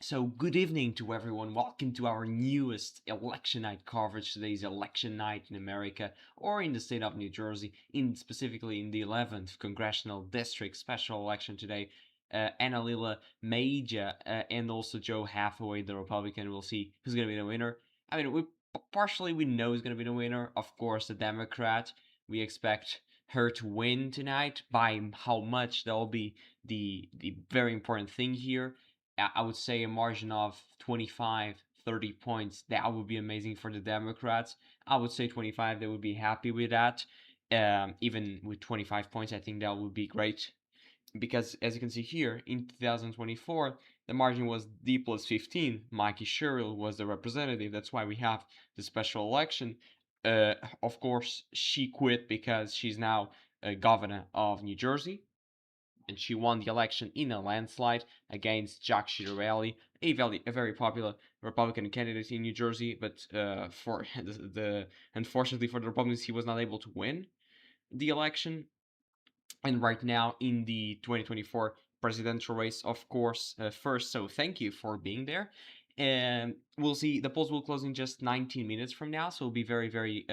So, good evening to everyone. Welcome to our newest election night coverage. Today's election night in America or in the state of New Jersey, specifically in the 11th Congressional District special election today. Analilia, Mejia, and also Joe Hathaway, the Republican. We'll see who's going to be the winner. I mean, we know who's going to be the winner. Of course, the Democrat. We expect her to win tonight. By how much, that'll be the very important thing here. I would say a margin of 25, 30 points. That would be amazing for the Democrats. I would say 25, they would be happy with that. Even with 25 points, I think that would be great. Because as you can see here, in 2024, the margin was D plus 15. Mikey Sherrill was the representative. That's why we have the special election. Of course, she quit because she's now a governor of New Jersey, and she won the election in a landslide against Jack Ciattarelli, a very popular Republican candidate in New Jersey. But for unfortunately for the Republicans, he was not able to win the election. And right now in the 2024 presidential race, of course, first. So thank you for being there. And we'll see. The polls will close in just 19 minutes from now, so it'll be very, very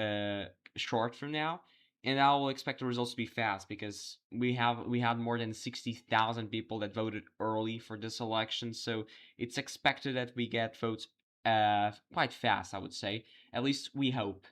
short from now. And I will expect the results to be fast because we had more than 60,000 people that voted early for this election, so it's expected that we get votes quite fast. I would say, at least we hope.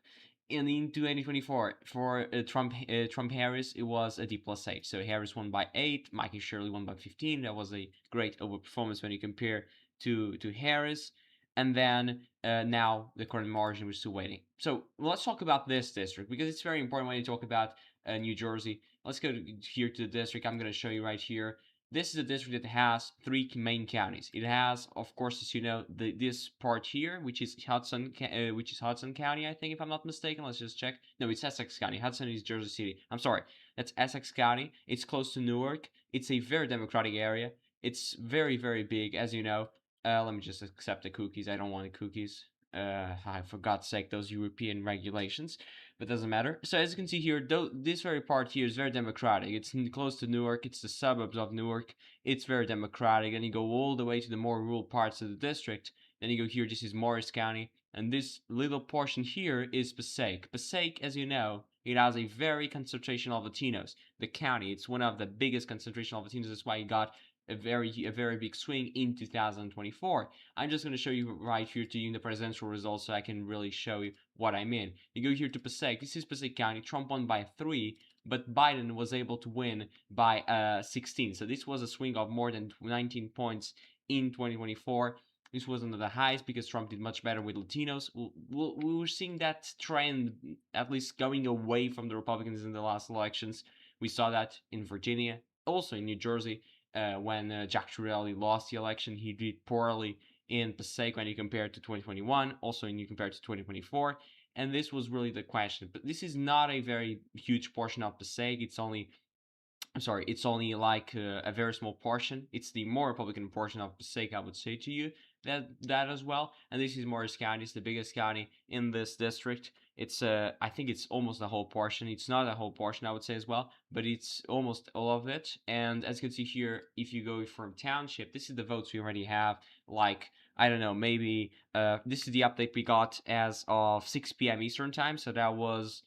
And in 2024 for Trump Harris, it was a D plus 8. So Harris won by 8, Mikey Shirley won by 15. That was a great overperformance when you compare to Harris. And then now the current margin, we're still waiting. So let's talk about this district because it's very important when you talk about New Jersey. Let's go here to the district. I'm going to show you right here. This is a district that has 3 main counties. It has, of course, as you know, this part here, which is Hudson County, I think, if I'm not mistaken. Let's just check. No, it's Essex County. Hudson is Jersey City. I'm sorry. That's Essex County. It's close to Newark. It's a very democratic area. It's very, very big, as you know. Let me just accept the cookies. I don't want the cookies. For God's sake, those European regulations. But doesn't matter. So as you can see here, this very part here is very democratic. It's close to Newark. It's the suburbs of Newark. It's very democratic. And you go all the way to the more rural parts of the district. Then you go here. This is Morris County. And this little portion here is Passaic. Passaic, as you know, it has a very concentration of Latinos. The county, it's one of the biggest concentration of Latinos. That's why it got a very big swing in 2024. I'm just going to show you right here to you in the presidential results so I can really show you what I mean. You go here to Passaic. This is Passaic County. Trump won by 3, but Biden was able to win by 16. So this was a swing of more than 19 points in 2024. This was one of the highs because Trump did much better with Latinos. We were seeing that trend at least going away from the Republicans in the last elections. We saw that in Virginia, also in New Jersey. When Jack Ciattarelli lost the election, he did poorly in Passaic when you compare it to 2021, also when you compare it to 2024. And this was really the question. But this is not a very huge portion of Passaic. It's only like a very small portion. It's the more Republican portion of Passaic, I would say to you that as well. And this is Morris County. It's the biggest county in this district. It's I think it's almost the whole portion. It's not a whole portion, I would say as well, but it's almost all of it. And as you can see here, if you go from township, this is the votes we already have. Like, I don't know, maybe this is the update we got as of 6 p.m. Eastern time. So that was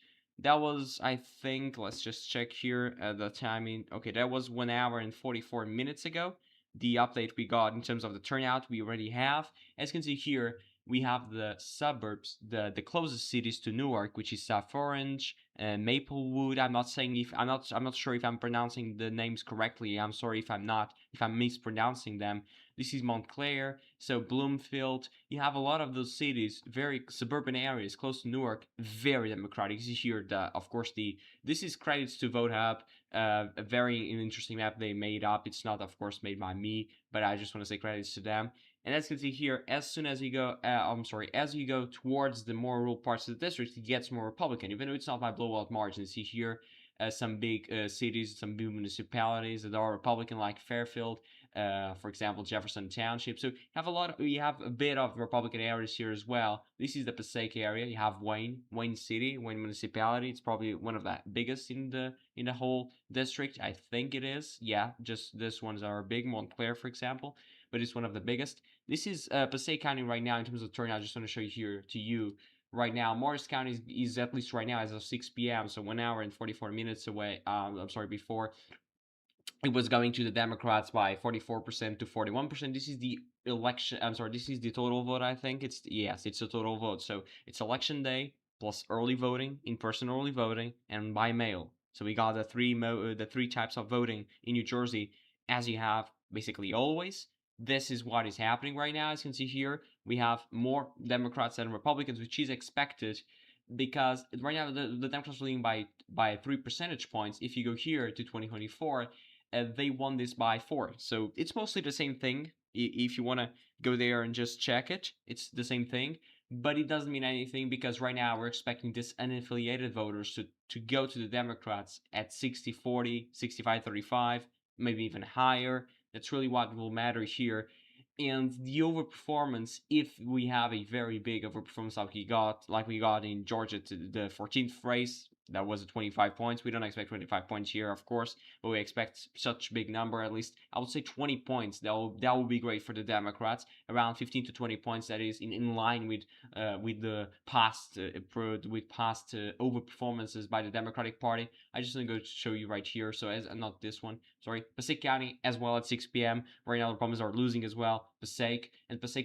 I think, let's just check here at the timing. Okay, that was 1 hour and 44 minutes ago. The update we got in terms of the turnout we already have. As you can see here, we have the suburbs, the closest cities to Newark, which is South Orange and Maplewood. I'm not sure if I'm pronouncing the names correctly. I'm sorry if I'm mispronouncing them. This is Montclair, so Bloomfield. You have a lot of those cities, very suburban areas close to Newark, very democratic. You see here, this is credits to VoteHub, a very interesting map they made up. It's not, of course, made by me, but I just want to say credits to them. And as you can see here, as soon as you go, as you go towards the more rural parts of the district, it gets more Republican, even though it's not by blowout margins. See here, some big cities, some big municipalities that are Republican, like Fairfield, for example, Jefferson Township. So you have a bit of Republican areas here as well. This is the Passaic area. You have Wayne City, Wayne municipality. It's probably one of the biggest in the whole district. I think it is. Yeah, just this ones are big. Montclair, for example. but it's one of the biggest. This is Passaic County right now in terms of turnout. I just want to show you here to you right now. Morris County is at least right now as of 6 p.m. So 1 hour and 44 minutes away. I'm sorry, before it was going to the Democrats by 44% to 41%. This is the election. I'm sorry, this is the total vote. I think it's yes, it's the total vote. So it's election day plus early voting, in-person early voting, and by mail. So we got the three types of voting in New Jersey, as you have basically always. This is what is happening right now. As you can see here, we have more Democrats than Republicans, which is expected because right now the Democrats are leading by 3 percentage points. If you go here to 2024, they won this by 4. So it's mostly the same thing. If you want to go there and just check it, it's the same thing. But it doesn't mean anything because right now we're expecting this unaffiliated voters to go to the Democrats at 60-40, 65-35, maybe even higher. That's really what will matter here. And the overperformance, if we have a very big overperformance like we got in Georgia to the 14th race, that was 25 points. We don't expect 25 points here, of course, but we expect such big number. At least I would say 20 points. That will be great for the Democrats. Around 15 to 20 points. That is in line with the past over performances by the Democratic Party. I just want to go to show you right here. So as not this one, sorry, Passaic County as well at 6 p.m. Right now the Republicans are losing as well. Passaic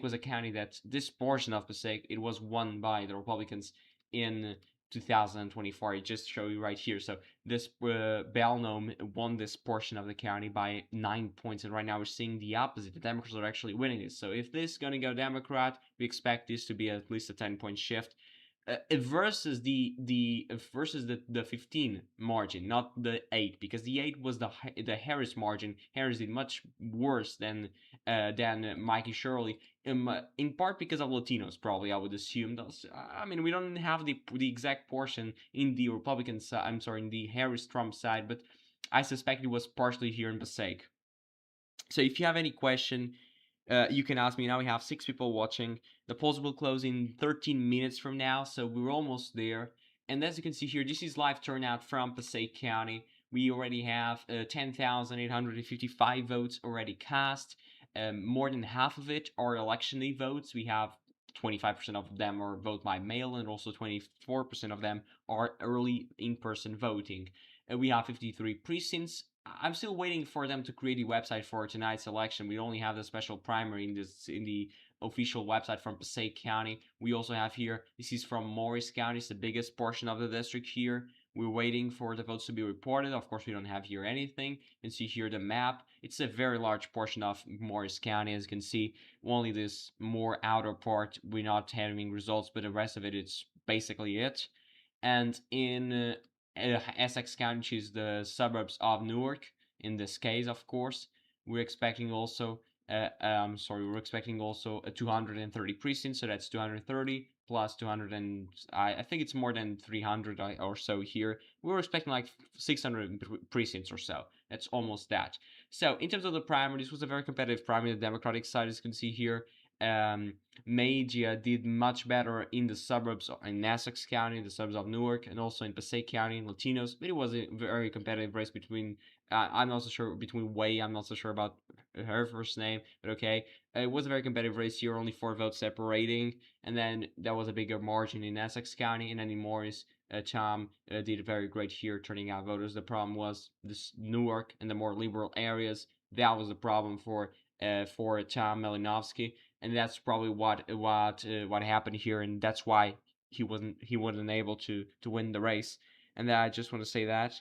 was a county that this portion of Passaic it was won by the Republicans in 2024. I just show you right here. So this Belnome won this portion of the county by 9 points, and right now we're seeing the opposite. The Democrats are actually winning this. So if this is going to go Democrat, we expect this to be at least a 10-point shift. Versus the 15 margin, not the 8, because the 8 was the Harris margin. Harris did much worse than Mikey Shirley, in part because of Latinos, probably I would assume. I mean, we don't have the exact portion in the Republican side. I'm sorry, in the Harris Trump side, but I suspect it was partially here in Passaic. So if you have any question, you can ask me. Now we have 6 people watching. The polls will close in 13 minutes from now, so we're almost there. And as you can see here, this is live turnout from Passaic County. We already have 10,855 votes already cast. More than half of it are election day votes. We have 25% of them are vote by mail, and also 24% of them are early in-person voting. We have 53 precincts. I'm still waiting for them to create a website for tonight's election. We only have the special primary in the official website from Passaic County. We also have here, this is from Morris County, it's the biggest portion of the district here. We're waiting for the votes to be reported. Of course, we don't have here anything. You can see here the map. It's a very large portion of Morris County. As you can see, only this more outer part, we're not having results, but the rest of it, it's basically it. And in Essex County, which is the suburbs of Newark, in this case, of course, we're expecting also we're expecting also a 230 precincts, so that's 230 plus 200 and I think it's more than 300 or so here. We were expecting like 600 precincts or so. That's almost that. So in terms of the primary, this was a very competitive primary. The Democratic side, as you can see here, Mejia did much better in the suburbs in Essex County, the suburbs of Newark, and also in Passaic County, Latinos. But it was a very competitive race between, I'm not so sure, between Way, I'm not so sure about her first name, but okay. It was a very competitive race here, only 4 votes separating, and then there was a bigger margin in Essex County, and then in Morris, Tom did very great here, turning out voters. The problem was this Newark and the more liberal areas. That was the problem for Tom Malinowski, and that's probably what happened here, and that's why he wasn't able to win the race. And I just want to say that.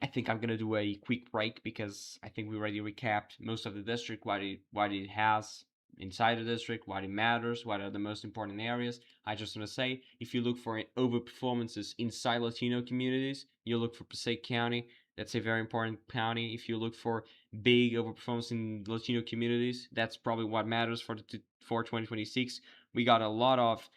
I think I'm gonna do a quick break because I think we already recapped most of the district, what it has inside the district, what it matters, what are the most important areas. I just want to say, if you look for over performances inside Latino communities, you look for Passaic County. That's a very important county. If you look for big overperformance in Latino communities, that's probably what matters for 2026. We got a lot of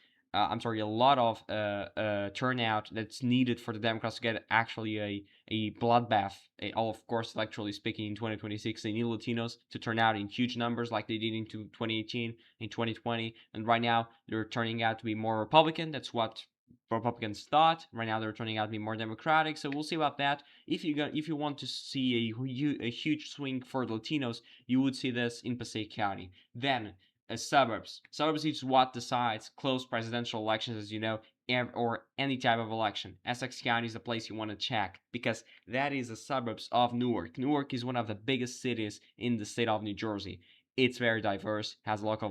turnout that's needed for the Democrats to get actually a bloodbath. Of course, electorally speaking, in 2026, they need Latinos to turn out in huge numbers like they did in 2018, in 2020, and right now they're turning out to be more Republican. That's what Republicans thought. Right now, they're turning out to be more Democratic. So we'll see about that. If you want to see a huge swing for Latinos, you would see this in Passaic County. Then suburbs. Suburbs is what decides close presidential elections, as you know, or any type of election. Essex County is the place you want to check because that is the suburbs of Newark. Newark is one of the biggest cities in the state of New Jersey. It's very diverse, has a lot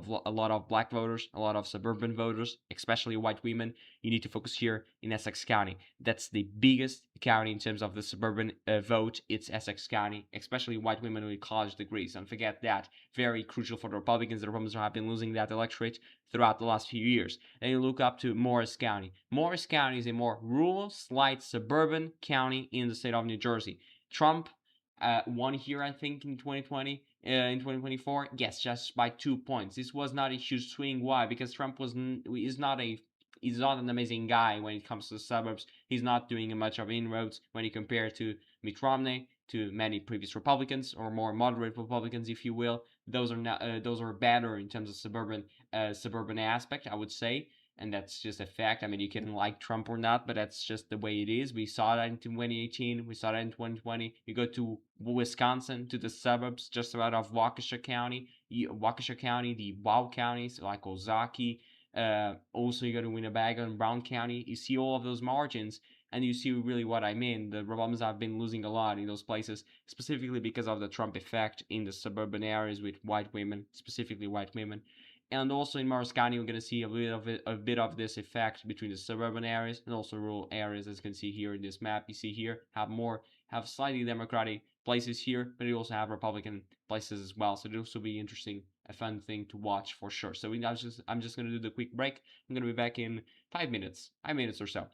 of black voters, a lot of suburban voters, especially white women. You need to focus here in Essex County. That's the biggest county in terms of the suburban vote. It's Essex County, especially white women with college degrees. Don't forget that. Very crucial for the Republicans. The Republicans have been losing that electorate throughout the last few years. Then you look up to Morris County. Morris County is a more rural, slight suburban county in the state of New Jersey. Trump won here, I think, in 2020. In 2024, yes, just by 2 points. This was not a huge swing. Why? Because Trump is not an amazing guy when it comes to the suburbs. He's not doing much of inroads when you compare to Mitt Romney, to many previous Republicans or more moderate Republicans, if you will. Those are better in terms of suburban aspect, I would say, and that's just a fact. I mean, you can like Trump or not, but that's just the way it is. We saw that in 2018. We saw that in 2020. You go to Wisconsin, to the suburbs just out of Waukesha County, the Wow counties like Ozaki. Also, you go to Winnebago and Brown County. You see all of those margins, and you see really what I mean. The Republicans have been losing a lot in those places, specifically because of the Trump effect in the suburban areas with white women, specifically white women. And also in Morris County, we're going to see a bit of this effect between the suburban areas and also rural areas. As you can see here in this map, you see here have slightly Democratic places here, but you also have Republican places as well. So this will be interesting, a fun thing to watch for sure. So I'm just going to do the quick break. I'm going to be back in 5 minutes or so.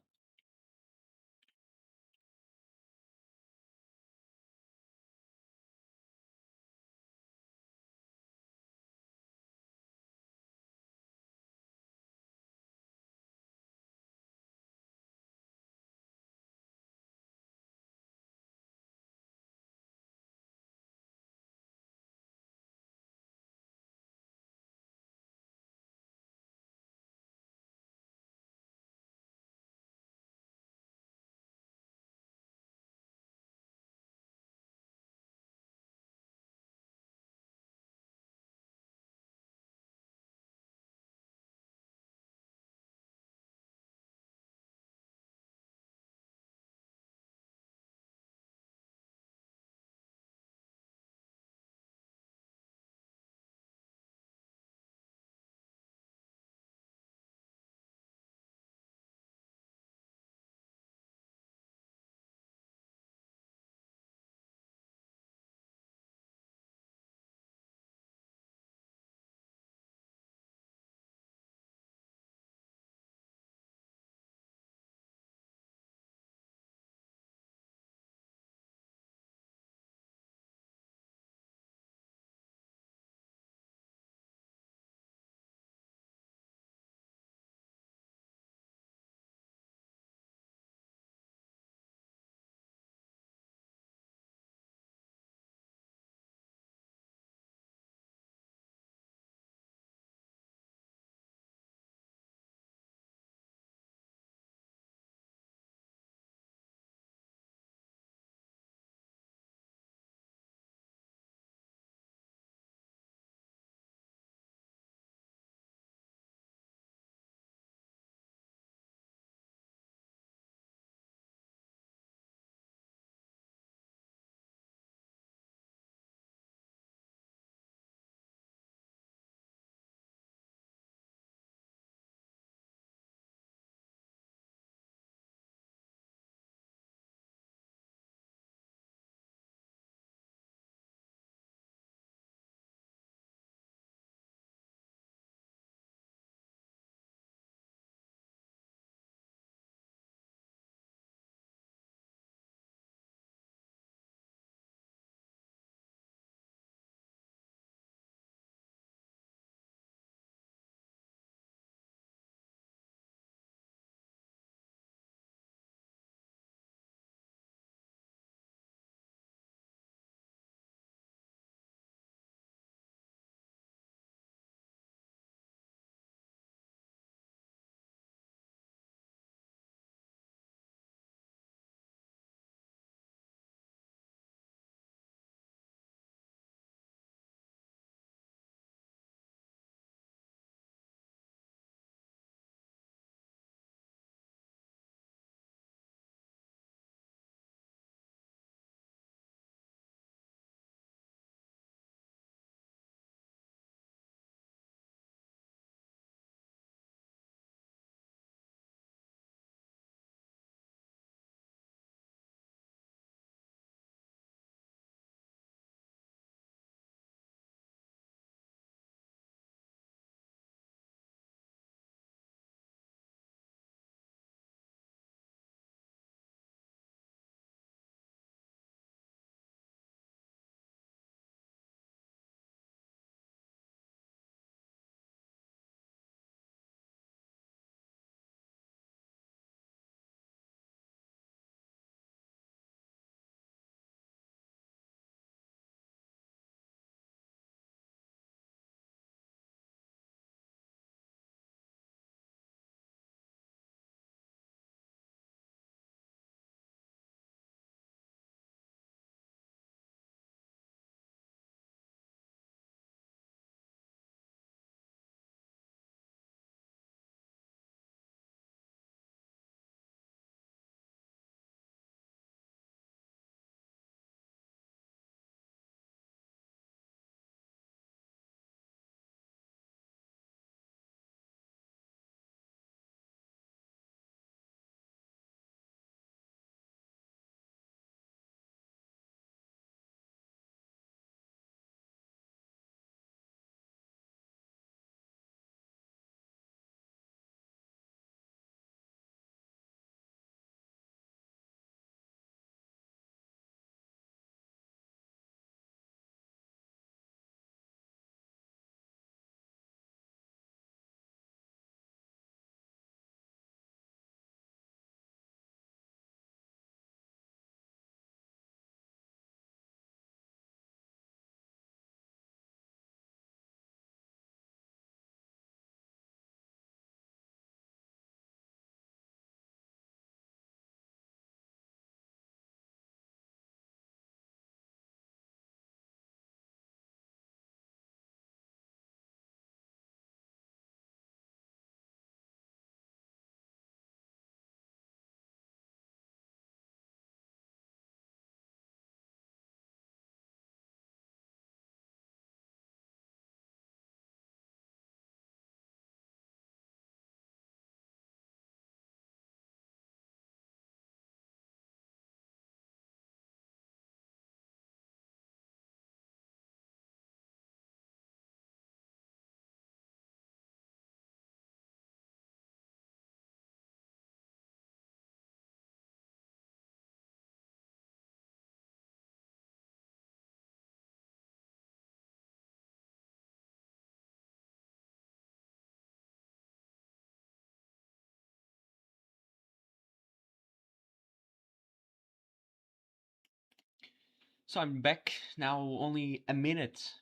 So I'm back now, only a minute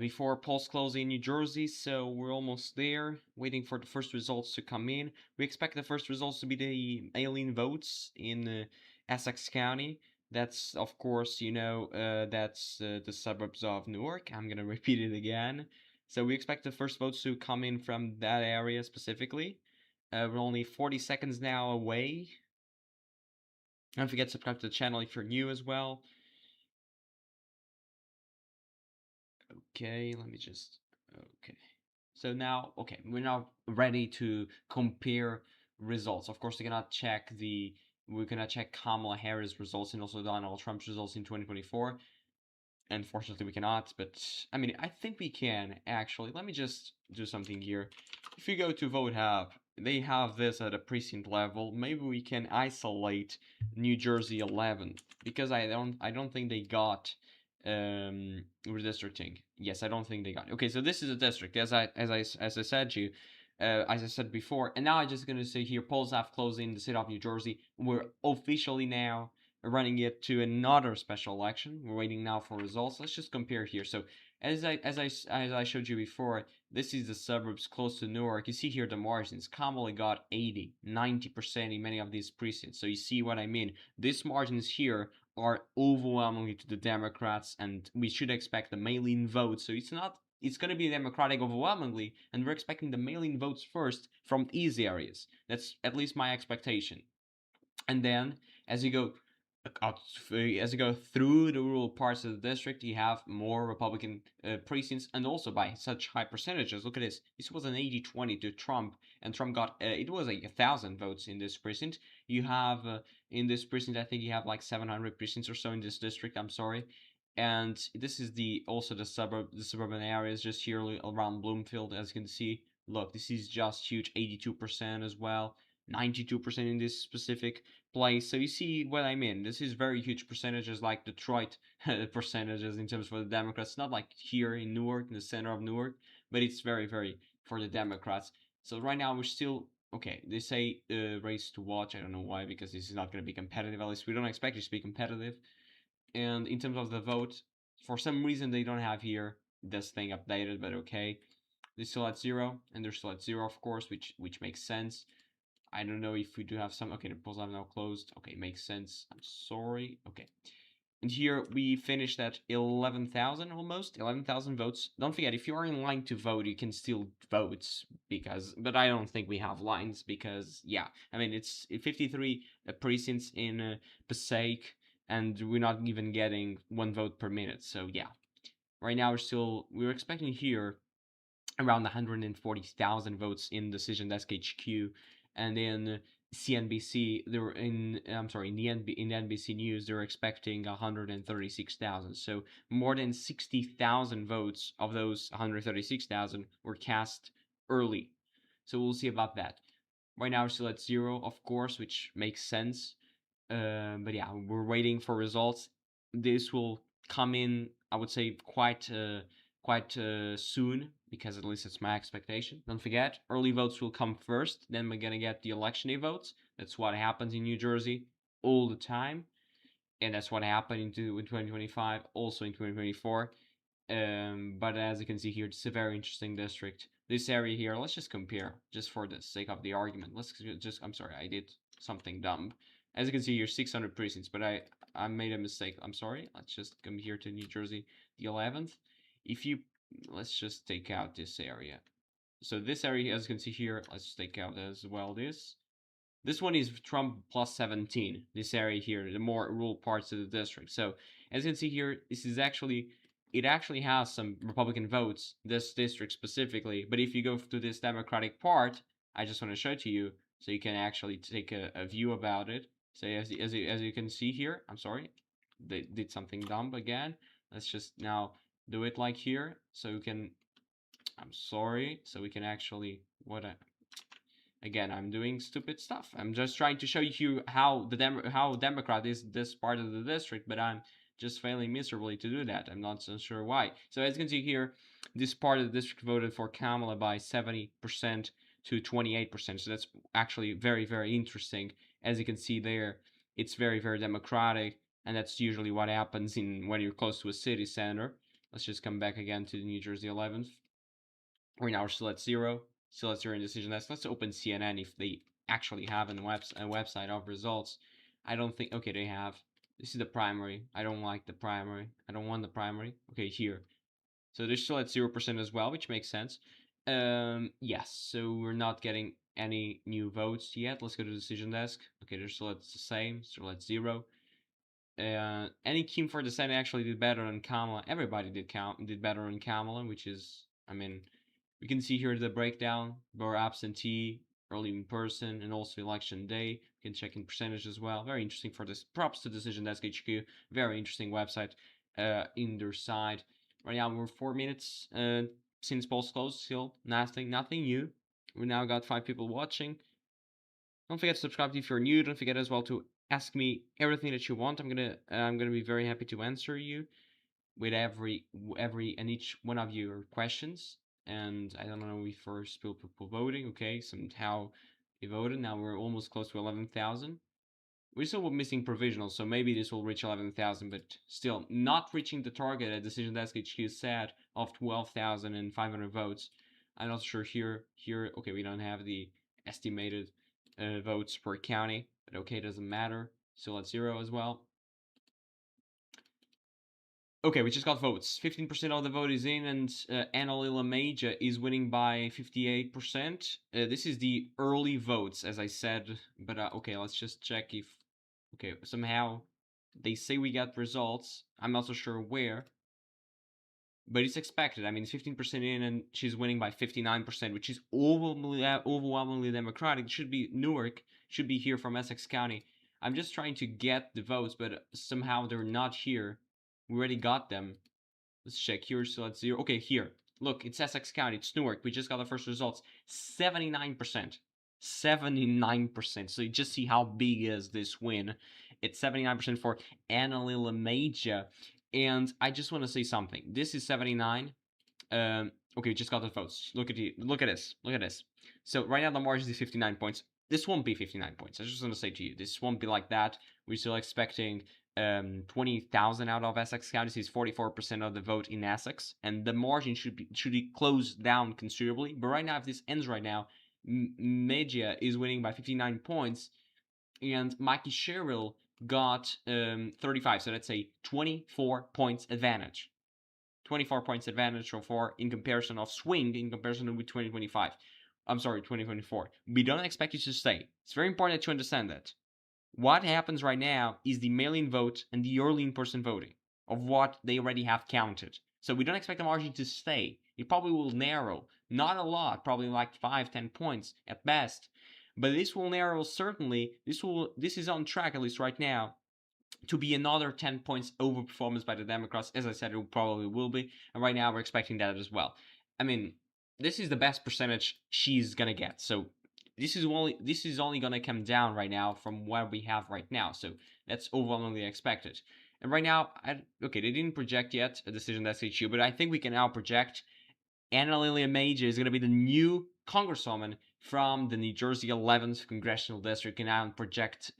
before polls close in New Jersey, so we're almost there, waiting for the first results to come in. We expect the first results to be the mail-in votes in Essex County. That's, of course, that's the suburbs of Newark. I'm gonna repeat it again. So we expect the first votes to come in from that area specifically. We're only 40 seconds now away. Don't forget to subscribe to the channel if you're new as well. Okay, let me just, okay. So now, okay, we're now ready to compare results. Of course, we're gonna check Kamala Harris results and also Donald Trump's results in 2024. Unfortunately, we cannot, but I mean, I think we can actually. Let me just do something here. If you go to Vote Hub, they have this at a precinct level. Maybe we can isolate New Jersey 11 because I don't think they got redistricting. Yes, I don't think they got it. Okay, so this is a district as I said before, and now I'm just gonna say here polls have closed in the state of New Jersey. We're officially now running it to another special election. We're waiting now for results. Let's just compare here. So as I showed you before, this is the suburbs close to Newark. You see here the margins. Kamala got 80, 90% in many of these precincts. So you see what I mean. These margins here are overwhelmingly to the Democrats, and we should expect the mail-in vote. So it's going to be Democratic overwhelmingly, and we're expecting the mail-in votes first from these areas. That's at least my expectation. And then as you go through the rural parts of the district, you have more Republican precincts, and also by such high percentages. Look at this. This was an 80-20 to Trump, and Trump got it was like 1,000 votes in this precinct. You have in this precinct, I think you have like 700 precincts or so in this district. I'm sorry. And this is the suburban areas just here around Bloomfield, as you can see. Look, this is just huge, 82% as well, 92% in this specific place. So you see what I mean. This is very huge percentages, like Detroit percentages in terms for the Democrats. Not like here in Newark, in the center of Newark, but it's very, very for the Democrats. So right now we're still okay. They say race to watch. I don't know why, because this is not going to be competitive. At least we don't expect it to be competitive. And in terms of the vote, for some reason they don't have here this thing updated, but okay. They're still at 0, and they're still at 0, of course, which makes sense. I don't know if we do have some. Okay, the polls have now closed. Okay, makes sense. I'm sorry. Okay. And here we finished at 11,000 almost, 11,000 votes. Don't forget, if you are in line to vote, you can still vote but I don't think we have lines because, yeah, I mean, it's 53 precincts in Passaic, and we're not even getting 1 vote per minute. So, yeah, right now we're expecting here around 140,000 votes in Decision Desk HQ, and in CNBC, they were in NBC News, they're expecting 136,000. So more than 60,000 votes of those 136,000 were cast early. So we'll see about that. Right now, we're still at 0, of course, which makes sense. But yeah, we're waiting for results. This will come in, I would say, quite soon, because at least it's my expectation. Don't forget, early votes will come first, then we're gonna get the election day votes. That's what happens in New Jersey all the time, and that's what happened in 2025, also in 2024. But as you can see here, it's a very interesting district. This area here, let's just compare, just for the sake of the argument. I'm sorry, I did something dumb. As you can see here, 600 precincts, but I made a mistake. I'm sorry. Let's just come here to New Jersey, the 11th. Let's just take out this area. So this area, as you can see here, let's take out as well this one is Trump plus 17, this area here, the more rural parts of the district. So as you can see here, it actually has some Republican votes, this district specifically. But if you go to this Democratic part, I just want to show to you so you can actually take a view about it. So as you can see here, I'm sorry, they did something dumb again. Let's just now do it like here, so we can, I'm sorry, so we can actually, again, I'm doing stupid stuff. I'm just trying to show you how Democrat is this part of the district, but I'm just failing miserably to do that. I'm not so sure why. So as you can see here, this part of the district voted for Kamala by 70% to 28%. So that's actually very, very interesting. As you can see there, it's very, very Democratic. and that's usually what happens when you're close to a city center. Let's just come back again to the New Jersey 11th. Right now we're still at 0. Still at 0 in decision desk. Let's open CNN if they actually have a website of results. I don't think... Okay, they have. This is the primary. I don't like the primary. I don't want the primary. Okay, here. So they're still at 0% as well, which makes sense. Yes, so we're not getting any new votes yet. Let's go to the decision desk. Okay, they're still at the same, still at 0. Any team for the Senate actually did better than Kamala. Everybody did better than Kamala, which is, I mean, we can see here the breakdown, more absentee, early in person, and also election day. You can check in percentage as well. Very interesting for this. Props to Decision Desk HQ. Very interesting website in their side. Right now we're 4 minutes since polls closed. Still nothing new. We now got 5 people watching. Don't forget to subscribe if you're new. Don't forget as well to ask me everything that you want. I'm gonna be very happy to answer you with every and each one of your questions. And I don't know if first people voting. Okay, somehow they voted. Now we're almost close to 11,000. We're still missing provisional, so maybe this will reach 11,000, but still not reaching the target at Decision Desk HQ said of 12,500 votes. I'm not sure here. Okay, we don't have the estimated votes per county, but okay, doesn't matter. Still at 0 as well. Okay, we just got votes. 15% of the vote is in, and Analilia Mejia is winning by 58%. This is the early votes, as I said. But okay, let's just check if... Okay, somehow they say we got results. I'm not so sure where. But it's expected. I mean, 15% in, and she's winning by 59%, which is overwhelmingly Democratic. It should be Newark, should be here from Essex County. I'm just trying to get the votes, but somehow they're not here. We already got them. Let's check here. So let's 0. Okay, here. Look, it's Essex County. It's Newark. We just got the first results. 79%. 79%. So you just see how big is this win. It's 79% for Analilia Mejia. And I just want to say something. This is 79. Okay, we just got the votes. Look at this. Look at this. So right now the margin is 59 points. This won't be 59 points. I just want to say to you, this won't be like that. We're still expecting 20,000 out of Essex County. This is 44% of the vote in Essex, and the margin should be closed down considerably. But right now, if this ends right now, Mejia is winning by 59 points, and Mikey Sherrill got 35. So let's say 24 points advantage. 24 points advantage for in comparison of swing in comparison with 2025. I'm sorry, 2024. We don't expect it to stay. It's very important to understand that. What happens right now is the mail-in vote and the early in-person voting of what they already have counted. So we don't expect the margin to stay. It probably will narrow. Not a lot, probably like 5-10 points at best. But this will narrow certainly. This is on track, at least right now, to be another 10 points over performance by the Democrats. As I said, it probably will be. And right now we're expecting that as well. I mean, this is the best percentage she's gonna get. So this is only gonna come down right now from what we have right now. So that's overwhelmingly expected. And right now, okay, they didn't project yet a decision that's HU, but I think we can now project Analilia Mejia is going to be the new congresswoman from the New Jersey 11th congressional district, and now project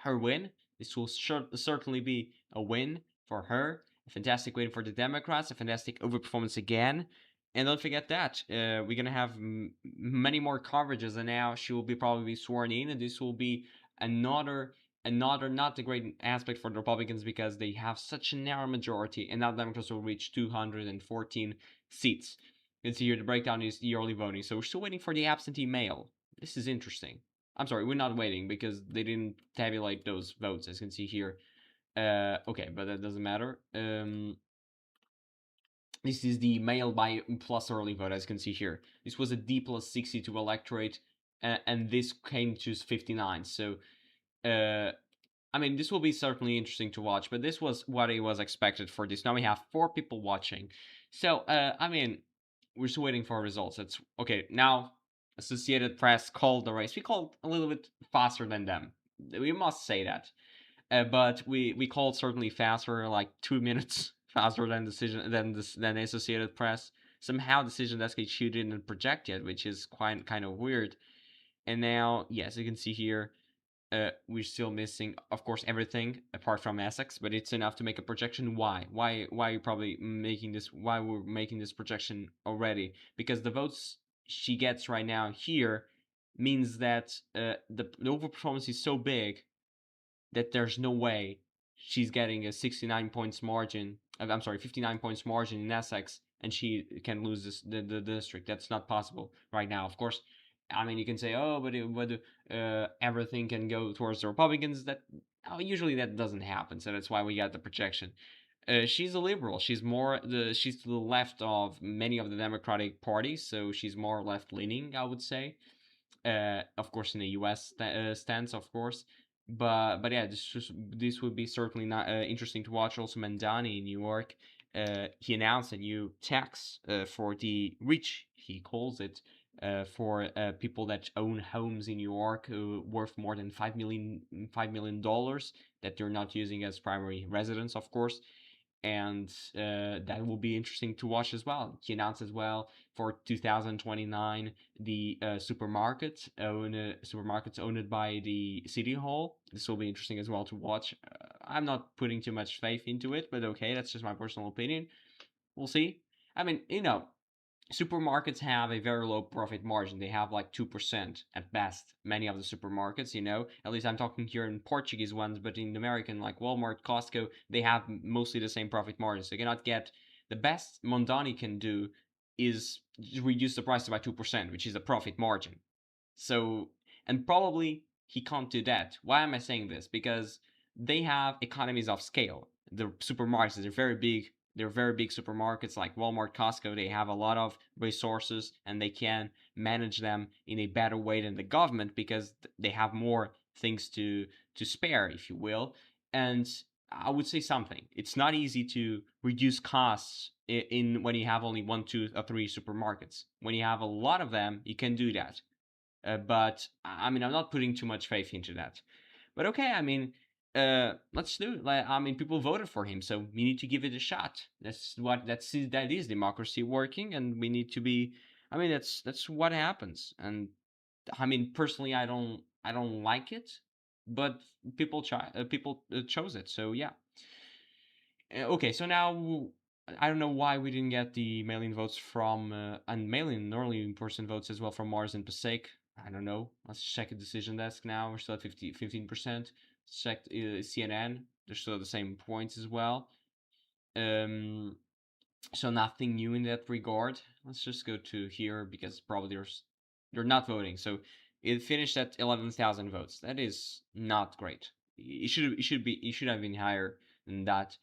her win. This will certainly be a win for her, a fantastic win for the Democrats, a fantastic overperformance again. And don't forget that we're going to have many more coverages, and now she will probably be sworn in, and this will be another not a great aspect for the Republicans because they have such a narrow majority, and now the Democrats will reach 214 seats. You can see here the breakdown is the early voting. So we're still waiting for the absentee mail. This is interesting. I'm sorry, we're not waiting because they didn't tabulate those votes, as you can see here. Okay, but that doesn't matter. This is the mail by plus early vote, as you can see here. This was a D plus 62 electorate, and this came to 59. So, I mean, this will be certainly interesting to watch, but this was what it was expected for this. Now we have 4 people watching. So, I mean, we're still waiting for results. That's okay. Now, Associated Press called the race. We called a little bit faster than them. We must say that. But we called certainly faster, like 2 minutes faster than than Associated Press. Somehow Decision Desk HQ didn't project yet, which is kind of weird. And now, yes, you can see here, we're still missing, of course, everything apart from Essex, but it's enough to make a projection. Why? Why are you probably making this? Why we're making this projection already? Because the votes she gets right now here means that the overperformance is so big that there's no way she's getting a 69 points margin. I'm sorry, 59 points margin in Essex, and she can lose the district. That's not possible right now. Of course, I mean you can say, oh, but everything can go towards the Republicans. That usually that doesn't happen. So that's why we got the projection. She's a liberal. She's to the left of many of the Democratic parties, so she's more left leaning, I would say. Of course, in the U.S. stance, of course. But yeah, this would be certainly not interesting to watch. Also, Mandani in New York, he announced a new tax for the rich, he calls it, for people that own homes in New York worth more than $5 million that they're not using as primary residence, of course. And that will be interesting to watch as well. He announced as well for 2029 the supermarkets owned by the city hall. This will be interesting as well to watch. I'm not putting too much faith into it, but okay, that's just my personal opinion. We'll see. I mean, supermarkets have a very low profit margin. They have like 2% at best. Many of the supermarkets, at least I'm talking here in Portuguese ones, but in American, like Walmart, Costco, they have mostly the same profit margin. So you cannot get the best Mondani can do is reduce the price by 2%, which is the profit margin. So, and probably he can't do that. Why am I saying this? Because they have economies of scale. The supermarkets, they're very big. They're very big supermarkets like Walmart, Costco. They have a lot of resources and they can manage them in a better way than the government because they have more things to spare, if you will. And I would say something. It's not easy to reduce costs in when you have only one, two, or three supermarkets. When you have a lot of them, you can do that. But I mean, I'm not putting too much faith into that. But okay, I mean, let's do it. Like, I mean, people voted for him, so we need to give it a shot. That is democracy working, and we need to be. I mean, that's what happens. And I mean, personally, I don't like it, but people chose it. So yeah. Okay, so now I don't know why we didn't get the mail-in votes from and mail-in early in-person votes as well from Mars and Passaic. I don't know. Let's check the decision desk now. We're still at 15%. Check CNN. They're still at the same points as well. So nothing new in that regard. Let's just go to here because probably they're not voting. So it finished at 11,000 votes. That is not great. It should have been higher than that.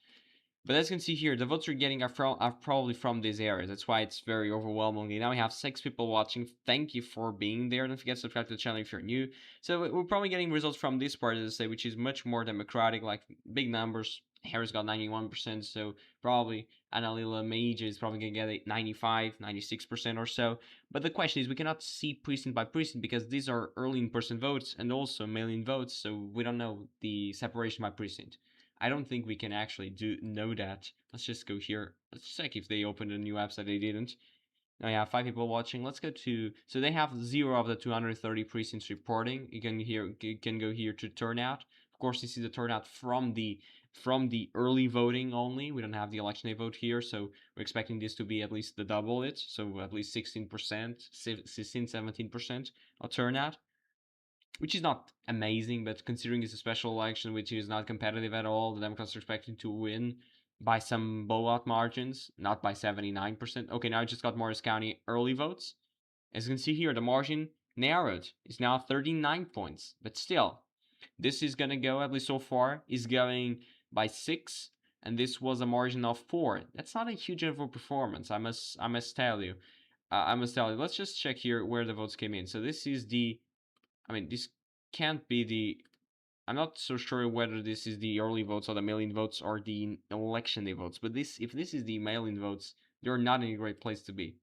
But as you can see here, the votes we're getting are probably from these areas. That's why it's very overwhelming. Now we have 6 people watching. Thank you for being there. Don't forget to subscribe to the channel if you're new. So we're probably getting results from this part, as I say, which is much more democratic, like big numbers. Harris got 91%, so probably Analilia Mejia is probably going to get 95, 96% or so. But the question is, we cannot see precinct by precinct because these are early in-person votes and also mail-in votes, so we don't know the separation by precinct. I don't think we can actually know that. Let's just go here. Let's check if they opened a new website. They didn't. Now you have 5 people watching. Let's go to, so they have 0 of the 230 precincts reporting. You can go here to turnout. Of course, this is the turnout from the early voting only. We don't have the election day vote here, so we're expecting this to be at least the double it. So at least 16%, 16, 17% of turnout, which is not amazing, but considering it's a special election, which is not competitive at all, the Democrats are expecting to win by some blowout margins, not by 79%. Okay, now I just got Morris County early votes. As you can see here, the margin narrowed. It's now 39 points, but still, this is gonna go, at least so far, is going by 6, and this was a margin of 4. That's not a huge overperformance, I must tell you. Let's just check here where the votes came in. So this is this can't be the. I'm not so sure whether this is the early votes or the mail-in votes or the election day votes. But if this is the mail-in votes, they're not in a great place to be.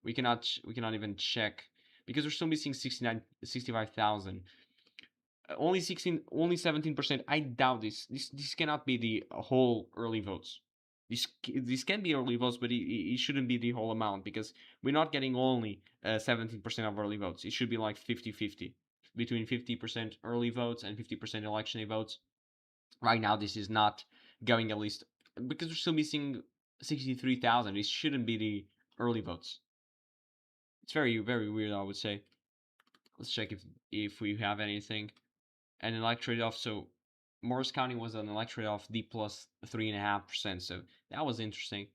We cannot even check because we're still missing 65,000. Only 17%. I doubt this. This cannot be the whole early votes. This can be early votes, but it shouldn't be the whole amount because we're not getting only 17% of early votes. It should be like 50-50. between 50% early votes and 50% election day votes. Right now, this is not going, at least because we're still missing 63,000. This shouldn't be the early votes. It's very, very weird, I would say. Let's check if we have anything. An electorate of, so Morris County was an electorate of D plus 3.5%. So that was interesting.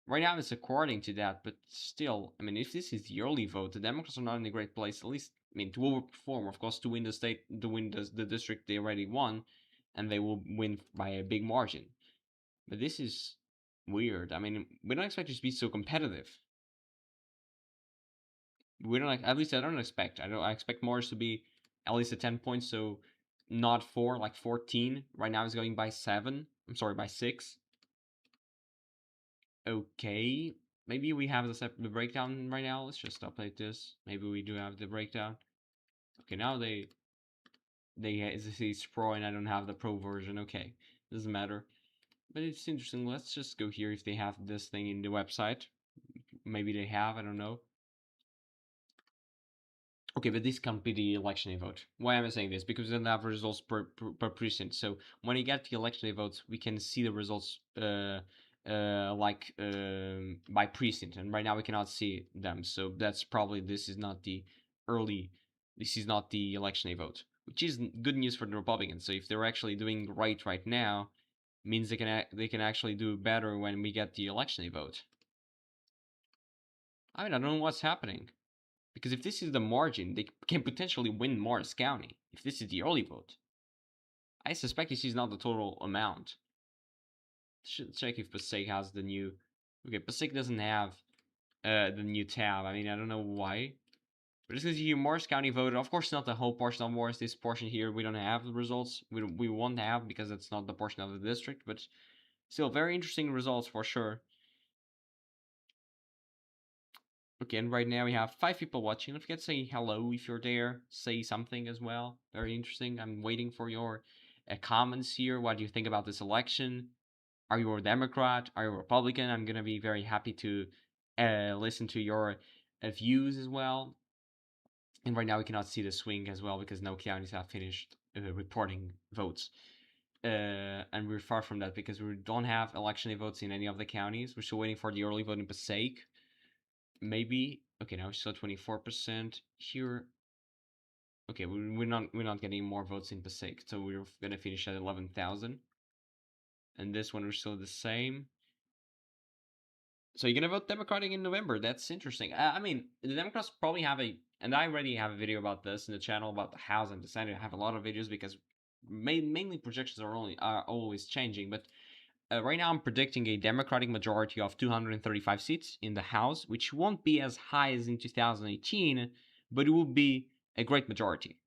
Right now it's according to that, but still, I mean, if this is the early vote, the Democrats are not in a great place. At least, I mean, to overperform, of course, to win the state, to win the district they already won, and they will win by a big margin. But this is weird. I mean, we don't expect it to be so competitive. We don't, at least I don't expect. I expect Morris to be at least at 10 points, so not 4, like 14. Right now it's going by 7. I'm sorry, by 6. Okay, maybe we have the breakdown right now. Let's just update this. Maybe we do have the breakdown. Okay, now they it's pro and I don't have the pro version. Okay, doesn't matter. But it's interesting. Let's just go here if they have this thing in the website. Maybe they have, I don't know. Okay, but this can't be the election day vote. Why am I saying this? Because we don't have results per precinct. So when you get the election day votes, we can see the results by precinct, and right now we cannot see them. So that's probably this is not the early. This is not the election day vote, which is good news for the Republicans. So if they're actually doing right now, means they can actually do better when we get the election day vote. I mean, I don't know what's happening. Because if this is the margin, they can potentially win Morris County. If this is the early vote, I suspect this is not the total amount. Should check if Passaic has the new. Okay, Passaic doesn't have the new tab. I mean, I don't know why. But it's because you Morris County voted. Of course, not the whole portion of Morris. This portion here, we don't have the results. We won't have because it's not the portion of the district. But still, very interesting results for sure. Okay, and right now we have 5 people watching. Don't forget to say hello if you're there. Say something as well. Very interesting. I'm waiting for your comments here. What do you think about this election? Are you a Democrat? Are you a Republican? I'm going to be very happy to listen to your views as well. And right now we cannot see the swing as well because no counties have finished reporting votes. And we're far from that because we don't have election day votes in any of the counties. We're still waiting for the early vote in Passaic. Maybe okay, now it's still 24% here. Okay, we're not getting more votes in Passaic, so we're gonna finish at 11,000. And this one we're still the same. So you're gonna vote Democratic in November? That's interesting. I mean, the Democrats probably have and I already have a video about this in the channel about the House and the Senate. I have a lot of videos because mainly projections are always changing, but right now, I'm predicting a Democratic majority of 235 seats in the House, which won't be as high as in 2018, but it will be a great majority.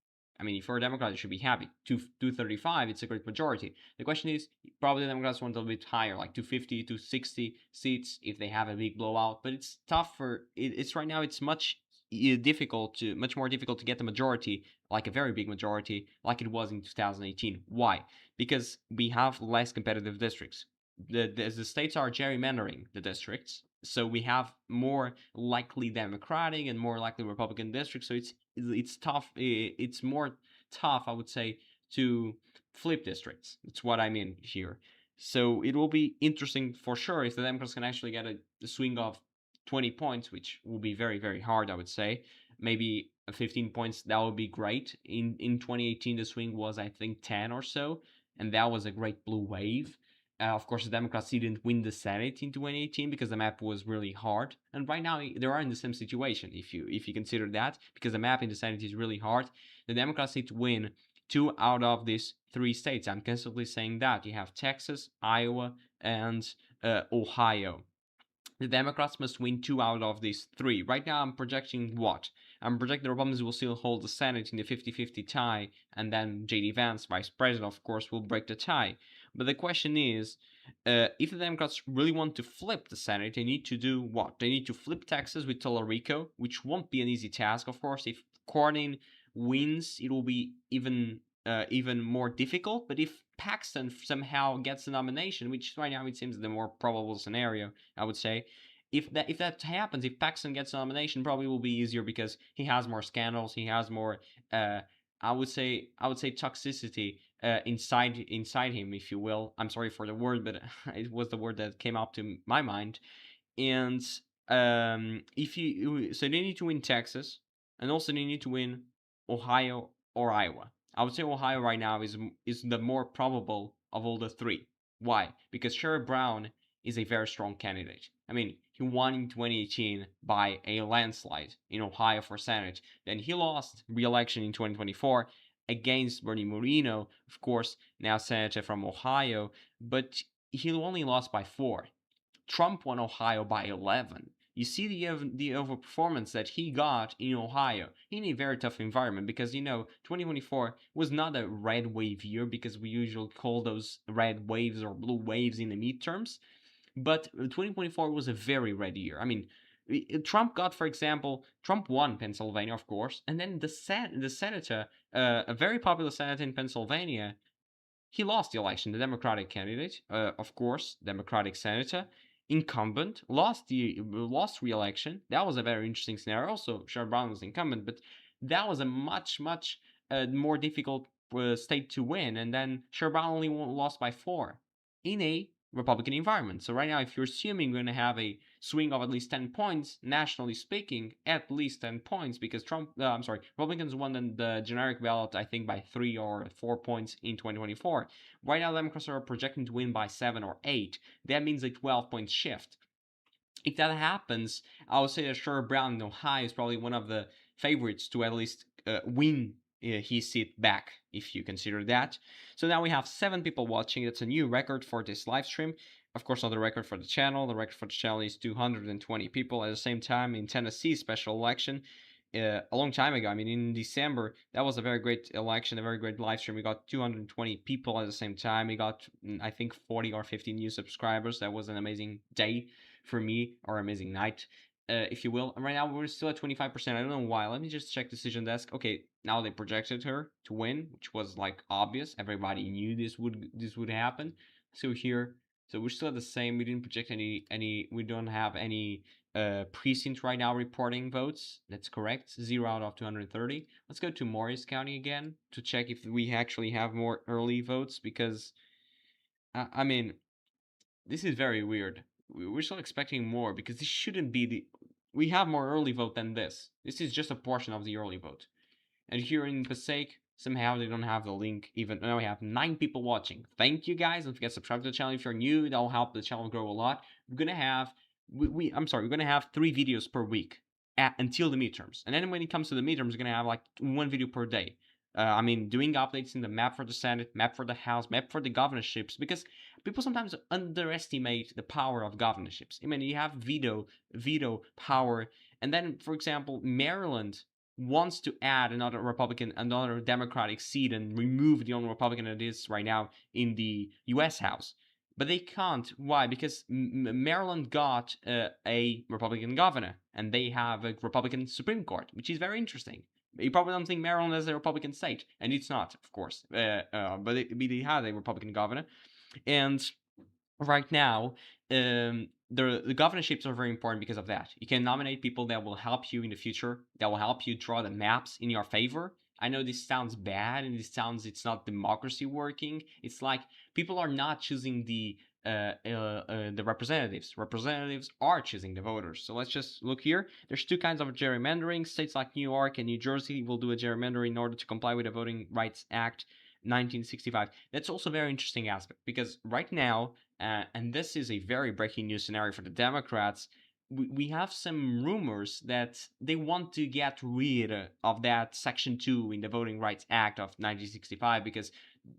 I mean, if you're a Democrat, you should be happy. 235, it's a great majority. The question is, probably the Democrats want a little bit higher, like 250, 260 seats if they have a big blowout. But it's tough for it's right now. It's much more difficult to get the majority, like a very big majority, like it was in 2018. Why? Because we have less competitive districts. The states are gerrymandering the districts, so we have more likely Democratic and more likely Republican districts. So it's tough. It's more tough, I would say, to flip districts. That's what I mean here. So it will be interesting for sure if the Democrats can actually get a swing of 20 points, which will be very, very hard, I would say. Maybe 15 points, that would be great. In 2018, the swing was, I think, 10 or so, and that was a great blue wave. Of course, the Democrats didn't win the Senate in 2018 because the map was really hard. And right now, they are in the same situation, if you consider that, because the map in the Senate is really hard. The Democrats need to win 2 out of these 3 states. I'm constantly saying that. You have Texas, Iowa, and Ohio. The Democrats must win 2 out of these 3. Right now, I'm projecting what? I'm projecting the Republicans will still hold the Senate in the 50-50 tie, and then J.D. Vance, Vice President, of course, will break the tie. But the question is, if the Democrats really want to flip the Senate, they need to do what? They need to flip Texas with Tallarico, which won't be an easy task, of course. If Cornyn wins, it will be even more difficult. But if Paxton somehow gets the nomination, which right now it seems the more probable scenario, I would say, if that happens, if Paxton gets a nomination, probably will be easier because he has more scandals, he has more I would say toxicity inside him, if you will. I'm sorry for the word, but it was the word that came up to my mind. And if you so they need to win Texas, and also they need to win Ohio or Iowa. I would say Ohio right now is the more probable of all the three. Why? Because Sherrod Brown is a very strong candidate. I mean, he won in 2018 by a landslide in Ohio for Senate. Then he lost re-election in 2024 against Bernie Moreno, of course, now senator from Ohio, but he only lost by 4. Trump won Ohio by 11. You see the overperformance that he got in Ohio in a very tough environment, because 2024 was not a red wave year, because we usually call those red waves or blue waves in the midterms. But 2024 was a very red year. I mean, Trump got, for example, Trump won Pennsylvania, of course, and then the senator, a very popular senator in Pennsylvania, he lost the election. The Democratic candidate, of course, Democratic senator, incumbent, lost re-election. That was a very interesting scenario. Also, Sherrod Brown was incumbent, but that was a much more difficult state to win. And then Sherrod Brown only lost by 4 in a Republican environment. So right now, if you're assuming you're going to have a swing of at least 10 points, nationally speaking, at least 10 points, because Republicans won the generic ballot, I think, by 3 or 4 points in 2024. Right now, Democrats are projecting to win by 7 or 8. That means a 12-point shift. If that happens, I would say that Sherrod Brown in Ohio is probably one of the favorites to at least win his seat back, if you consider that. So now we have 7 people watching. That's a new record for this live stream. Of course, not the record for the channel. The record for the channel is 220 people. At the same time, in Tennessee special election, a long time ago, I mean, in December, that was a very great election, a very great live stream. We got 220 people at the same time. We got, I think, 40 or 50 new subscribers. That was an amazing day for me, or amazing night, if you will. And right now, we're still at 25%. I don't know why. Let me just check Decision Desk. Okay, now they projected her to win, which was like obvious. Everybody knew this would happen. So here, so we're still at the same. We didn't project any. We don't have any precinct right now reporting votes. That's correct. 0 out of 230. Let's go to Morris County again to check if we actually have more early votes, because I mean, this is very weird. We're still expecting more, because this shouldn't be the. We have more early vote than this. This is just a portion of the early vote. And here in Passaic, somehow they don't have the link. Even now we have 9 people watching. Thank you guys. Don't forget to subscribe to the channel if you're new. That'll help the channel grow a lot. We're gonna have we're gonna have 3 videos per week until the midterms. And then when it comes to the midterms, we're gonna have like 1 video per day. I mean, doing updates in the map for the Senate, map for the House, map for the governorships, because people sometimes underestimate the power of governorships. I mean, you have veto power, and then, for example, Maryland wants to add another Democratic seat and remove the only Republican that is right now in the U.S. House. But they can't. Why? Because Maryland got a Republican governor, and they have a Republican Supreme Court, which is very interesting. You probably don't think Maryland is a Republican state, and it's not, of course. But they had a Republican governor, and right now, the governorships are very important because of that. You can nominate people that will help you in the future, that will help you draw the maps in your favor. I know this sounds bad, and this sounds it's not democracy working. It's like people are not choosing the representatives. Representatives are choosing the voters. So let's just look here. There's 2 kinds of gerrymandering. States like New York and New Jersey will do a gerrymandering in order to comply with the Voting Rights Act 1965. That's also a very interesting aspect, because right now, and this is a very breaking news scenario for the Democrats, we have some rumors that they want to get rid of that Section 2 in the Voting Rights Act of 1965, because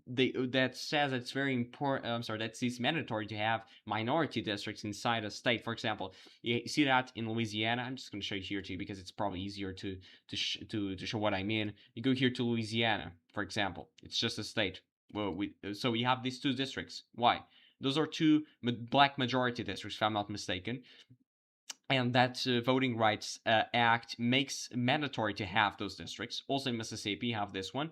that says it's very important. That it's mandatory to have minority districts inside a state. For example, you see that in Louisiana. I'm just going to show you here too, because it's probably easier to show what I mean. You go here to Louisiana, for example. It's just a state. Well, so we have these 2 districts. Why? Those are 2 black majority districts, if I'm not mistaken. And that Voting Rights Act makes mandatory to have those districts. Also in Mississippi, you have this one.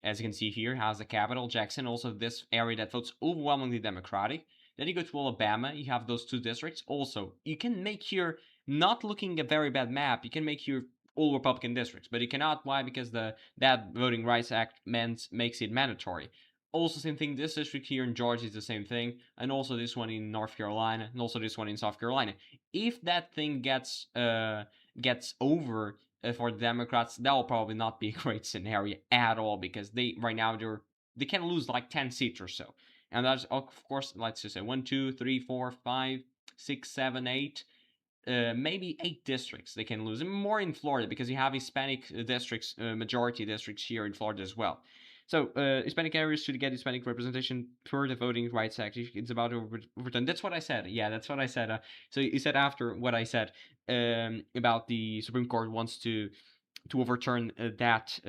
As you can see here, has the capital, Jackson, also this area that votes overwhelmingly Democratic. Then you go to Alabama, you have those 2 districts. Also, you can make here, not looking a very bad map, you can make here all Republican districts, but you cannot. Why? Because that Voting Rights Act makes it mandatory. Also, same thing. This district here in Georgia is the same thing, and also this one in North Carolina, and also this one in South Carolina. If that thing gets over for the Democrats, that will probably not be a great scenario at all, because they right now they can lose like 10 seats or so, and that's of course, let's just say 1, 2, 3, 4, 5, 6, 7, 8, maybe 8 districts they can lose, and more in Florida because you have Hispanic districts, majority districts here in Florida as well. So Hispanic areas should get Hispanic representation per the Voting Rights Act. It's about overturned. That's what I said. Yeah, that's what I said. So you said after what I said about the Supreme Court wants to overturn that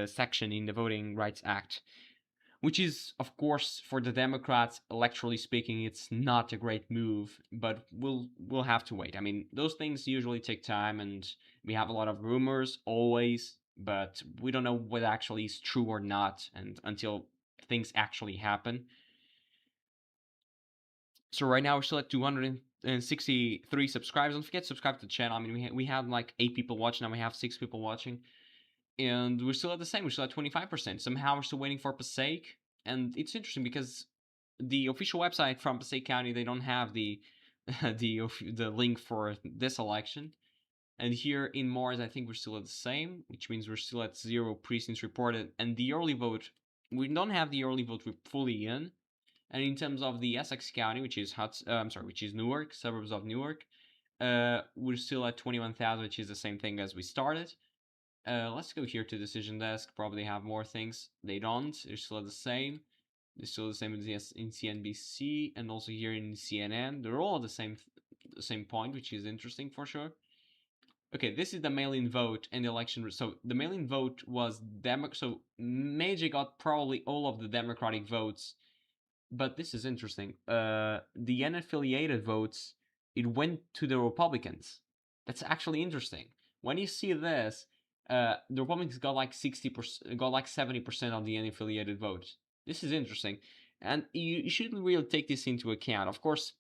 section in the Voting Rights Act, which is, of course, for the Democrats, electorally speaking, it's not a great move. But we'll have to wait. I mean, those things usually take time, and we have a lot of rumors always, but we don't know what actually is true or not, and until things actually happen. So right now we're still at 263 subscribers. Don't forget to subscribe to the channel. I mean, we had like 8 people watching, now we have 6 people watching, and we're still at the same. We're still at 25%. Somehow we're still waiting for Passaic, and it's interesting because the official website from Passaic County, they don't have the the link for this election. And here in Mars, I think we're still at the same, which means we're still at 0 precincts reported. And the early vote, we don't have the early vote fully in. And in terms of the Essex County, which is which is Newark, suburbs of Newark, we're still at 21,000, which is the same thing as we started. Let's go here to decision desk. Probably have more things. They don't. They're still the same. They're still the same as in CNBC and also here in CNN. They're all at the same point, which is interesting for sure. Okay, this is the mail-in vote and the election. So the mail-in vote was So Mejia got probably all of the Democratic votes, but this is interesting. The unaffiliated votes, it went to the Republicans. That's actually interesting. When you see this, the Republicans got like 60%, got like 70% of the unaffiliated votes. This is interesting, and you shouldn't really take this into account. Of course,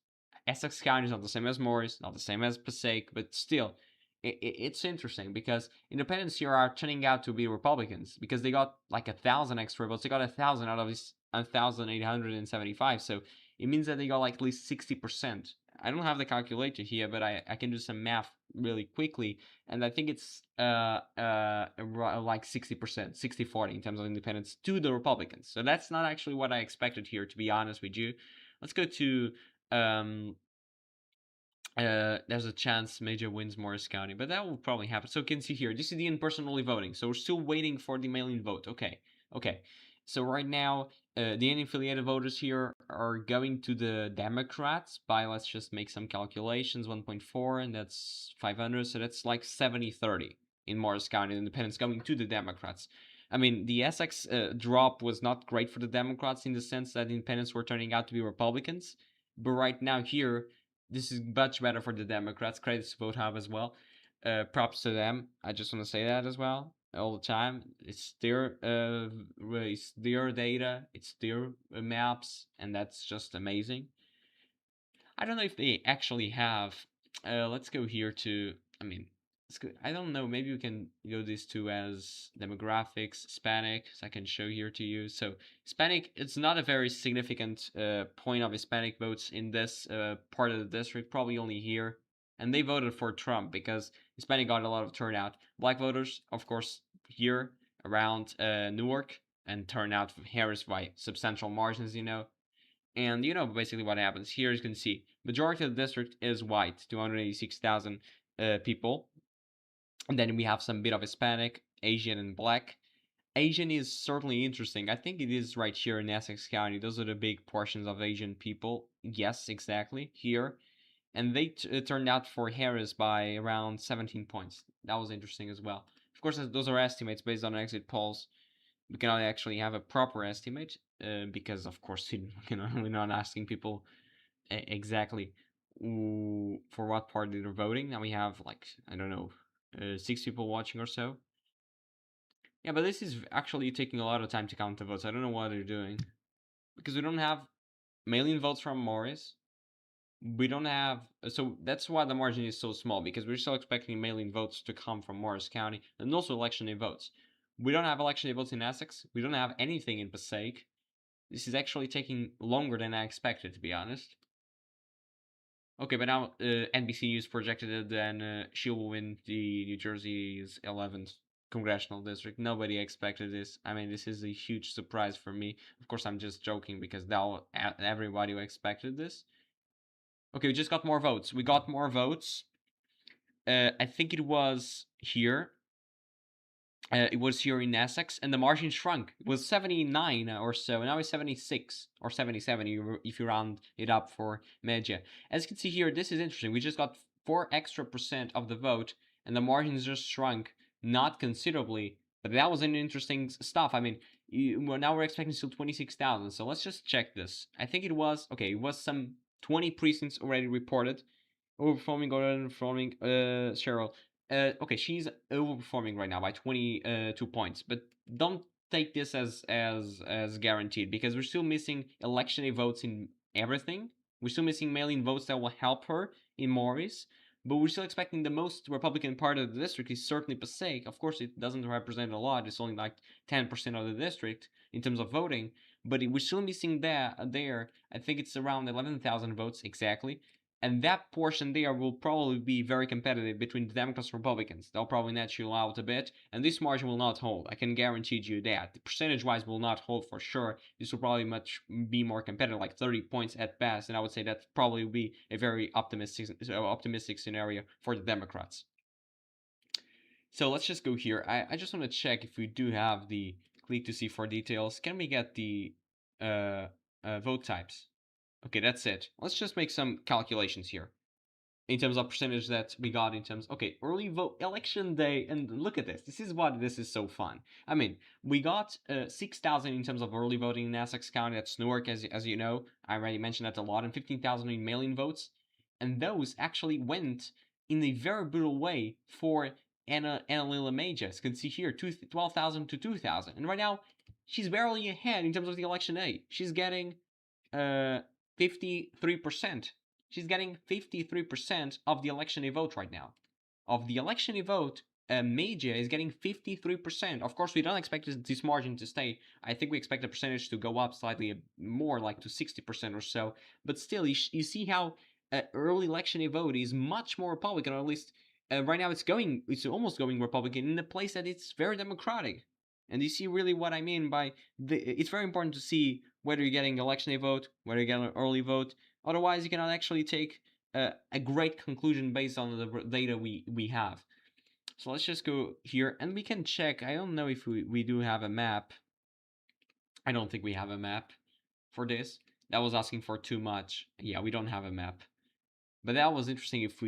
Essex County is not the same as Morris, not the same as Passaic, but still, it's interesting because independents here are turning out to be Republicans because they got like 1,000 extra votes. They got 1,000 out of this 1,875. So it means that they got like at least 60%. I don't have the calculator here, but I can do some math really quickly, and I think it's like 60%, 60-40 in terms of independents to the Republicans. So that's not actually what I expected here, to be honest with you. Let's go to um, there's a chance Mejia wins Morris County, but that will probably happen. So you can see here, this is the in-person only voting. So we're still waiting for the mail-in vote. Okay. So right now, the unaffiliated voters here are going to the Democrats by, let's just make some calculations, 1.4, and that's 500. So that's like 70-30 in Morris County. Independents going to the Democrats. I mean, the Essex drop was not great for the Democrats in the sense that independents were turning out to be Republicans. But right now here, this is much better for the Democrats. Credits to Vote Hub as well. Props to them. I just want to say that as well all the time. It's their data, it's their maps, and that's just amazing. I don't know if they actually have. Let's go here to. I mean, let's go. I don't know. Maybe we can go these two as demographics, Hispanic. So I can show here to you. So Hispanic, it's not a very significant point of Hispanic votes in this part of the district. Probably only here, and they voted for Trump because Hispanic got a lot of turnout. Black voters, of course, here around Newark, and turnout for Harris by substantial margins. And basically what happens here, as you can see, majority of the district is white, 286,000 people. And then we have some bit of Hispanic, Asian, and Black. Asian is certainly interesting. I think it is right here in Essex County. Those are the big portions of Asian people. Yes, exactly, here. And they turned out for Harris by around 17 points. That was interesting as well. Of course, those are estimates based on exit polls. We cannot actually have a proper estimate because, of course, we're not asking people exactly for what party they're voting. Now we have like, I don't know, 6 people watching or so. Yeah, but this is actually taking a lot of time to count the votes. I don't know what they're doing because we don't have mail-in votes from Morris. we don't have, so that's why the margin is so small, because we're still expecting mail-in votes to come from Morris County and also election day votes. We don't have election day votes in Essex. We don't have anything in Passaic. This is actually taking longer than I expected, to be honest. Okay, but now NBC News projected that she will win the New Jersey's 11th congressional district. Nobody expected this. I mean, this is a huge surprise for me. Of course, I'm just joking, because now everybody expected this. Okay, we just got more votes. We got more votes. I think it was here. It was here in Essex, and the margin shrunk. It was 79 or so, and now it's 76 or 77 if you round it up for Mejia. As you can see here, this is interesting. We just got 4 extra percent of the vote, and the margins just shrunk, not considerably, but that was an interesting stuff. I mean, now we're expecting still 26,000, so let's just check this. I think it was, okay, it was some 20 precincts already reported. Overperforming or underperforming, Cheryl. Okay, she's overperforming right now by 22 points, but don't take this as guaranteed, because we're still missing election day votes in everything. We're still missing mail-in votes that will help her in Morris, but we're still expecting the most Republican part of the district is certainly Passaic. Of course, it doesn't represent a lot. It's only like 10% of the district in terms of voting, but we're still missing that there. I think it's around 11,000 votes exactly, and that portion there will probably be very competitive between the Democrats and Republicans. They'll probably net you out a bit, and this margin will not hold. I can guarantee you that. The percentage-wise will not hold for sure. This will probably be more competitive, like 30 points at best, and I would say that probably will be a very optimistic scenario for the Democrats. So let's just go here. I just want to check if we do have the click to see for details. Can we get the vote types? Okay, that's it. Let's just make some calculations here in terms of percentage that we got in terms. Okay, early vote election day, and look at this. This is so fun. I mean, we got 6,000 in terms of early voting in Essex County. That's Newark, as you know. I already mentioned that a lot, and 15,000 in mail-in votes, and those actually went in a very brutal way for Analilia Mejia. As you can see here, 12,000 to 2,000, and right now she's barely ahead in terms of the election day. She's getting 53%. She's getting 53% of the election day vote right now. Of the election day vote, Mejia is getting 53%. Of course, we don't expect this margin to stay. I think we expect the percentage to go up slightly more, like to 60% or so. But still, you see how early election day vote is much more Republican, or at least right now it's almost going Republican in a place that it's very Democratic. And you see really what I mean by it's very important to see whether you're getting election day vote, whether you're getting an early vote. Otherwise, you cannot actually take a great conclusion based on the data we have. So let's just go here and we can check. I don't know if we do have a map. I don't think we have a map for this. That was asking for too much. Yeah, we don't have a map. But that was interesting if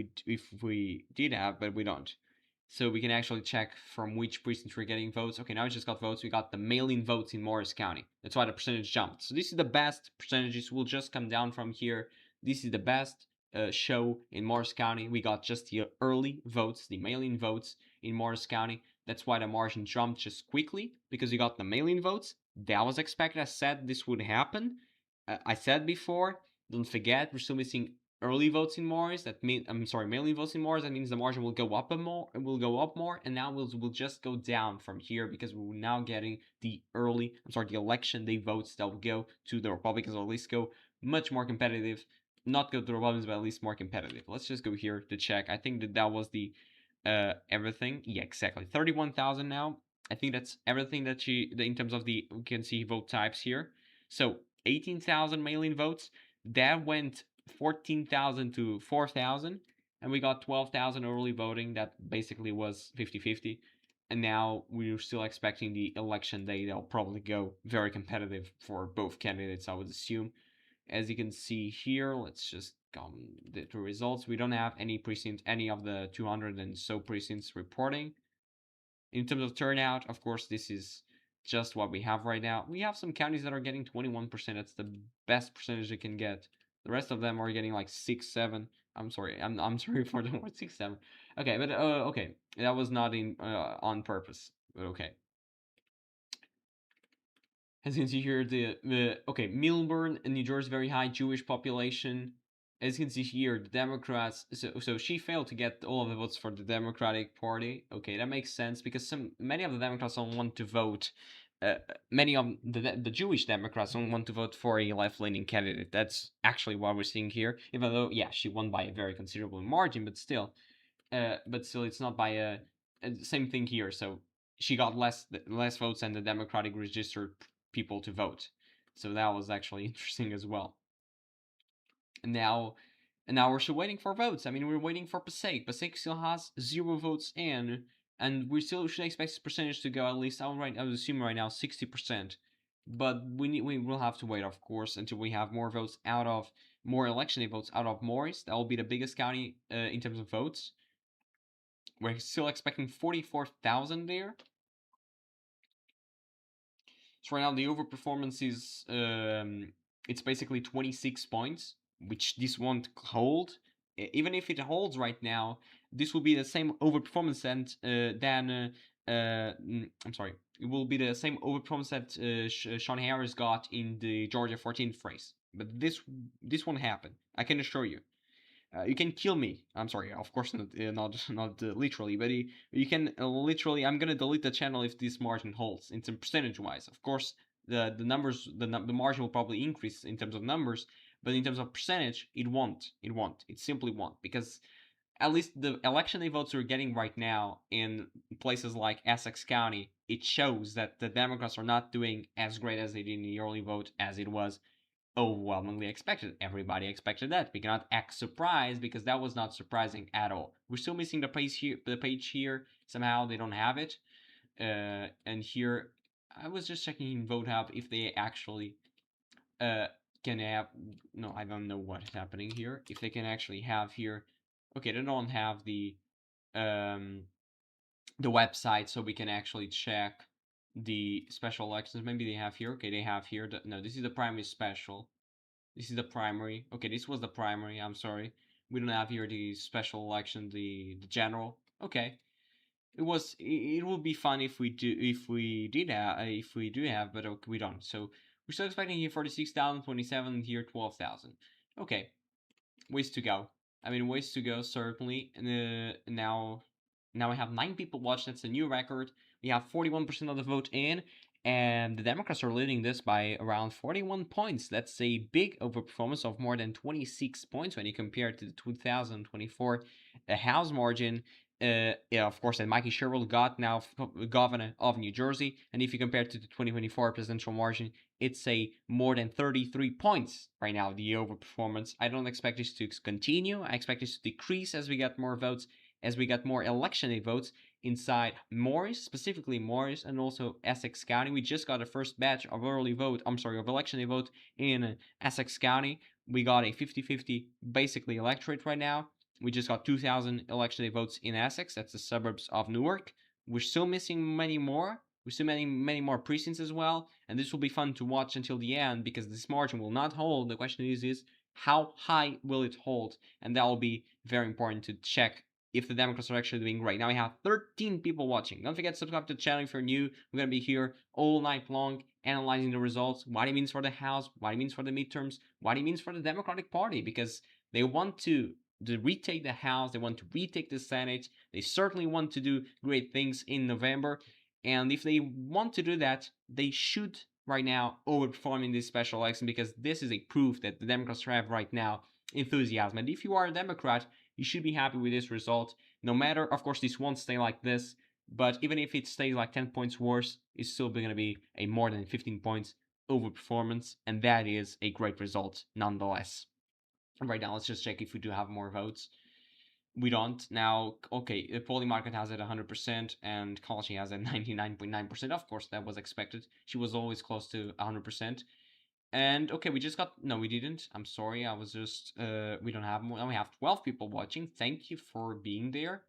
we did have, but we don't. So we can actually check from which precinct we're getting votes. Okay, now we just got votes. We got the mail-in votes in Morris County. That's why the percentage jumped. So this is the best percentages. Will just come down from here. This is the best show in Morris County. We got just the early votes, the mail-in votes in Morris County. That's why the margin jumped just quickly, because you got the mail-in votes. That was expected. I said this would happen. I said before, don't forget, we're still missing early votes in Morris. That means, I'm sorry, mail-in votes in Morris. That means the margin will go up more. It will go up more, and now we'll just go down from here, because we're now getting the election day votes that will go to the Republicans, or at least go much more competitive. Not go to the Republicans, but at least more competitive. Let's just go here to check. I think that was the everything. Yeah, exactly. 31,000 now. I think that's everything that in terms of we can see vote types here. So 18,000 mail-in votes. That went 14,000 to 4,000, and we got 12,000 early voting. That basically was 50-50. And now we're still expecting the election day. They'll probably go very competitive for both candidates, I would assume. As you can see here, let's just come to results. We don't have any precinct, any of the 200 and so precincts reporting. In terms of turnout, of course, this is just what we have right now. We have some counties that are getting 21%. That's the best percentage they can get. The rest of them are getting like 6, 7. I'm sorry. I'm sorry for the word 6, 7. Okay, but okay, that was not in on purpose. But okay. As you can see here, the okay, Milburn in New Jersey, very high Jewish population. As you can see here, the Democrats. So she failed to get all of the votes for the Democratic Party. Okay, that makes sense because many of the Democrats don't want to vote. Many of the Jewish Democrats don't want to vote for a left-leaning candidate. That's actually what we're seeing here. Even though, yeah, she won by a very considerable margin, but still, it's not by a same thing here. So she got less votes than the Democratic registered people to vote. So that was actually interesting as well. And now we're still waiting for votes. I mean, we're waiting for Passaic. Passaic still has 0 votes in, and we still should expect this percentage to go at least. I would assume right now 60%. But we will have to wait, of course, until we have more votes out of more election day votes out of Morris. That will be the biggest county in terms of votes. We're still expecting 44,000 there. So right now the overperformance is it's basically 26 points, which this won't hold. Even if it holds right now, this will be the same overperformance than I'm sorry, it will be the same overperformance that Sean Harris got in the Georgia 14th race. But this won't happen. I can assure you. You can kill me. I'm sorry, of course not literally, but you can literally. I'm gonna delete the channel if this margin holds in terms percentage wise. Of course, the numbers the margin will probably increase in terms of numbers, but in terms of percentage, it won't. It won't. It simply won't because at least the election day votes we're getting right now in places like Essex County, it shows that the Democrats are not doing as great as they did in the early vote as it was overwhelmingly expected. Everybody expected that. We cannot act surprised because that was not surprising at all. We're still missing the page here. The page here somehow they don't have it. And here, I was just checking in Vote Hub if they actually uh can have. No, I don't know what is happening here. If they can actually have here. Okay, they don't have um the website, so we can actually check the special elections. Maybe they have here. Okay, they have here. No, this is the primary special. This is the primary. Okay, this was the primary. I'm sorry. We don't have here the special election, the general. Okay. It would be fun if we do have, but okay, we don't. So we're still expecting here 46,000, 27 here 12,000. Okay, ways to go. I mean, ways to go certainly. And now we have 9 people watch. That's a new record. We have 41% of the vote in, and the Democrats are leading this by around 41 points. That's a big overperformance of more than 26 points when you compare it to the 2024 House margin. Yeah, of course, and Mikey Sherrill got now governor of New Jersey, and if you compare it to the 2024 presidential margin, it's a more than 33 points right now, the overperformance. I don't expect this to continue. I expect this to decrease as we get more votes, as we get more election day votes inside Morris, specifically Morris, and also Essex County. We just got a first batch of of election day vote in Essex County. We got a 50-50 basically electorate right now. We just got 2,000 election day votes in Essex. That's the suburbs of Newark. We're still missing many more. We're still many more precincts as well, and this will be fun to watch until the end because this margin will not hold. The question is how high will it hold? And that will be very important to check if the Democrats are actually doing great. Now we have 13 people watching. Don't forget to subscribe to the channel if you're new. We're gonna be here all night long analyzing the results, what it means for the House, what it means for the midterms, what it means for the Democratic Party, because they want to retake the House, they want to retake the Senate, they certainly want to do great things in November, and if they want to do that, they should right now overperform in this special election because this is a proof that the Democrats have right now enthusiasm. And if you are a Democrat, you should be happy with this result. No matter, of course, this won't stay like this, but even if it stays like 10 points worse, it's still going to be a more than 15 points overperformance, and that is a great result nonetheless. Right now, let's just check if we do have more votes. We don't. Now, okay, the polling market has it 100%, and Kalashi has it 99.9%. Of course, that was expected. She was always close to 100%. And okay, we just got. No, we didn't. I'm sorry. I was just. We don't have more. Now we have 12 people watching. Thank you for being there.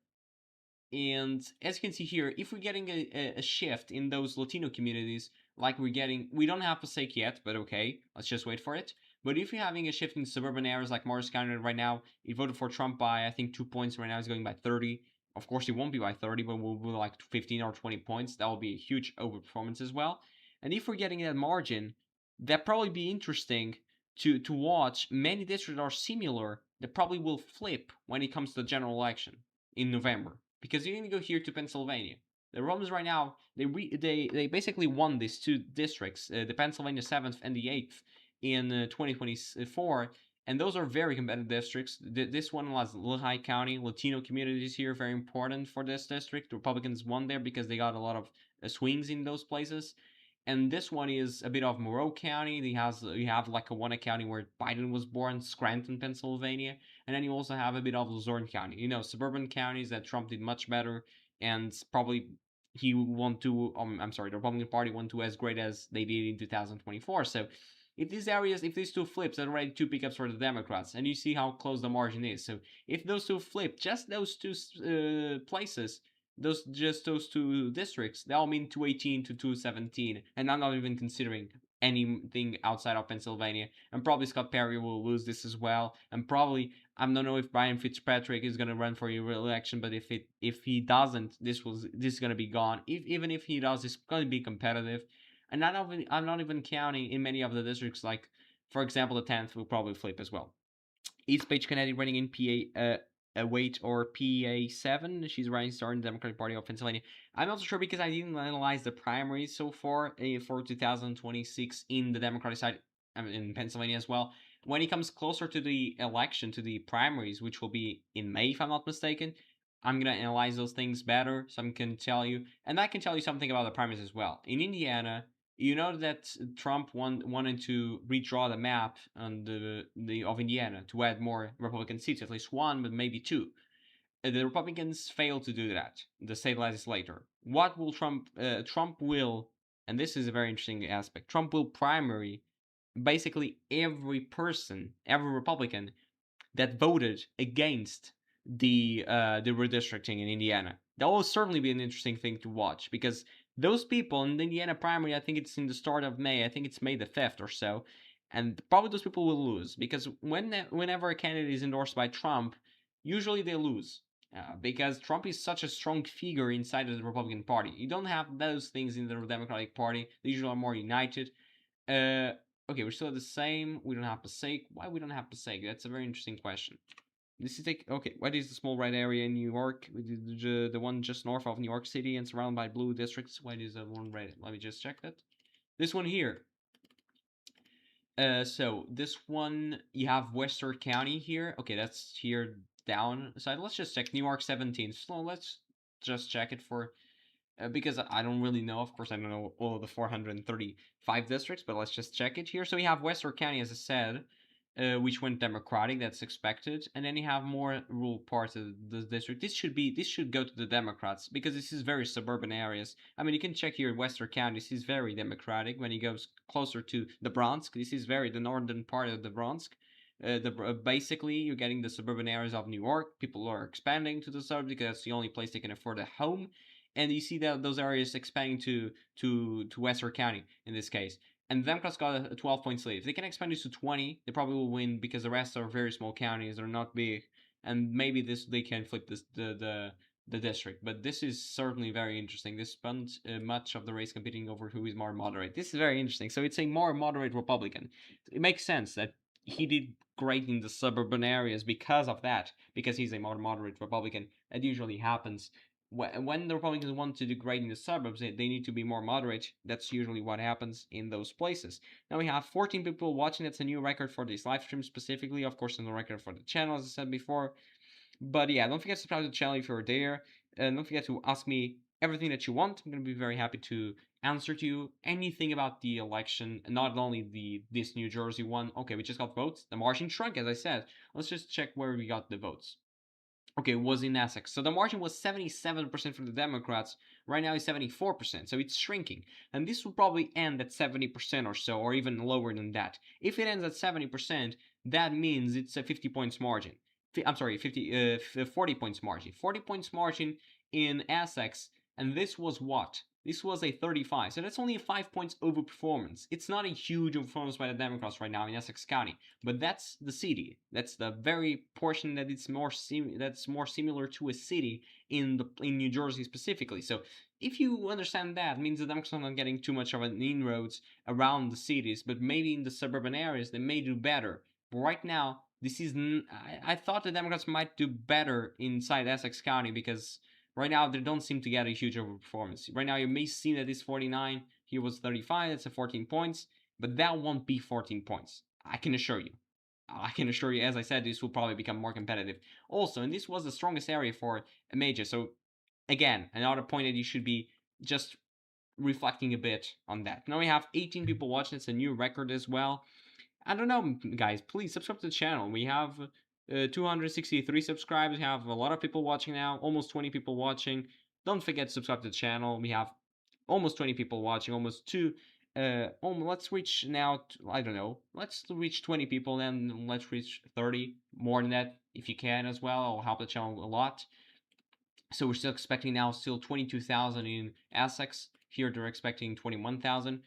And as you can see here, if we're getting a shift in those Latino communities, like we don't have Passaic yet, but okay, let's just wait for it. But if you're having a shift in suburban areas like Morris County right now, it voted for Trump by, I think, 2 points. Right now it's going by 30. Of course, it won't be by 30, but will be like 15 or 20 points. That will be a huge overperformance as well. And if we're getting that margin, that probably be interesting to watch, many districts are similar that probably will flip when it comes to the general election in November. Because you need to go here to Pennsylvania. The Romans right now, they basically won these two districts, the Pennsylvania 7th and the 8th, in 2024, and those are very competitive districts. This one was Lehigh County. Latino communities here very important for this district. The Republicans won there because they got a lot of swings in those places. And this one is a bit of Monroe County. You have like a Wanna County where Biden was born, Scranton, Pennsylvania, and then you also have a bit of Luzerne County. You know, suburban counties that Trump did much better, and probably he won't do. I'm sorry, the Republican Party won't do as great as they did in 2024. So if these areas, if these two flips, they're already two pickups for the Democrats, and you see how close the margin is. So if those two flip, just those two places, those two districts, that'll mean 218 to 217, and I'm not even considering anything outside of Pennsylvania. And probably Scott Perry will lose this as well. And probably I don't know if Brian Fitzpatrick is gonna run for re-election, but if he doesn't, this is gonna be gone. Even if he does, it's gonna be competitive. And I'm not even counting in many of the districts, like for example the 10th will probably flip as well. East Page Kennedy running in PA Wait or PA7. She's running starting the Democratic Party of Pennsylvania. I'm not so sure because I didn't analyze the primaries so far for 2026 in the Democratic side, I mean, in Pennsylvania as well. When it comes closer to the election, to the primaries, which will be in May, if I'm not mistaken, I'm gonna analyze those things better, so I can tell you, and I can tell you something about the primaries as well. In Indiana, you know that Trump wanted to redraw the map on the of Indiana to add more Republican seats, at least one, but maybe two. The Republicans failed to do that. The state legislature. What will Trump? Trump will, and this is a very interesting aspect. Trump will primary basically every person, every Republican that voted against the redistricting in Indiana. That will certainly be an interesting thing to watch because those people in the Indiana primary, I think it's in the start of May. I think it's May the 5th or so, and probably those people will lose because whenever a candidate is endorsed by Trump, usually they lose. Because Trump is such a strong figure inside of the Republican Party. You don't have those things in the Democratic Party. They usually are more united. Okay, we're still the same. We don't have Passaic. Why we don't have Passaic? That's a very interesting question. This is like, okay, what is the small red area in New York? The one just north of New York City and surrounded by blue districts. Why is the one red? Let me just check that. This one here. So this one, you have Western County here. Okay, that's here down side. Let's just check New York 17. So let's just check it for because I don't really know. Of course, I don't know all of the 435 districts, but let's just check it here. So we have Western County, as I said, which went Democratic. That's expected, and then you have more rural parts of the district. This should go to the Democrats because this is very suburban areas. I mean, you can check here in Western County. This is very Democratic. When it goes closer to the Bronx, this is very the northern part of the Bronx. Basically, you're getting the suburban areas of New York. People are expanding to the suburbs because that's the only place they can afford a home, and you see that those areas expanding to Western County in this case. And the Democrats got a 12-point lead. If they can expand this to 20, they probably will win because the rest are very small counties. They're not big, and maybe they can flip the district. But this is certainly very interesting. This spent much of the race competing over who is more moderate. This is very interesting. So it's a more moderate Republican. It makes sense that he did great in the suburban areas because of that, because he's a more moderate Republican. That usually happens when the Republicans want to do great in the suburbs, they need to be more moderate. That's usually what happens in those places. Now we have 14 people watching. That's a new record for this live stream specifically. Of course, a new record for the channel, as I said before. But yeah, don't forget to subscribe to the channel if you're there. And don't forget to ask me everything that you want. I'm going to be very happy to answer to you anything about the election, not only this New Jersey one. Okay, we just got votes. The margin shrunk, as I said. Let's just check where we got the votes. Okay, it was in Essex. So the margin was 77% for the Democrats. Right now it's 74%, so it's shrinking. And this will probably end at 70% or so, or even lower than that. If it ends at 70%, that means it's a 50 points margin. I'm sorry, 40 points margin. 40 points margin in Essex, and this was what? this was a 35. So that's only a 5 points overperformance. It's not a huge overperformance by the Democrats right now in Essex County, but that's the city. That's the very portion that it's that's more similar to a city in New Jersey specifically. So if you understand that, it means the Democrats are not getting too much of an inroads around the cities, but maybe in the suburban areas they may do better. But right now, this is I thought the Democrats might do better inside Essex County because right now they don't seem to get a huge overperformance. Right now you may see that it's 49, here was 35, that's a 14 points, but that won't be 14 points. I can assure you. I can assure you, as I said, this will probably become more competitive. Also, and this was the strongest area for Mejia, so again, another point that you should be just reflecting a bit on that. Now we have 18 people watching, it's a new record as well. I don't know, guys, please subscribe to the channel. We have 263 subscribers. We have a lot of people watching now, almost 20 people watching. Don't forget to subscribe to the channel. We have almost 20 people watching, almost two. Let's reach now, I don't know, let's reach 20 people, then let's reach 30, more than that if you can as well. It'll help the channel a lot. So we're still expecting now still 22,000 in Essex. Here they're expecting 21,000.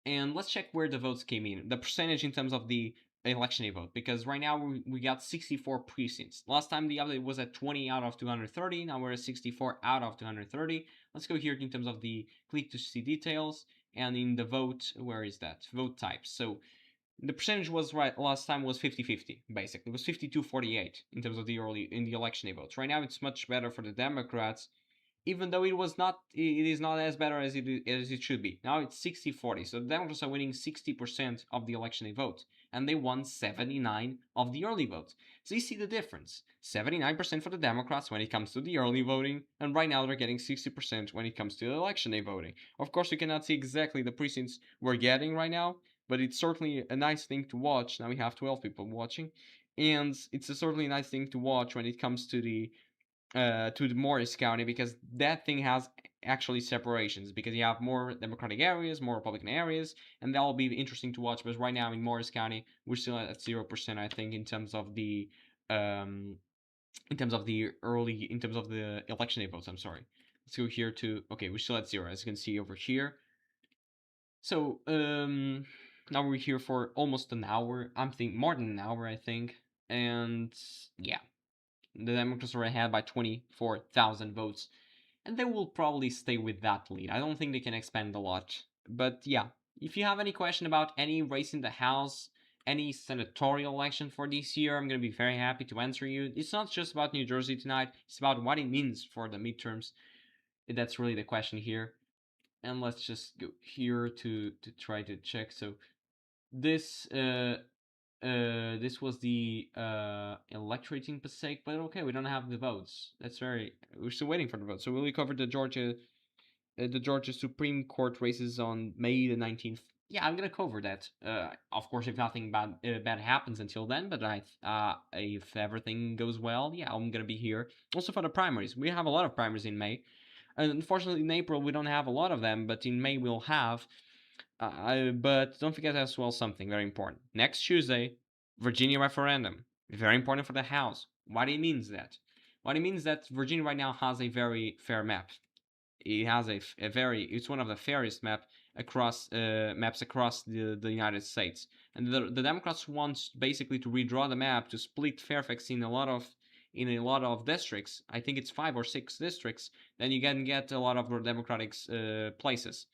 And let's check where the votes came in. The percentage in terms of the election day vote, because right now we got 64 precincts. Last time the update was at 20 out of 230. Now we're at 64 out of 230. Let's go here in terms of the click to see details, and in the vote, where is that? Vote types. So the percentage was right last time was 50-50 basically. It was 52-48 in terms of the election day votes. Right now it's much better for the Democrats, even though it is not as better as it should be. Now it's 60-40, so the Democrats are winning 60% of the election day vote, and they won 79 of the early votes. So you see the difference: 79% for the Democrats when it comes to the early voting, and right now they're getting 60% when it comes to the election day voting. Of course, you cannot see exactly the precincts we're getting right now, but it's certainly a nice thing to watch. Now we have 12 people watching, and it's certainly a nice thing to watch when it comes to the Morris County, because that thing has actually separations, because you have more Democratic areas, more Republican areas, and that will be interesting to watch. But right now in Morris County, we're still at 0%, I think, in terms of the election day votes. I'm sorry. Let's go here to okay, we're still at 0, as you can see over here. So now we're here for almost an hour. I'm thinking more than an hour, I think, and yeah. The Democrats are ahead by 24,000 votes, and they will probably stay with that lead. I don't think they can expand a lot. But yeah, if you have any question about any race in the House, any senatorial election for this year, I'm going to be very happy to answer you. It's not just about New Jersey tonight, it's about what it means for the midterms. That's really the question here. And let's just go here to try to check. So this this was the electorating Passaic, but okay, we don't have the votes. We're still waiting for the votes. So we'll cover the Georgia Supreme Court races on May the 19th. Yeah, I'm gonna cover that. Of course, if nothing bad happens until then, but if everything goes well, yeah, I'm gonna be here. Also for the primaries, we have a lot of primaries in May. And unfortunately, in April we don't have a lot of them, but in May we'll have. But don't forget as well something very important. Next Tuesday, Virginia referendum. Very important for the House. What it means that? What it means that Virginia right now has a very fair map. It has it's one of the fairest maps across the United States. And the Democrats want basically to redraw the map to split Fairfax in a lot of districts. I think it's 5 or 6 districts. Then you can get a lot of Democratic places.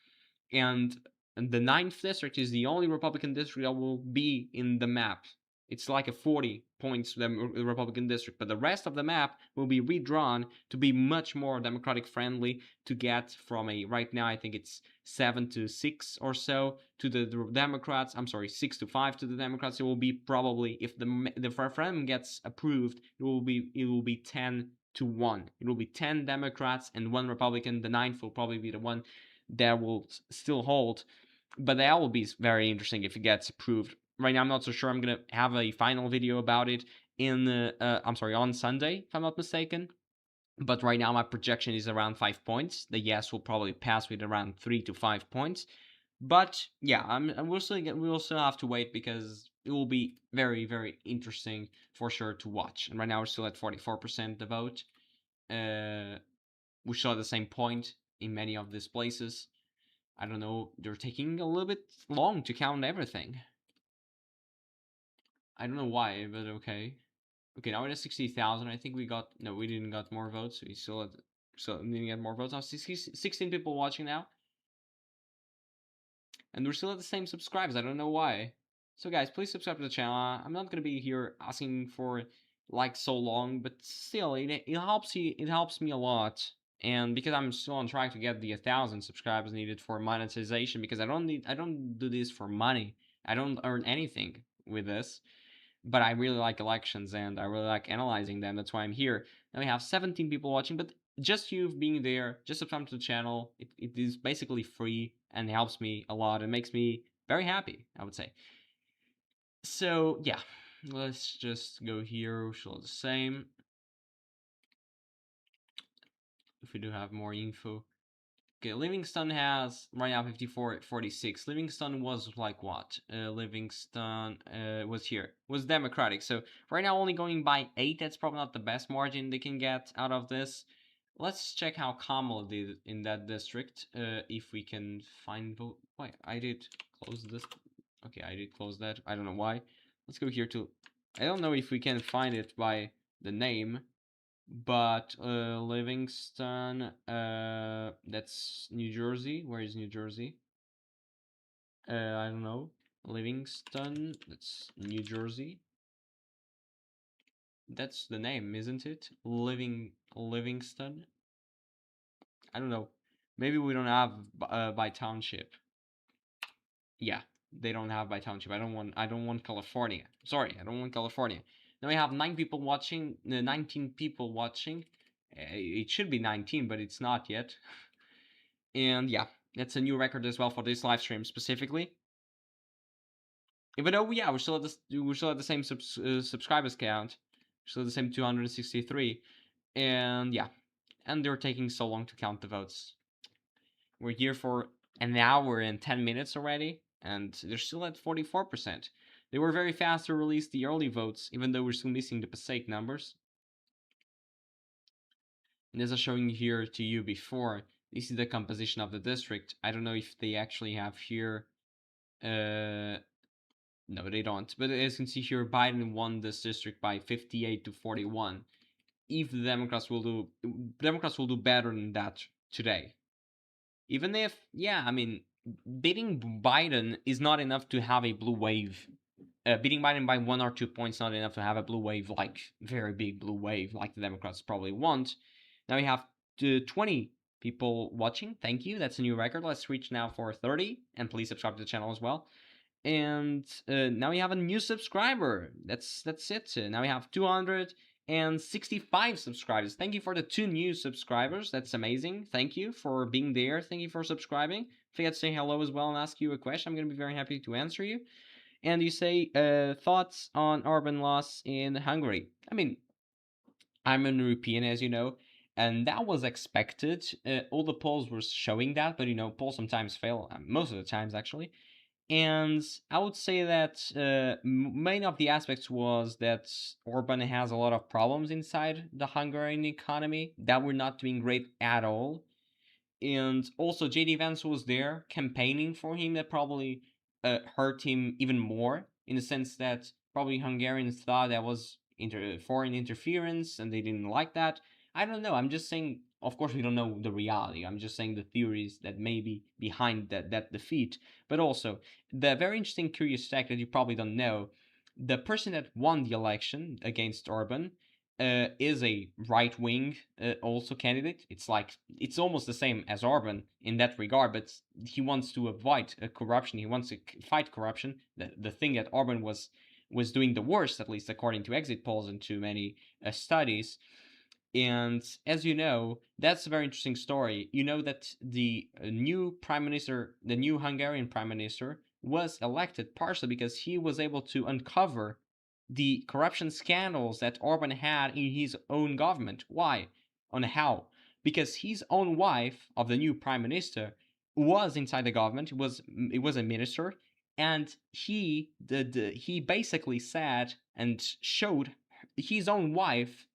And the 9th district is the only Republican district that will be in the map. It's like a 40 points Republican district, but the rest of the map will be redrawn to be much more Democratic friendly, to get from right now I think it's 7-6 or so to the Democrats. I'm sorry, 6-5 to the Democrats. It will be probably, if the referendum gets approved, it will be 10-1. It will be 10 Democrats and 1 Republican. The 9th will probably be the one that will still hold, but that will be very interesting if it gets approved. Right now I'm not so sure. I'm gonna have a final video about it on Sunday, if I'm not mistaken. But right now my projection is around 5 points. The yes will probably pass with around 3 to 5 points. But yeah, we'll still have to wait, because it will be very, very interesting for sure to watch. And right now we're still at 44% the vote. We're still at the same point. in many of these places. I don't know, they're taking a little bit long to count everything. I don't know why, but okay. Okay, now we're at 60,000. I think we didn't got more votes. We still didn't get more votes. Now 16 people watching now. And we're still at the same subscribers. I don't know why. So guys, please subscribe to the channel. I'm not gonna be here asking for like so long, but still, it helps you. It helps me a lot. And because I'm still on track to get the 1,000 subscribers needed for monetization, because I don't do this for money. I don't earn anything with this, but I really like elections and I really like analyzing them. That's why I'm here. Now we have 17 people watching, but just you being there, just subscribe to the channel. It is basically free and helps me a lot. It makes me very happy, I would say. So yeah, let's just go here. Still the same. If we do have more info. Okay, Livingston has right now 54-46. Livingston was like what? Livingston was here. Was Democratic. So right now only going by 8. That's probably not the best margin they can get out of this. Let's check how Kamala did in that district. If we can find vote. Wait, I did close this. Okay, I did close that. I don't know why. Let's go here to. I don't know if we can find it by the name. But Livingston, that's New Jersey. Where is New Jersey? I don't know. Livingston, that's New Jersey. That's the name, isn't it? Livingston. I don't know. Maybe we don't have by township. Yeah, they don't have by township. I don't want California. Sorry, I don't want California. Now we have 9 people watching. 19 people watching. It should be 19, but it's not yet. And yeah, that's a new record as well for this live stream specifically. Even though we're still at the same subscribers count, still the same 263, and yeah, and they're taking so long to count the votes. We're here for an hour and 10 minutes already, and they're still at 44%. They were very fast to release the early votes, even though we're still missing the Passaic numbers. And as I was showing here to you before, this is the composition of the district. I don't know if they actually have here. No, they don't. But as you can see here, Biden won this district by 58-41. If the Democrats will do better than that today. Even if, yeah, I mean, beating Biden is not enough to have a blue wave. Beating Biden by 1 or 2 points not enough to have a blue wave, like very big blue wave, like the Democrats probably want. Now we have 20 people watching. Thank you. That's a new record. Let's reach now for 30, and please subscribe to the channel as well. And now we have a new subscriber. That's it. Now we have 265 subscribers. Thank you for the 2 new subscribers. That's amazing. Thank you for being there. Thank you for subscribing. Forget to say hello as well and ask you a question. I'm going to be very happy to answer you. And you say thoughts on urban loss in Hungary. I mean, I'm an European, as you know, and that was expected. All the polls were showing that, but polls sometimes fail. Most of the times, actually. And I would say that main of the aspects was that Orban has a lot of problems inside the Hungarian economy that were not doing great at all. And also JD Vance was there campaigning for him. That probably hurt him even more, in the sense that probably Hungarians thought that was foreign interference and they didn't like that. I don't know. I'm just saying, of course we don't know the reality. I'm just saying the theories that may be behind that defeat. But also, the very interesting curious fact that you probably don't know, the person that won the election against Orban is a right-wing also candidate. It's almost the same as Orban in that regard, but he wants to avoid corruption. He wants to fight corruption. The thing that Orban was doing the worst, at least according to exit polls and to many studies. And as you know, that's a very interesting story. You know that the new prime minister, the new Hungarian prime minister, was elected partially because he was able to uncover the corruption scandals that Orban had in his own government. Why? On how? Because his own wife of the new prime minister was inside the government. It was a minister, and he basically said and showed his own wife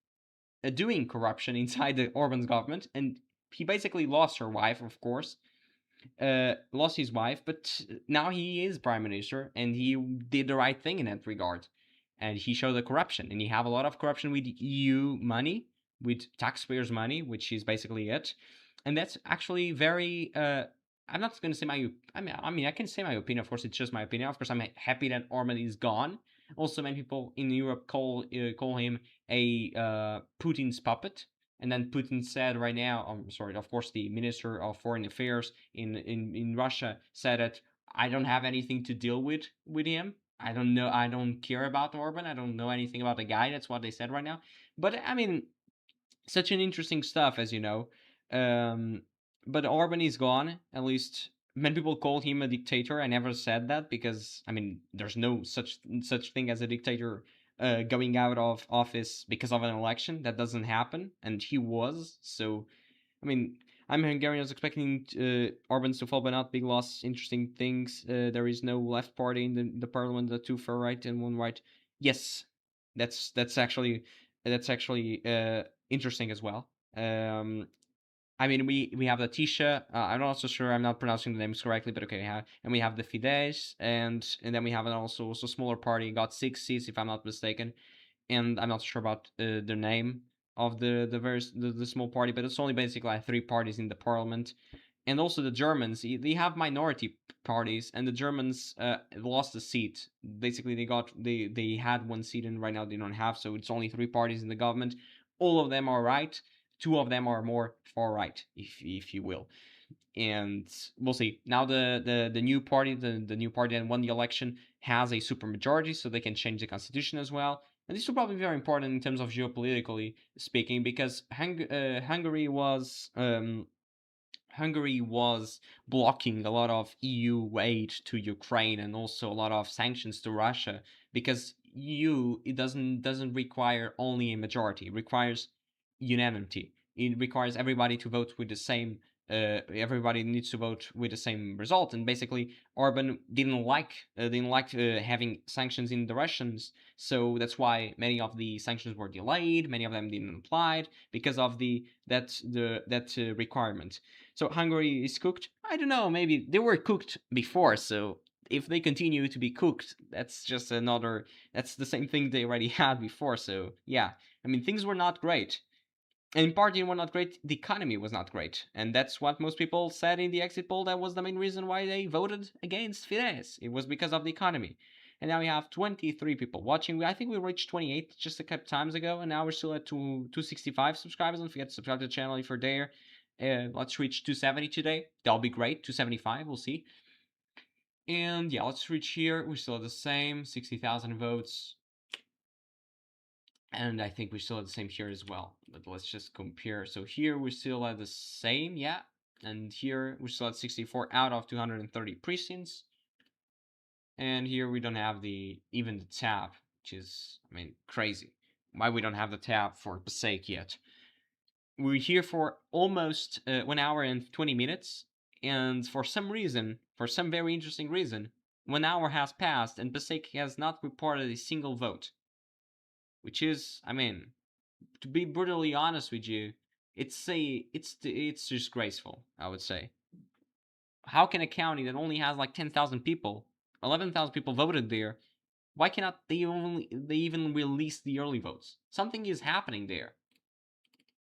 doing corruption inside the Orban's government, and he basically lost her wife, of course, lost his wife, but now he is prime minister, and he did the right thing in that regard. And he showed the corruption, and he have a lot of corruption with EU money, with taxpayers' money, which is basically it. And that's actually very. I'm not going to say my. I can say my opinion. Of course, it's just my opinion. Of course, I'm happy that Orban is gone. Also, many people in Europe call him a Putin's puppet. And then Putin said right now, I'm sorry, of course, the Minister of Foreign Affairs in Russia said that I don't have anything to deal with him. I don't know. I don't care about Orban. I don't know anything about the guy. That's what they said right now. But I mean, such an interesting stuff, as you know. Um, but Orban is gone. At least many people called him a dictator. I never said that because I mean, there's no such thing as a dictator going out of office because of an election. That doesn't happen, and he was. So I mean, I'm Hungarian. I was expecting Orban's to fall, but not big loss. Interesting things. There is no left party in the parliament. The two far right and one right. Yes, that's actually interesting as well. I mean, we have the Tisha. I'm not so sure. I'm not pronouncing the names correctly, but okay. And we have the Fidesz, and then we have an also smaller party. Got 6 seats, if I'm not mistaken, and I'm not sure about the name of the small party, but it's only basically like 3 parties in the parliament. And also the Germans, they have minority parties, and the Germans lost a seat. Basically, they had 1 seat, and right now they don't have. So it's only 3 parties in the government. All of them are right. 2 of them are more far right, if you will. And we'll see. Now the new party, the new party that won the election has a super majority, so they can change the constitution as well. And this will probably be very important in terms of geopolitically speaking, because Hungary was blocking a lot of EU aid to Ukraine and also a lot of sanctions to Russia, because EU, it doesn't require only a majority. It requires unanimity. It requires everybody to vote with the same. Everybody needs to vote with the same result, and basically Orban didn't like having sanctions in the Russians, so that's why many of the sanctions were delayed. Many of them didn't apply because of that requirement. So Hungary is cooked. I don't know. Maybe they were cooked before. So if they continue to be cooked, that's just another. That's the same thing they already had before. So yeah, I mean things were not great. And in part, they were not great. The economy was not great, and that's what most people said in the exit poll. That was the main reason why they voted against Fidesz. It was because of the economy. And now we have 23 people watching. I think we reached 28 just a couple times ago, and now we're still at 265 subscribers. Don't forget to subscribe to the channel if you're there. Let's reach 270 today. That'll be great. 275, we'll see. And yeah, let's reach here. We're still at the same 60,000 votes. And I think we still have the same here as well. But let's just compare. So here we're still at the same, yeah. And here we're still at 64 out of 230 precincts. And here we don't have even the tab, which is, I mean, crazy. Why we don't have the tab for Passaic yet? We're here for almost 1 hour and 20 minutes. And for some reason, for some very interesting reason, 1 hour has passed and Passaic has not reported a single vote. Which is, I mean, to be brutally honest with you, it's disgraceful, I would say. How can a county that only has like 10,000 people, 11,000 people voted there, why cannot they even release the early votes? Something is happening there.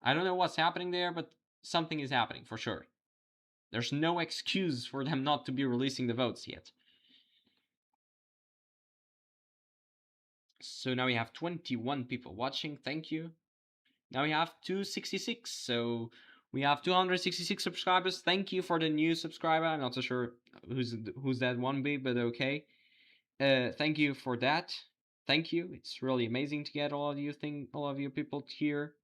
I don't know what's happening there, but something is happening for sure. There's no excuse for them not to be releasing the votes yet. So now we have 21 people watching. Thank you. Now we have 266. So we have 266 subscribers. Thank you for the new subscriber. I'm not so sure who's that one be, but okay. Thank you for that. Thank you. It's really amazing to get all of you people here.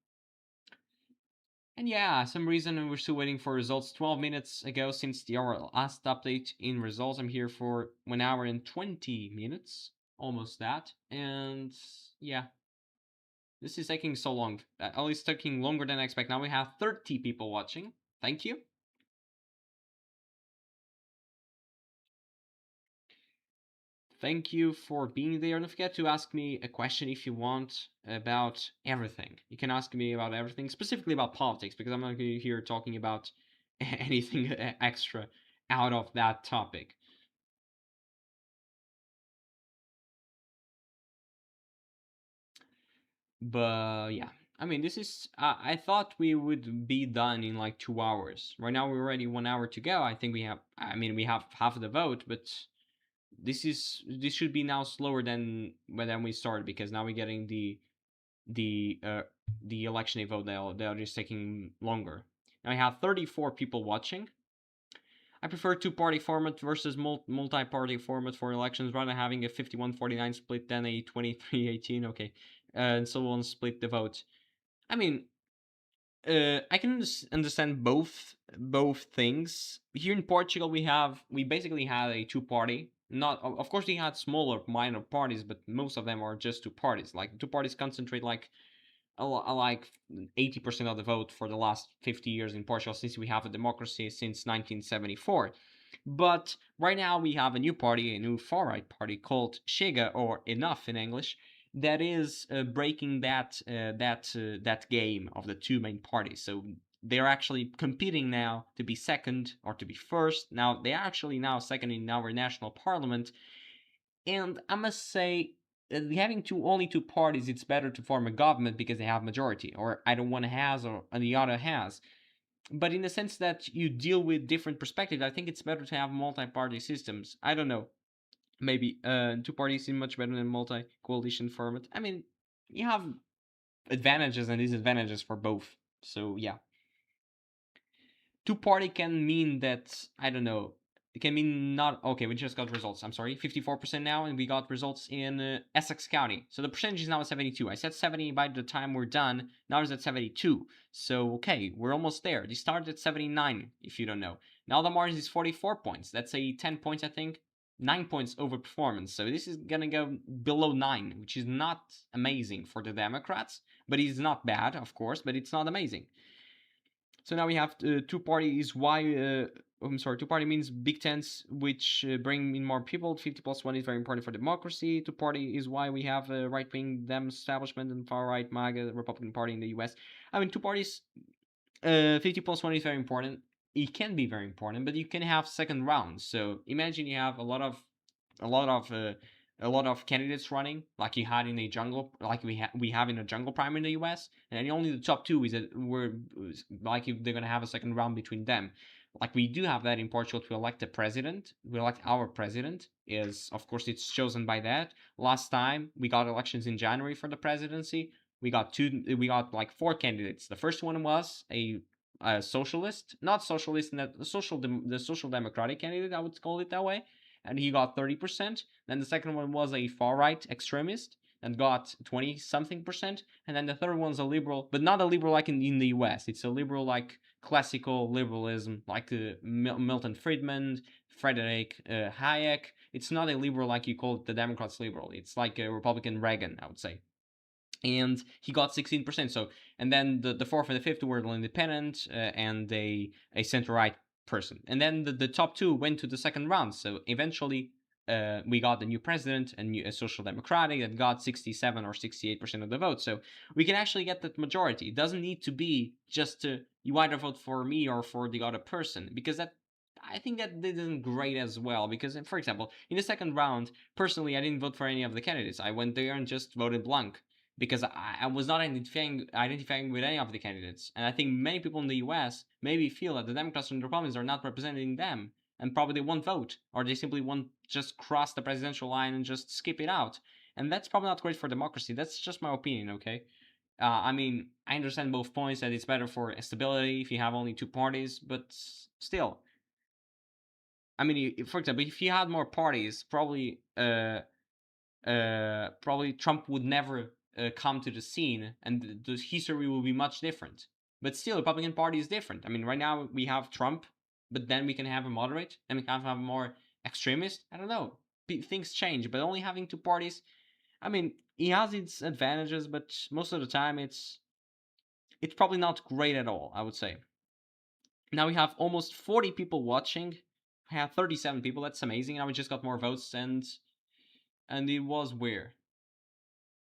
And yeah, some reason we're still waiting for results. 12 minutes ago since our last update in results. I'm here for 1 hour and 20 minutes. Almost that. And yeah. This is taking so long. At least taking longer than I expect. Now we have 30 people watching. Thank you. Thank you for being there. Don't forget to ask me a question if you want about everything. You can ask me about everything, specifically about politics, because I'm not going to be here talking about anything extra out of that topic. But yeah, I mean, this is. I thought we would be done in like 2 hours. Right now, we're already 1 hour to go. I think we have. I mean, we have half of the vote, but this should be now slower than when we started because now we're getting the uh the election day vote. They're just taking longer. Now I have 34 people watching. I prefer two-party format versus multi-party format for elections rather than having a 51-49 split than a 23-18. Okay, and so on split the vote. I mean, I can understand both things. Here in Portugal, we basically had a two-party. Not of course we had smaller minor parties, but most of them are just two parties. Like two parties concentrate like 80% of the vote for the last 50 years in Portugal since we have a democracy since 1974. But right now we have a new party, a new far right party called Chega or Enough in English, that is breaking that game of the two main parties. So they're actually competing now to be second or to be first. Now they're actually now second in our national parliament, and I must say, having only two parties, it's better to form a government because they have majority, or either one has or the other has. But in the sense that you deal with different perspectives, I think it's better to have multi-party systems. I don't know. Maybe two parties seem much better than multi-coalition format. I mean, you have advantages and disadvantages for both. So yeah, two party can mean that I don't know. It can mean not okay. We just got results. I'm sorry, 54% now, and we got results in Essex County. So the percentage is now at 72. I said 70 by the time we're done. Now it's at 72. So okay, we're almost there. They started at 79. If you don't know, now the margin is 44 points. That's a 10 points, I think. 9 points over performance. So this is gonna go below 9, which is not amazing for the Democrats, but it's not bad, of course, but it's not amazing. So now we have two parties. I'm sorry, two party means big tents, which bring in more people. 50 plus 1 is very important for democracy. Two party is why we have a right wing Dem establishment and far right MAGA Republican Party in the US. I mean, two parties, 50 plus 1 is very important. It can be very important, but you can have second rounds. So imagine you have a lot of uh, a lot of candidates running, like you had in a jungle, like we have in a jungle prime in the U.S. And only the top two is that we're like if they're gonna have a second round between them. Like we do have that in Portugal to elect a president. We elect our president. Is of course it's chosen by that. Last time we got elections in January for the presidency. We got like four candidates. The first one was a socialist, not socialist, the social democratic candidate. I would call it that way, and he got 30%. Then the second one was a far right extremist and got 20 something percent. And then the third one's a liberal, but not a liberal like in the US. It's a liberal like classical liberalism, like Milton Friedman, Frederick Hayek. It's not a liberal like you call it the Democrats liberal. It's like a Republican Reagan, I would say. And he got 16%. So, and then the fourth and the fifth were independent and a center right person. And then the top two went to the second round. So eventually, we got the new president and a social democratic that got 67 or 68% of the vote. So we can actually get that majority. It doesn't need to be just you either vote for me or for the other person, because that I think that isn't great as well. Because, for example, in the second round, personally, I didn't vote for any of the candidates. I went there and just voted blank because I was not identifying with any of the candidates. And I think many people in the US maybe feel that the Democrats and the Republicans are not representing them, and probably they won't vote, or they simply won't just cross the presidential line and just skip it out. And that's probably not great for democracy. That's just my opinion, okay? I mean, I understand both points that it's better for stability if you have only two parties, but still, I mean, for example, if you had more parties, probably Trump would never come to the scene, and the history will be much different. But still, the Republican Party is different. I mean, right now we have Trump, but then we can have a moderate, and we can have a more extremist. I don't know. Things change, but only having two parties. I mean, it has its advantages, but most of the time it's probably not great at all, I would say. Now we have almost 40 people watching. I have 37 people. That's amazing. Now we just got more votes, and And it was where?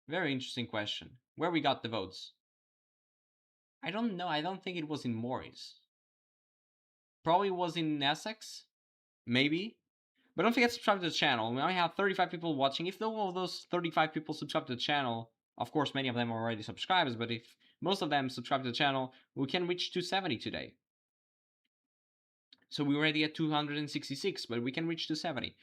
Very interesting question. Where we got the votes? I don't know. I don't think it was in Morris. Probably was in Essex. Maybe. But don't forget to subscribe to the channel. We only have 35 people watching. If all of those 35 people subscribe to the channel, of course, many of them are already subscribers, but if most of them subscribe to the channel, we can reach 270 today. So we're already at 266, but we can reach 270.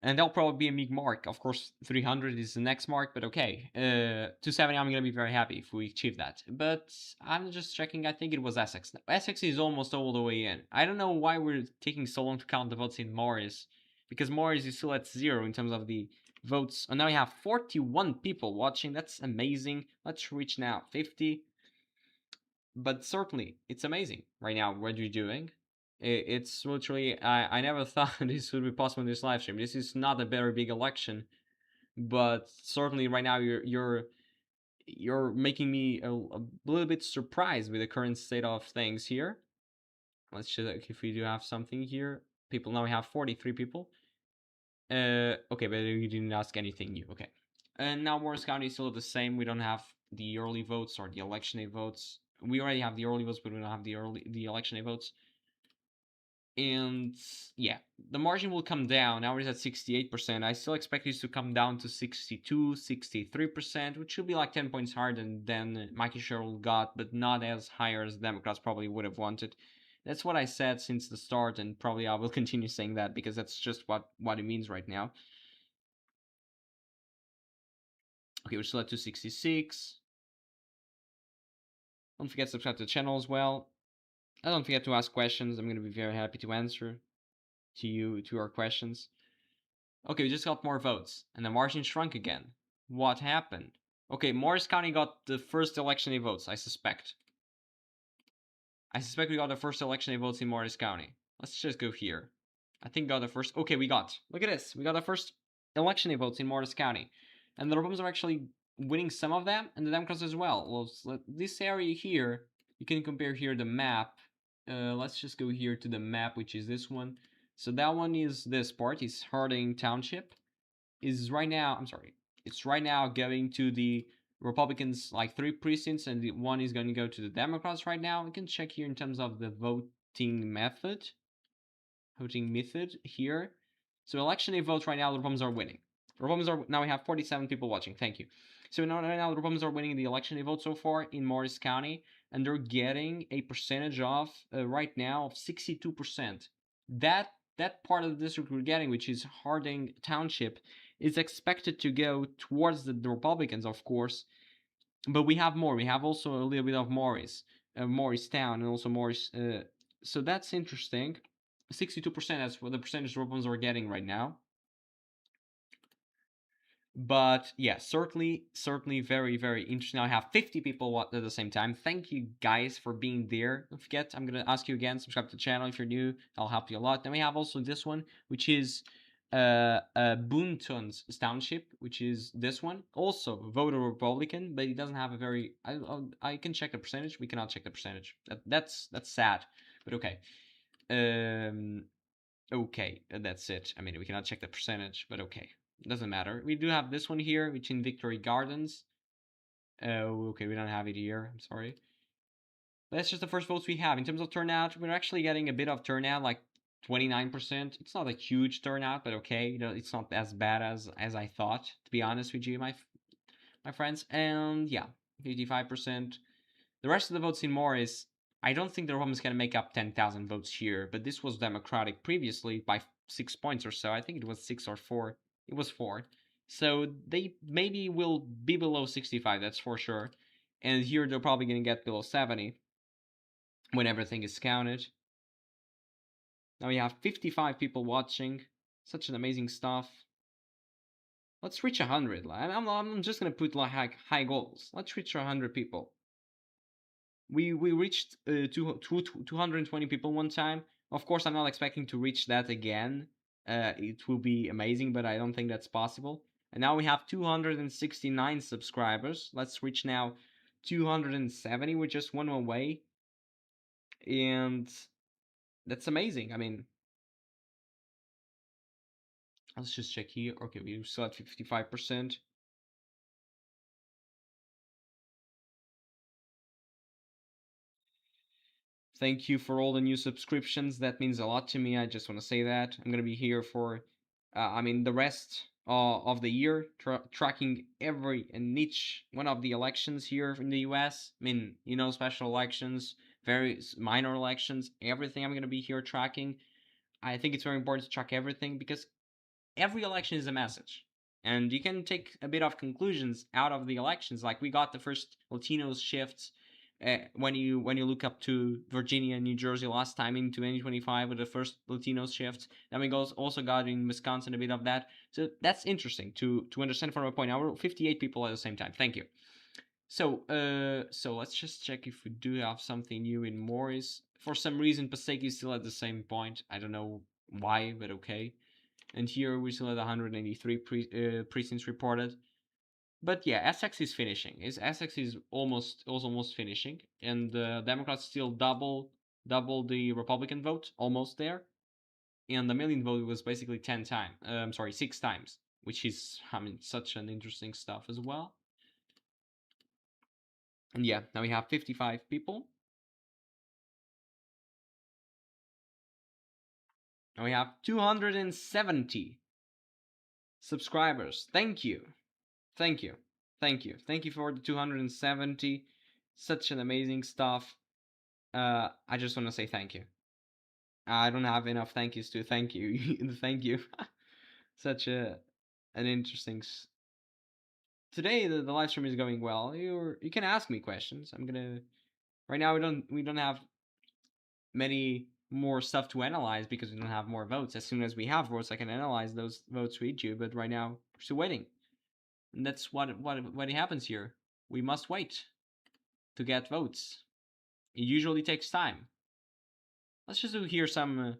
And that'll probably be a big mark. Of course, 300 is the next mark, but okay. 270, I'm going to be very happy if we achieve that. But I'm just checking, I think it was Essex. Essex is almost all the way in. I don't know why we're taking so long to count the votes in Morris, because Morris is still at 0 in terms of the votes. And now we have 41 people watching. That's amazing. Let's reach now 50. But certainly, it's amazing right now what you're doing. It's literally, I never thought this would be possible in this live stream. This is not a very big election, but certainly right now you're making me a little bit surprised with the current state of things here. Let's check if we do have something here. People, now we have 43 people. Okay, but you didn't ask anything new. Okay. And now Morris County is still the same. We don't have the early votes or the election day votes. We already have the early votes, but we don't have the election day votes. And yeah, the margin will come down. Now it's at 68%. I still expect this to come down to 62, 63%, which should be like 10 points higher than Mikey Sherrill got, but not as high as Democrats probably would have wanted. That's what I said since the start, and probably I will continue saying that because that's just what it means right now. Okay, we're still at 266. Don't forget to subscribe to the channel as well. And don't forget to ask questions. I'm going to be very happy to answer to our questions. Okay, we just got more votes, and the margin shrunk again. What happened? Okay, Morris County got the first election day votes, I suspect. I suspect we got the first election day votes in Morris County. Let's just go here. I think we got the first... Okay, we got... Look at this. We got the first election day votes in Morris County. And the Republicans are actually winning some of them, and the Democrats as well. Well, this area here, you can compare here the map. Let's just go here to the map, which is this one. So that one is this part, is Harding Township. Is right now, I'm sorry, it's right now going to the Republicans, like 3 precincts, and the one is going to go to the Democrats right now. We can check here in terms of the voting method. Voting method here. So election day votes right now, the Republicans are winning. Republicans are, now we have 47 people watching, thank you. So right now the Republicans are winning the election day vote so far in Morris County, and they're getting a percentage of, right now, of 62%. That part of the district we're getting, which is Harding Township, is expected to go towards the Republicans, of course, but we have more. We have also a little bit of Morristown, and also Morris. So that's interesting. 62%, that's what the percentage the Republicans are getting right now. But yeah, certainly very, very interesting. Now I have 50 people at the same time. Thank you guys for being there. Don't forget, I'm going to ask you again, subscribe to the channel if you're new. I'll help you a lot. Then we have also this one, which is Boonton's Township, which is this one. Also voted Republican, but it doesn't have a very... I can check the percentage. We cannot check the percentage. That's sad, but okay. Okay, that's it. I mean, we cannot check the percentage, but okay. Doesn't matter. We do have this one here, which in Victory Gardens. Okay, we don't have it here. I'm sorry. That's just the first votes we have. In terms of turnout, we're actually getting a bit of turnout, like 29%. It's not a huge turnout, but okay. You know, it's not as bad as I thought, to be honest with you, my friends. And yeah, 55%. The rest of the votes in Morris, I don't think the Republicans can make up 10,000 votes here, but this was Democratic previously by 6 points or so. I think it was 6 or 4. It was 4. So they maybe will be below 65, that's for sure. And here they're probably going to get below 70 when everything is counted. Now we have 55 people watching. Such an amazing stuff. Let's reach 100. I'm just going to put like high goals. Let's reach 100 people. We reached 220 people one time. Of course, I'm not expecting to reach that again. It will be amazing, but I don't think that's possible. And now we have 269 subscribers. Let's reach now 270. We're just one away. And that's amazing. I mean, Let's just check here. Okay, we still at 55%. Thank you for all the new subscriptions. That means a lot to me. I just want to say that. I'm going to be here for, the rest of the year, tracking every and each one of the elections here in the US. I mean, special elections, very minor elections, everything I'm going to be here tracking. I think it's very important to track everything because every election is a message. And you can take a bit of conclusions out of the elections. Like we got the first Latinos shifts when you look up to Virginia and New Jersey last time in 2025 with the first Latinos shift. Then we also got in Wisconsin a bit of that. So that's interesting to understand from a point. Now we're 58 people at the same time. Thank you. So let's just check if we do have something new in Morris. For some reason, Passaic is still at the same point. I don't know why, but okay. And here we still had 183 precincts reported. But yeah, Essex is finishing. Essex is almost finishing, and the Democrats still double the Republican vote, almost there. And the million vote was basically 10 times. 6 times, which is such an interesting stuff as well. And yeah, now we have 55 people. Now we have 270 subscribers. Thank you. Thank you. Thank you. Thank you for the 270. Such an amazing stuff. I just want to say thank you. I don't have enough thank yous to thank you. Thank you. Such an interesting. Today the live stream is going well. You can ask me questions. I'm gonna. Right now we don't have many more stuff to analyze because we don't have more votes. As soon as we have votes, I can analyze those votes with you. But right now we're still waiting. And that's what happens here. We must wait to get votes. It usually takes time. Let's just do here some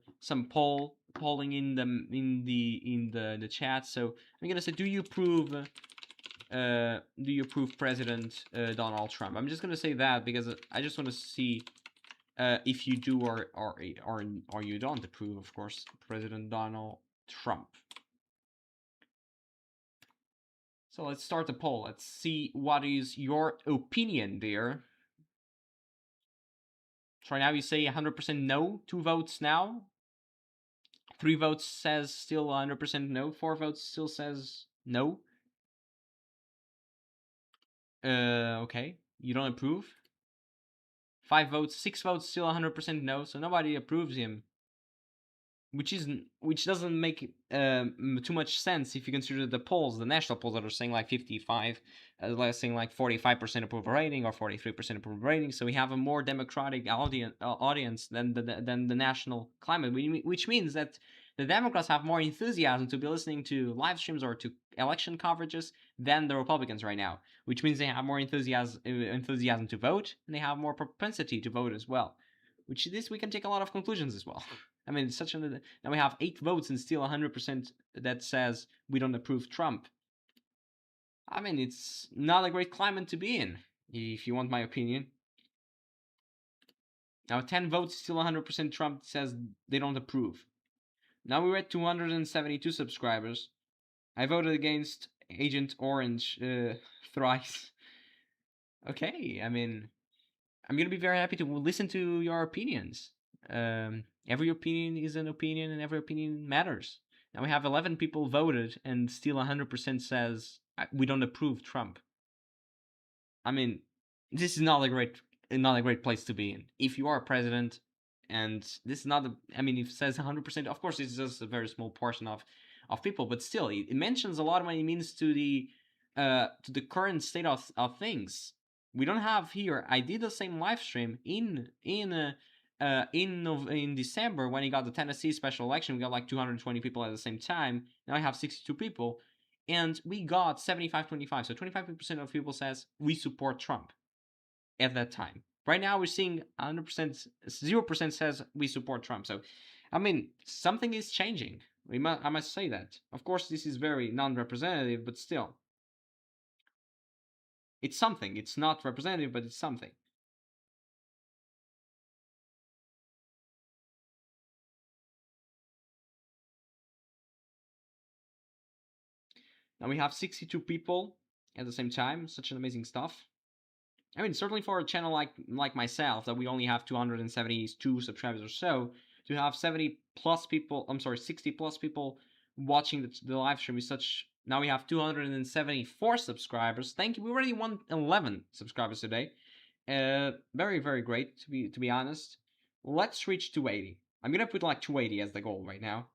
polling in the chat. So I'm gonna say, do you approve President Donald Trump? I'm just gonna say that because I just want to see if you do or you don't approve, of course, President Donald Trump. So let's start the poll. Let's see what is your opinion there. So right now you say 100% no, 2 votes now. 3 votes says still 100% no. 4 votes still says no. Okay. You don't approve. 5 votes, 6 votes still 100% no. So nobody approves him. Which doesn't make too much sense if you consider the polls, the national polls that are saying like 55, saying like 45% approval rating or 43% approval rating. So we have a more democratic audience than the national climate, which means that the Democrats have more enthusiasm to be listening to live streams or to election coverages than the Republicans right now, which means they have more enthusiasm to vote, and they have more propensity to vote as well. Which this we can take a lot of conclusions as well. I mean, it's such a now we have 8 votes and still 100% that says we don't approve Trump. I mean, it's not a great climate to be in, if you want my opinion. Now 10 votes, still 100% Trump says they don't approve. Now we're at 272 subscribers. I voted against Agent Orange thrice. Okay, I mean, I'm gonna be very happy to listen to your opinions. Every opinion is an opinion, and every opinion matters. Now we have 11 people voted, and still 100% says we don't approve Trump. I mean, this is not a great place to be in. If you are president, and this is not if it says 100%, of course, it's just a very small portion of people, but still, it mentions a lot of what it means to the current state of things. We don't have here. I did the same live stream in December when he got the Tennessee special election. We got like 220 people at the same time. Now I have 62 people, and we got 75-25. So 25% of people says we support Trump at that time. Right now we're seeing 100%, 0% says we support Trump. So, I mean, something is changing. I must say that. Of course, this is very non-representative, but still, it's something. It's not representative, but it's something. Now we have 62 people at the same time. Such an amazing stuff. I mean, certainly for a channel like myself, that we only have 272 subscribers or so, to have 70 plus people, I'm sorry, 60 plus people watching the live stream is such. Now we have 274 subscribers. Thank you. We already won 11 subscribers today. Very very great to be honest. Let's reach 280. I'm gonna put like 280 as the goal right now.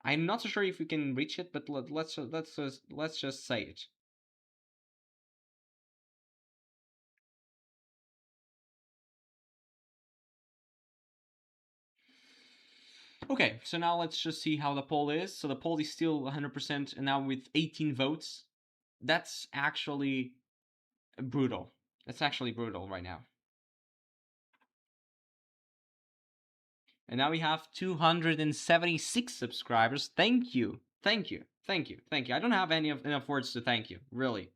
I'm not so sure if we can reach it, but let's just say it. Okay, so now let's just see how the poll is. So the poll is still 100%, and now with 18 votes. That's actually brutal. That's actually brutal right now. And now we have 276 subscribers. Thank you. Thank you. Thank you. Thank you. I don't have enough words to thank you, really.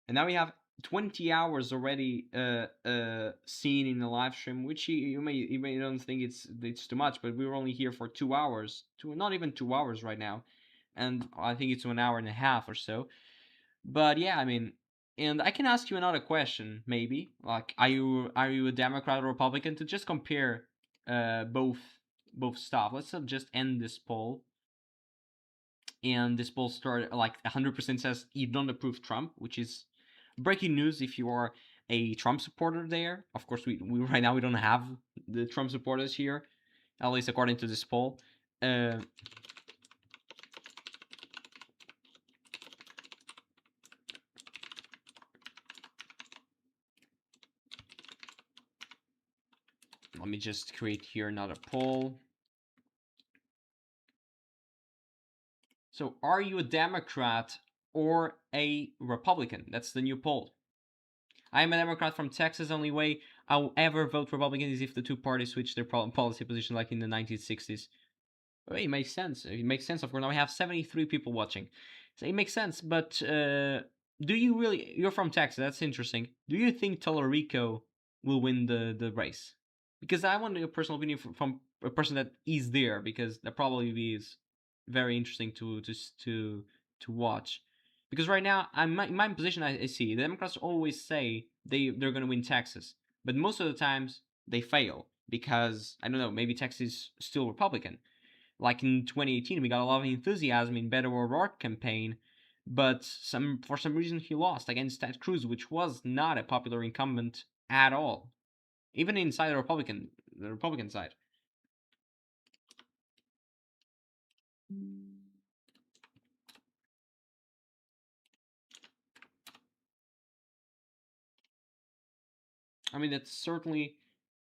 And now we have 20 hours already seen in the live stream, which you may don't think it's too much, but we were only here for 2 hours, not even 2 hours right now, and I think it's 1 hour and a half or so. But yeah, I mean, and I can ask you another question, maybe like, are you a Democrat or Republican, to just compare both stuff. Let's just end this poll. And this poll started like 100% says you don't approve Trump, which is breaking news if you are a Trump supporter there. Of course, we right now we don't have the Trump supporters here, at least according to this poll. Let me just create here another poll. So, are you a Democrat or a Republican? That's the new poll. I am a Democrat from Texas. Only way I'll ever vote Republican is if the two parties switch their policy position like in the 1960s. Well, it makes sense. It makes sense. Of course, now we have 73 people watching, so it makes sense. But do you really? You're from Texas. That's interesting. Do you think Tallarico will win the race? Because I want a personal opinion from a person that is there, because that probably is very interesting to watch. Because right now, in my position, I see the Democrats always say they're gonna win Texas, but most of the times they fail because I don't know. Maybe Texas is still Republican. Like in 2018, we got a lot of enthusiasm in Beto O'Rourke campaign, but for some reason he lost against Ted Cruz, which was not a popular incumbent at all, even inside the Republican side. I mean, that's certainly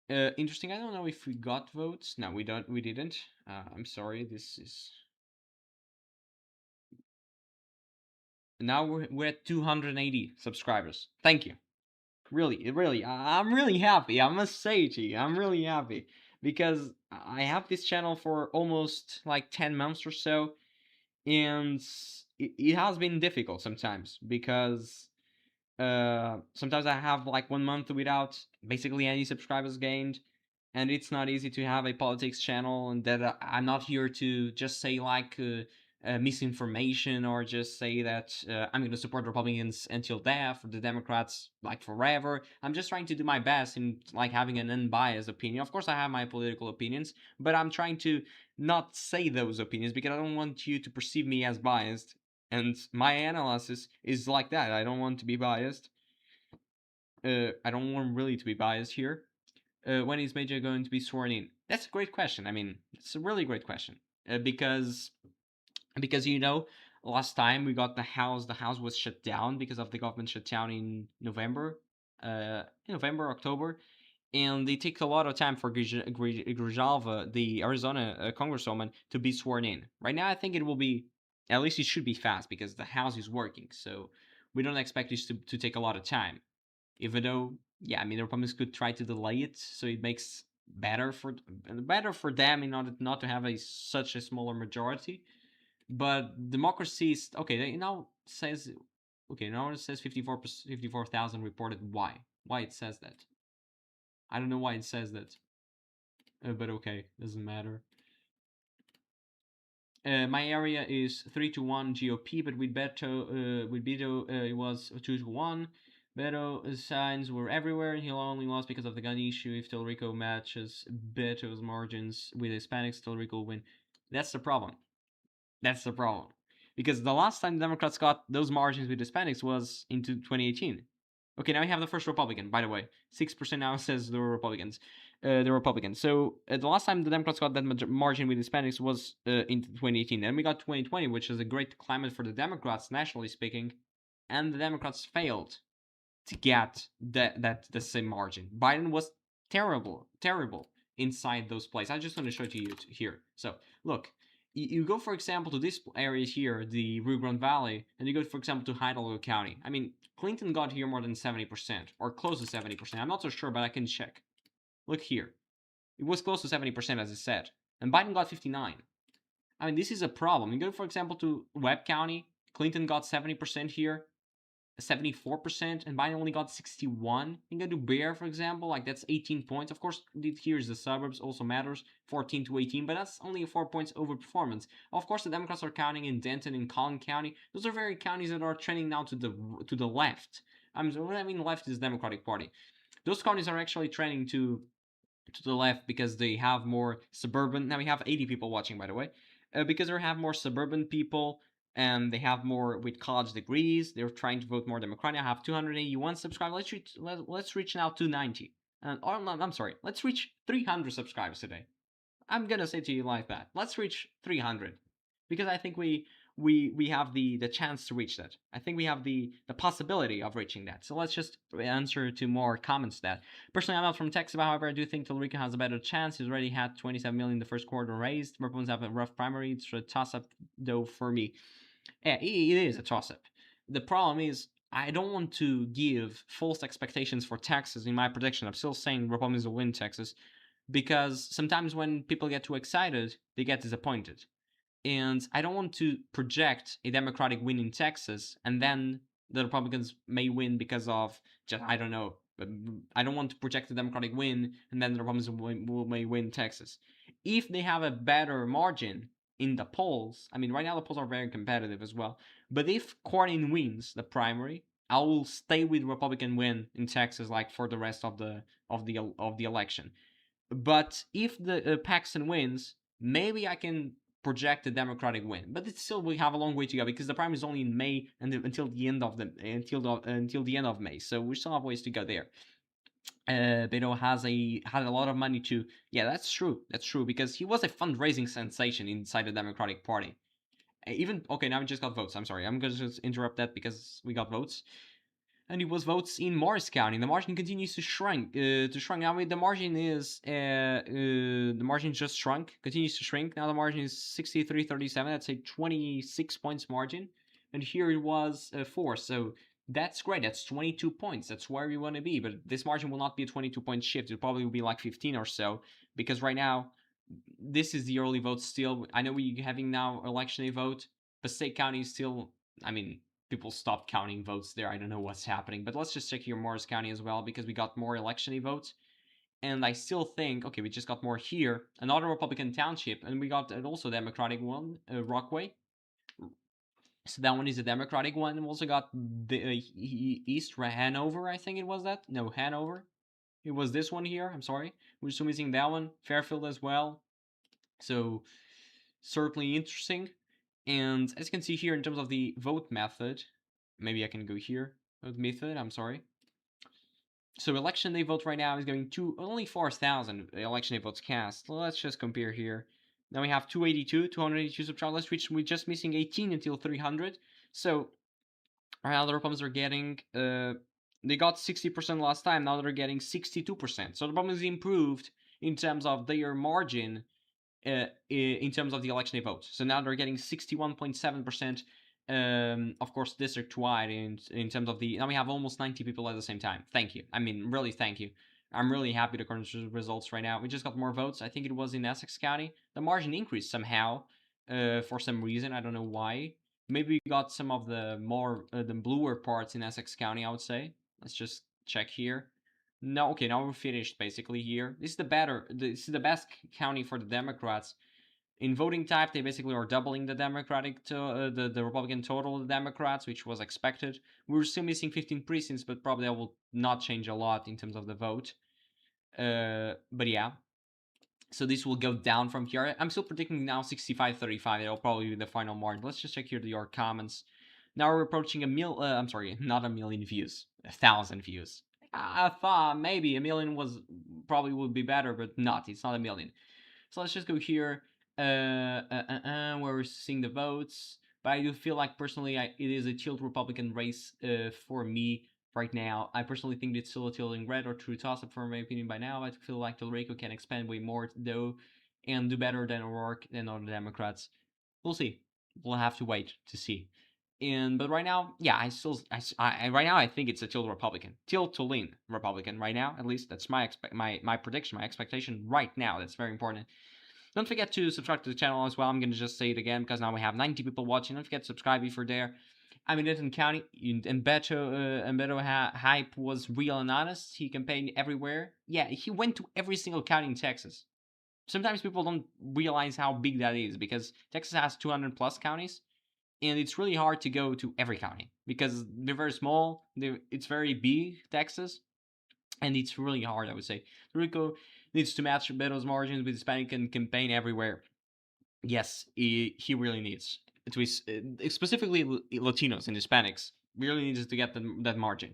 interesting. I don't know if we got votes. No, we don't. We didn't. I'm sorry. This is now we're at 280 subscribers. Thank you. Really, really, I'm really happy. I must say to you, I'm really happy because I have this channel for almost like 10 months or so, and it has been difficult sometimes because sometimes I have like 1 month without basically any subscribers gained, and it's not easy to have a politics channel, and that I'm not here to just say like misinformation, or just say that I'm going to support Republicans until death or the Democrats like forever. I'm just trying to do my best in like having an unbiased opinion. Of course, I have my political opinions, but I'm trying to not say those opinions because I don't want you to perceive me as biased. And my analysis is like that. I don't want to be biased. I don't want really to be biased here. When is Mejia going to be sworn in? That's a great question. I mean, it's a really great question because you know, last time we got the house was shut down because of the government shutdown in November, October, and it takes a lot of time for Grijalva, the Arizona congresswoman, to be sworn in. Right now, I think it will be, at least it should be fast because the house is working. So we don't expect this to take a lot of time. Even though, yeah, I mean, the Republicans could try to delay it so it makes better for them in order not to have such a smaller majority. But democracy is okay. It now says now it says 54,000 reported. Why it says that? I don't know why it says that, but okay, doesn't matter. My area is 3-1 GOP, but with Beto, it was 2-1. Beto signs were everywhere, and he only lost because of the gun issue. If Puerto Rico matches Beto's margins with Hispanics, Puerto Rico will win. That's the problem. That's the problem. Because the last time the Democrats got those margins with Hispanics was into 2018. Okay, now we have the first Republican, by the way. 6% now says the Republicans. So the last time the Democrats got that margin with Hispanics was in 2018. Then we got 2020, which is a great climate for the Democrats, nationally speaking, and the Democrats failed to get the same margin. Biden was terrible inside those places. I just want to show it to you here. So look, you go for example to this area here, the Rio Grande Valley, and you go for example to Hathaway County. I mean, Clinton got here more than 70% or close to 70%. I'm not so sure, but I can check. Look here, it was close to 70% as I said, and Biden got 59. I mean, this is a problem. You go for example to Webb County, Clinton got 70% here, 74%, and Biden only got 61. You can do Bear, for example, like that's 18 points. Of course, here's the suburbs also matters, 14 to 18, but that's only 4 points over performance. Of course, the Democrats are counting in Denton and Collin County. Those are very counties that are trending now to the left. What I mean left is the Democratic Party. Those counties are actually trending to the left because they have more suburban. Now we have 80 people watching, by the way, because they have more suburban people and they have more with college degrees. They're trying to vote more Democratic. I have 281 subscribers. Let's reach now 290. Or I'm sorry. Let's reach 300 subscribers today. I'm gonna say to you like that. Let's reach 300 because I think we have the chance to reach that. I think we have the possibility of reaching that. So let's just answer to more comments to that. Personally, I'm not from Texas, but however, I do think Puerto Rico has a better chance. He's already had 27 million in the first quarter raised. Republicans have a rough primary. It's a toss-up, though, for me. Yeah, it is a toss-up. The problem is I don't want to give false expectations for Texas in my prediction. I'm still saying Republicans will win Texas because sometimes when people get too excited, they get disappointed. And I don't want to project a Democratic win in Texas and then the Republicans may win because of just, I don't know. But I don't want to project a Democratic win and then the Republicans may win Texas. If they have a better margin in the polls, I mean, right now the polls are very competitive as well. But if Cornyn wins the primary, I will stay with Republican win in Texas, like for the rest of the election. But if the Paxton wins, maybe I can project a Democratic win. But it's still we have a long way to go because the primary is only in May and until the end of May. So we still have ways to go there. Beto had a lot of money too. Yeah, that's true. That's true because he was a fundraising sensation inside the Democratic Party. Even okay, now we just got votes. I'm sorry, I'm gonna just interrupt that because we got votes and it was votes in Morris County. The margin continues to shrink. Now the margin is the margin just shrunk, continues to shrink. Now the margin is 63-37. That's a 26 points margin, and here it was 4. So that's great. That's 22 points. That's where we want to be. But this margin will not be a 22-point shift. It probably will be like 15 or so because right now this is the early vote still. I know we're having now election day vote, but State County is still. I mean, people stopped counting votes there. I don't know what's happening, but let's just check here Morris County as well because we got more election votes. And I still think, okay, we just got more here, another Republican township, and we got also Democratic one, Rockaway. So that one is a Democratic one. And we also got the East Hanover, I think it was that. No, Hanover. It was this one here. I'm sorry. We're still missing that one. Fairfield as well. So certainly interesting. And as you can see here in terms of the vote method, maybe I can go here. Vote method, I'm sorry. So election day vote right now is going to only 4,000 election day votes cast. So let's just compare here. Now we have 282 subscribers. Let's reach, we're just missing 18 until 300. So right now the Republicans are getting, they got 60% last time. Now they're getting 62%. So the Republicans improved in terms of their margin in terms of the election day vote. So now they're getting 61.7%, of course, district-wide in terms of the... Now we have almost 90 people at the same time. Thank you. I mean, really thank you. I'm really happy to current results right now. We just got more votes. I think it was in Essex County. The margin increased somehow for some reason. I don't know why. Maybe we got some of the more the bluer parts in Essex County, I would say. Let's just check here. No, okay, now we're finished basically here. This is the best county for the Democrats. In voting type, they basically are doubling the the Republican total of the Democrats, which was expected. We're still missing 15 precincts, but probably that will not change a lot in terms of the vote. But yeah, so this will go down from here. I'm still predicting now 65-35. It'll probably be the final margin. Let's just check here your comments. Now we're approaching I'm sorry, not a million views, 1,000 views. I thought maybe a million would be better, but not. It's not a million. So let's just go here, where we're seeing the votes. But I do feel like personally, it is a tilt Republican race for me right now. I personally think it's still a tilting red or true toss-up for my opinion by now. I feel like Tallarico can expand way more though, and do better than O'Rourke and other Democrats. We'll see. We'll have to wait to see. But right now, yeah, right now I think it's a tilt Republican, tilt to lean Republican right now. At least that's my prediction, my expectation right now. That's very important. Don't forget to subscribe to the channel as well. I'm going to just say it again because now we have 90 people watching. Don't forget to subscribe if you're there. I'm in Denton County, and Beto hype was real and honest. He campaigned everywhere. Yeah, he went to every single county in Texas. Sometimes people don't realize how big that is because Texas has 200 plus counties, and it's really hard to go to every county because they're very small. It's very big, Texas, and it's really hard, I would say. Rico needs to match Beto's margins with Hispanic and campaign everywhere. Yes, he really needs to, specifically Latinos and Hispanics, really needs to get that margin.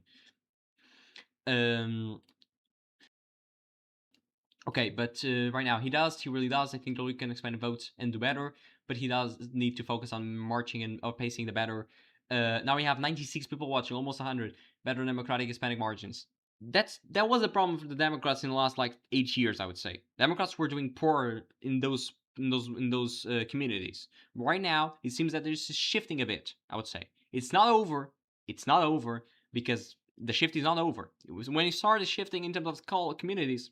Okay, but right now he really does. I think that we can expand the votes and do better, but he does need to focus on marching and outpacing the better. Now we have 96 people watching, almost 100. Better Democratic Hispanic margins. That was a problem for the Democrats in the last like 8 years, I would say. Democrats were doing poor in those communities. Right now, it seems that there's shifting a bit. I would say it's not over. It's not over because the shift is not over. It was when it started shifting in terms of communities.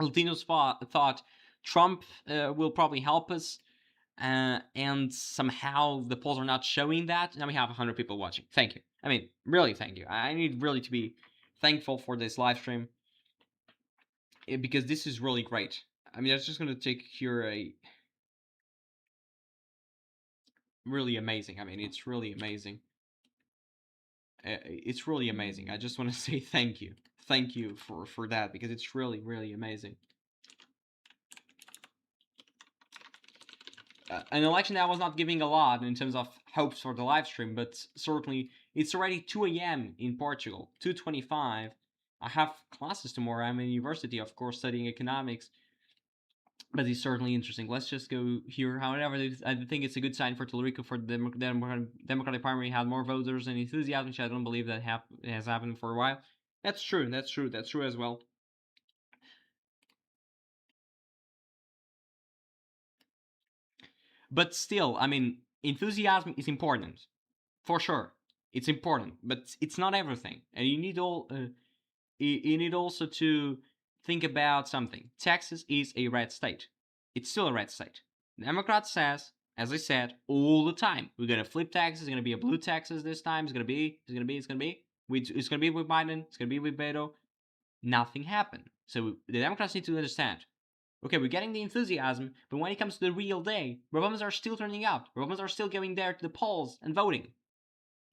Latinos thought Trump will probably help us, and somehow the polls are not showing that. Now we have 100 people watching. Thank you. I mean, really, thank you. I need really to be thankful for this live stream because this is really great. I mean, I'm just going to take here a really amazing. I mean, it's really amazing. It's really amazing. I just want to say thank you. Thank you for that because it's really, really amazing. An election that was not giving a lot in terms of hopes for the live stream, but certainly it's already 2 a.m. in Portugal, 2:25. I have classes tomorrow. I'm in university, of course, studying economics, but it's certainly interesting. Let's just go here. However, I think it's a good sign for Tallarico for the Democratic primary had more voters and enthusiasm, which I don't believe that has happened for a while. That's true. That's true. That's true as well. But still, I mean, enthusiasm is important, for sure. It's important, but it's not everything, and you need you need also to think about something. Texas is a red state. It's still a red state. The Democrat says, as I said, all the time, we're gonna flip Texas. It's gonna be a blue Texas this time. It's gonna be with Biden. It's gonna be with Beto. Nothing happened. So the Democrats need to understand. Okay, we're getting the enthusiasm, but when it comes to the real day, Republicans are still turning out. Republicans are still going there to the polls and voting.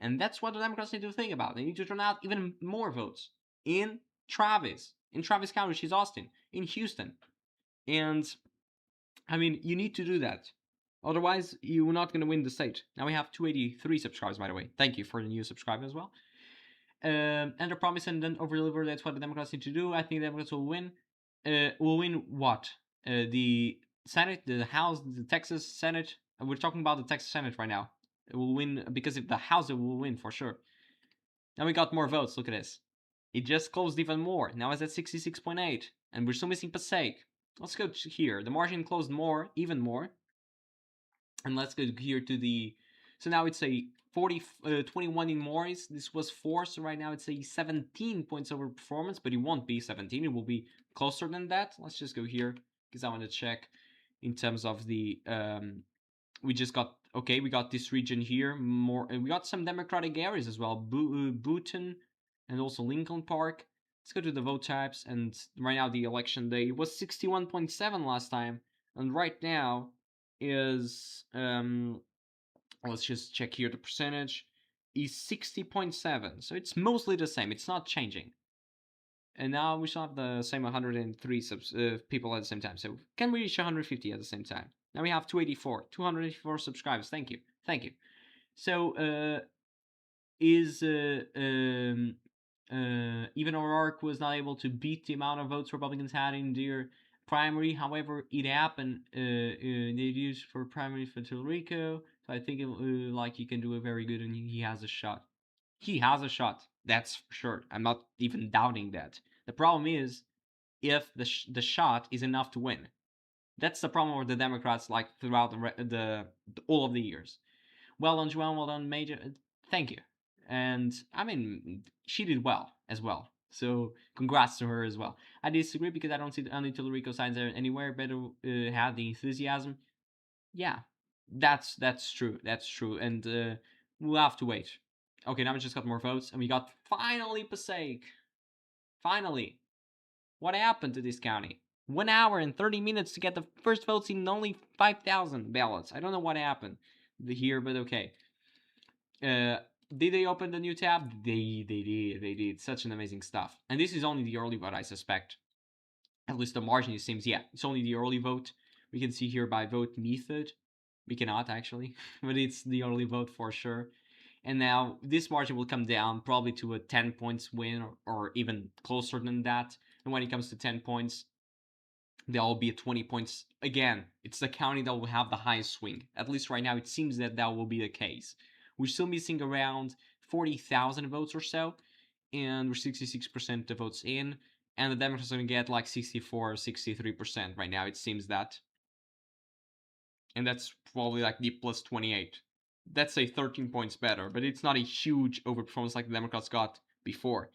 And that's what the Democrats need to think about. They need to turn out even more votes in Travis County, which is Austin, in Houston. And I mean, you need to do that. Otherwise, you're not going to win the state. Now we have 283 subscribers, by the way. Thank you for the new subscribers as well. Under promise and then over deliver. That's what the Democrats need to do. I think the Democrats will win. Will win what? The Senate, the House, the Texas Senate. We're talking about the Texas Senate right now. It will win because if the House, it will win for sure. Now we got more votes. Look at this. It just closed even more. Now it's at 66.8, and we're still missing Passaic. Let's go here. The margin closed more, even more. And let's go here to the. So now it's a 21 in Morris. This was 4, so right now it's a 17 points over performance, but it won't be 17. It will be closer than that. Let's just go here because I want to check in terms of the. We just got we got this region here. We got some Democratic areas as well. Booton and also Lincoln Park. Let's go to the vote types, and right now the election day was 61.7 last time, and right now is let's just check here the percentage is 60.7, so it's mostly the same. It's not changing. And now we still have the same 103 people at the same time. So can we reach 150 at the same time? Now we have 284 subscribers. Thank you. So even O'Rourke was not able to beat the amount of votes Republicans had in their primary. However, it happened. They used for primary for Tallarico. So I think like he can do a very good, and he has a shot. He has a shot. That's for sure. I'm not even doubting that. The problem is if the shot is enough to win. That's the problem with the Democrats, like throughout the all of the years. Well done, João. Well done, Mejia. Thank you. And I mean, she did well as well. So congrats to her as well. I disagree because I don't see any Tallarico signs there anywhere. Better have the enthusiasm. Yeah, that's true. That's true. And we'll have to wait. Okay, now we just got more votes, and we got finally Passaic. Finally, what happened to this county? 1 hour and 30 minutes to get the first votes in only 5,000 ballots. I don't know what happened here, but okay. Did they open the new tab? They did. Such an amazing stuff. And this is only the early vote, I suspect. At least the margin, it seems. Yeah, it's only the early vote. We can see here by vote method. We cannot, actually. But it's the early vote for sure. And now this margin will come down probably to a 10 points win or even closer than that. And when it comes to 10 points, there will be a 20 points. Again, it's the county that will have the highest swing. At least right now, it seems that will be the case. We're still missing around 40,000 votes or so, and we're 66% the votes in, and the Democrats are going to get like 64 or 63% right now, it seems that. And that's probably like the plus 28. That's a 13 points better, but it's not a huge overperformance like the Democrats got before.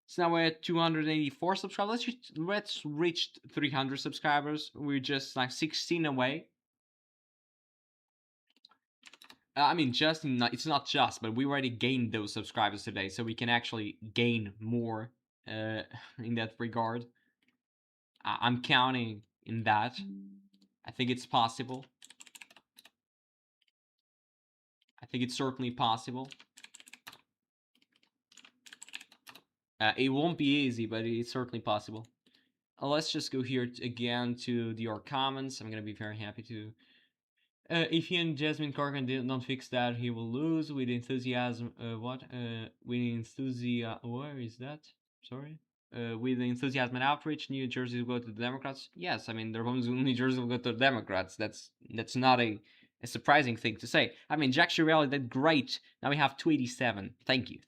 So now we're at 284 subscribers. Let's reach 300 subscribers. We're just like 16 away. I mean, it's not just, but we already gained those subscribers today, so we can actually gain more in that regard. I'm counting in that. I think it's possible. I think it's certainly possible. It won't be easy, but it's certainly possible. Let's just go here again to your comments. I'm gonna be very happy to. If he and Jasmine Corgan don't fix that, he will lose with enthusiasm. What? With enthusiasm. Where is that? Sorry. With enthusiasm and outreach, New Jersey will go to the Democrats. Yes, I mean the Republicans in New Jersey will go to the Democrats. That's not a surprising thing to say. I mean Jack Chiarelli did great. Now we have 287. Thank you.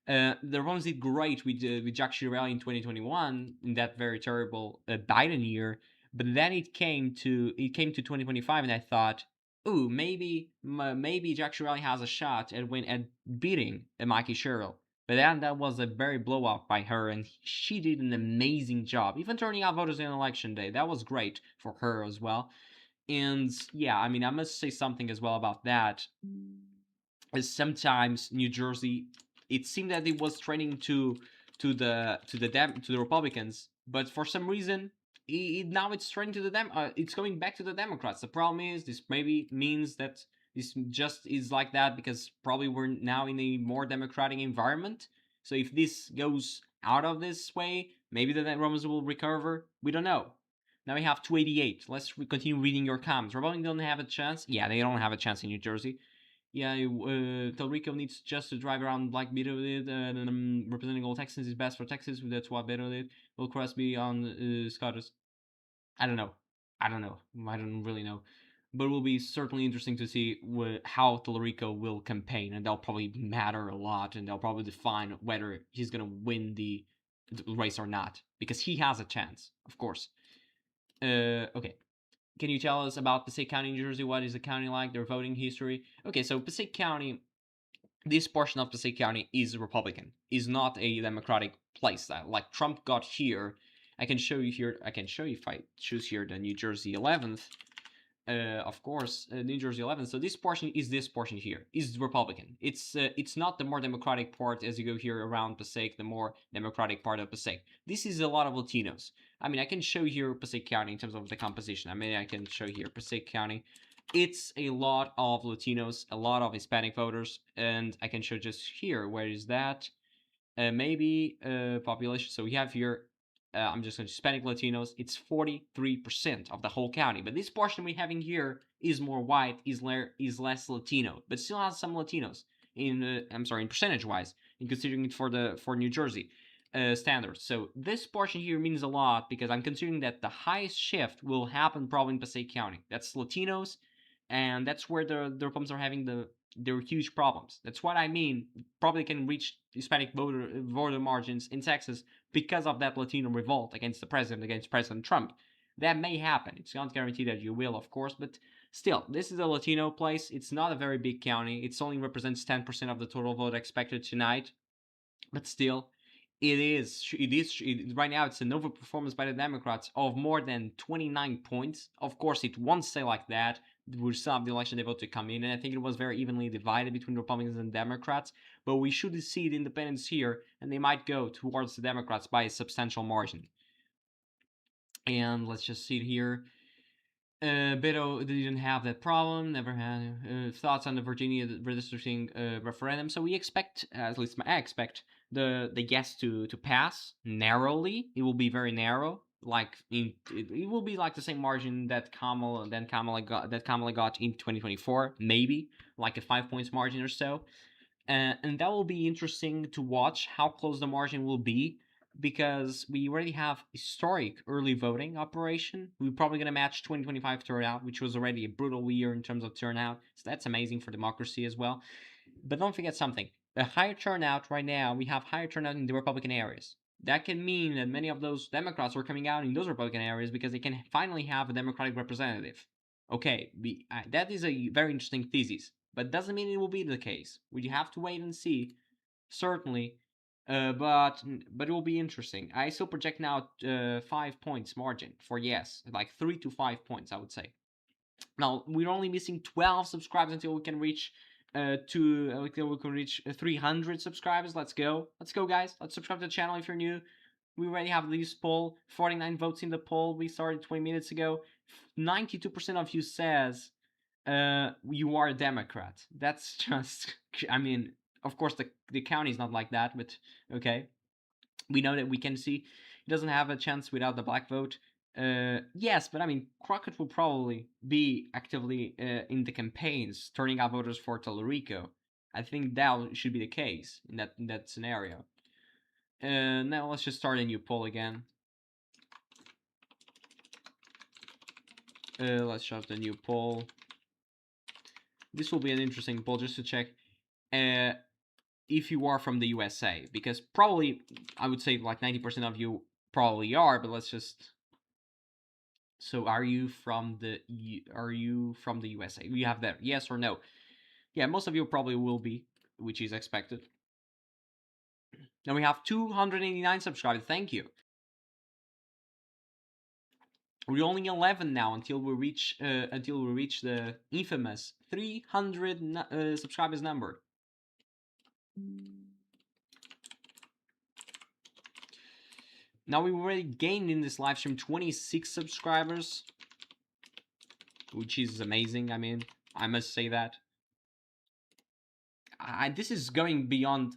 The Republicans did great with Jack Chiarelli in 2021 in that very terrible Biden year. But then it came to 2025, and I thought, ooh, maybe Jack Chiarelli has a shot at beating Mikey Sherrill. But then that was a very blowout by her, and she did an amazing job, even turning out voters on election day. That was great for her as well. And yeah, I mean, I must say something as well about that. As sometimes New Jersey, it seemed that it was trending to the Republicans, but for some reason now it's trending to the it's going back to the Democrats. The problem is this maybe means that this just is like that because probably we're now in a more democratic environment. So if this goes out of this way, maybe the Republicans will recover. We don't know. Now we have 288. Let's continue reading your comments. Republicans don't have a chance. Yeah, they don't have a chance in New Jersey. Yeah, Tallarico needs just to drive around like Beto did, and representing all Texans is best for Texas. That's what Beto did. Will Crosby on Scottish. I don't know. I don't really know. But it will be certainly interesting to see how Tallarico will campaign, and that'll probably matter a lot, and they'll probably define whether he's gonna win the race or not, because he has a chance, of course. Okay. Can you tell us about Passaic County, New Jersey? What is the county like? Their voting history? Okay, so Passaic County, this portion of Passaic County is Republican, is not a Democratic place. Like Trump got here. I can show you here. I can show you if I choose here the New Jersey 11th. of course, New Jersey 11. So this portion here is Republican. It's not the more democratic part as you go here around Passaic, the more democratic part of Passaic. This is a lot of Latinos. I mean, I can show here Passaic County in terms of the composition. I mean, I can show here Passaic County. It's a lot of Latinos, a lot of Hispanic voters, and I can show just here. Where is that? Maybe population. So we have here, I'm just going to Hispanic Latinos. It's 43% of the whole county. But this portion we're having here is more white, is less Latino, but still has some Latinos in. In percentage wise, in considering it for New Jersey standards. So this portion here means a lot because I'm considering that the highest shift will happen probably in Passaic County. That's Latinos, and that's where the Republicans are having their huge problems. That's what I mean. Probably can reach Hispanic voter margins in Texas because of that Latino revolt against President Trump. That may happen. It's not guaranteed that you will, of course, but still, this is a Latino place. It's not a very big county. It only represents 10% of the total vote expected tonight, but still, right now it's an overperformance by the Democrats of more than 29 points. Of course, it won't stay like that. We still have the election day vote to come in, and I think it was very evenly divided between Republicans and Democrats. But we should see the independents here, and they might go towards the Democrats by a substantial margin. And let's just see it here. Beto didn't have that problem, never had thoughts on the Virginia redistricting referendum. So we expect, at least I expect, the yes to pass narrowly. It will be very narrow. It will be like the same margin that Kamala got in 2024, maybe like a 5 points margin or so. And that will be interesting to watch how close the margin will be because we already have historic early voting operation. We're probably going to match 2025 turnout, which was already a brutal year in terms of turnout. So that's amazing for democracy as well. But don't forget something. A higher turnout right now, we have higher turnout in the Republican areas. That can mean that many of those Democrats are coming out in those Republican areas because they can finally have a Democratic representative. Okay, that is a very interesting thesis, but doesn't mean it will be the case. We have to wait and see, certainly, but it will be interesting. I still project now 5 points margin for yes, like 3 to 5 points, I would say. Now we're only missing 12 subscribers until we can reach 300 subscribers. Let's go, guys. Let's subscribe to the channel if you're new. We already have this poll, 49 votes in the poll. We started 20 minutes ago. 92% of you says you are a Democrat. That's just, I mean, of course the county is not like that, but okay. We know that we can see he doesn't have a chance without the black vote. Yes, but I mean, Crockett will probably be actively in the campaigns, turning out voters for Tellurico. I think that should be the case in that scenario. Now let's just start a new poll again. Let's start a new poll. This will be an interesting poll just to check if you are from the USA, because probably I would say like 90% of you probably are, but let's just. So are you from the USA? We have that, yes or no? Yeah, most of you probably will be, which is expected. Now we have 289 subscribers. Thank you. We're only 11 now until we reach the infamous 300 subscribers number. Now we've already gained in this live stream 26 subscribers, which is amazing. I mean, I must say that. This is going beyond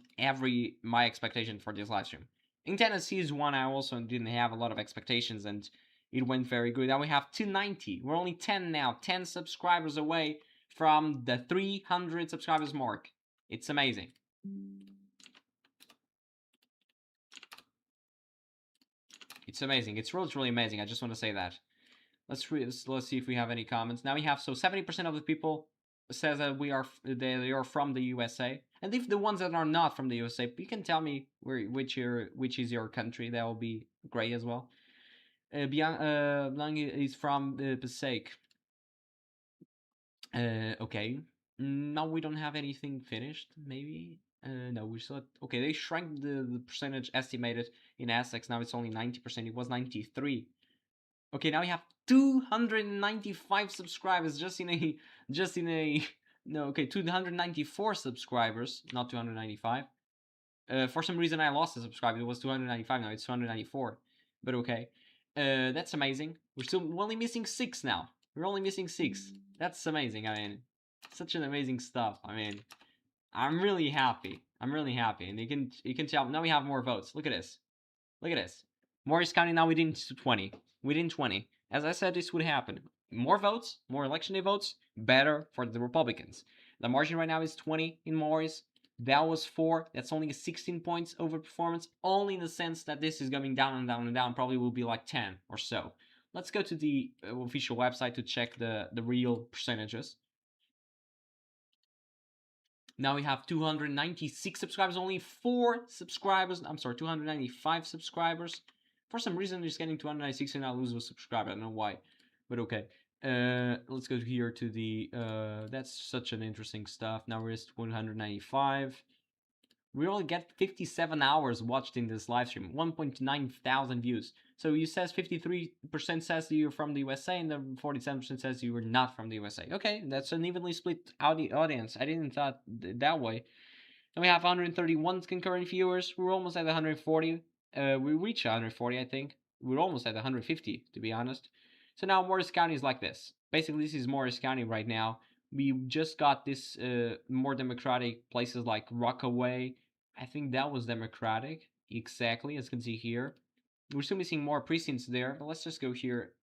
my expectation for this live stream. In Tennessee's one, I also didn't have a lot of expectations, and it went very good. Now we have 290. We're only 10 now, 10 subscribers away from the 300 subscribers mark. It's amazing. It's amazing. It's really amazing. I just want to say that. Let's see if we have any comments. Now we have 70% of the people says that they are from the USA, and if the ones that are not from the USA, you can tell me which is your country. That will be great as well. Blanc is from Passaic. Okay. Now we don't have anything finished. Maybe. No, we still okay. They shrank the percentage estimated in Essex. Now it's only 90%. It was 93. Okay, now we have 295 subscribers just in a no, okay, 294 subscribers, not 295. For some reason I lost a subscriber. It was 295, now it's 294. But okay. That's amazing. We're only missing 6 now. We're only missing 6. That's amazing. I mean, such an amazing stuff. I mean, I'm really happy. I'm really happy. And you can tell now we have more votes. Look at this. Look at this. Morris County now within 20. Within 20. As I said, this would happen. More votes, more election day votes, better for the Republicans. The margin right now is 20 in Morris. That was 4. That's only 16 points over performance, only in the sense that this is going down and down and down. Probably will be like 10 or so. Let's go to the official website to check the real percentages. Now we have 296 subscribers, only 4 subscribers. I'm sorry, 295 subscribers. For some reason, just getting 296 and I lose a subscriber. I don't know why, but okay. Let's go here to the. That's such an interesting stuff. Now we're at 195. We only get 57 hours watched in this live stream, 1.9 thousand views. So you says 53% says you're from the USA and the 47% says you were not from the USA. Okay, that's an evenly split audience. I didn't thought that way. And we have 131 concurrent viewers. We're almost at 140. We reached 140, I think. We're almost at 150, to be honest. So now Morris County is like this. Basically, this is Morris County right now. We just got this more democratic places like Rockaway. I think that was democratic, exactly, as you can see here. We're still missing more precincts there, but let's just go here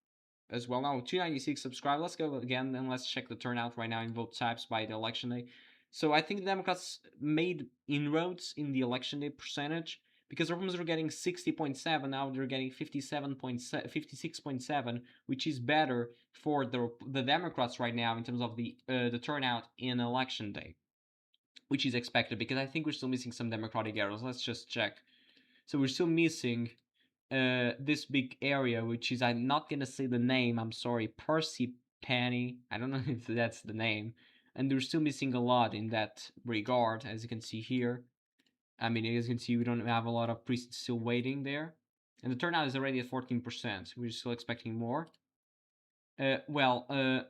as well. Now, 296 subscribers. Let's go again and let's check the turnout right now in vote types by the election day. So I think the Democrats made inroads in the election day percentage because the Republicans were getting 60.7, now they're getting 56.7, which is better for the Democrats right now in terms of the turnout in election day, which is expected because I think we're still missing some Democratic areas. Let's just check. So we're still missing this big area, which is, I'm not gonna say the name, I'm sorry, Percy Penny. I don't know if that's the name. And we're still missing a lot in that regard, as you can see here. I mean, as you can see, we don't have a lot of priests still waiting there. And the turnout is already at 14%. We're still expecting more. I'll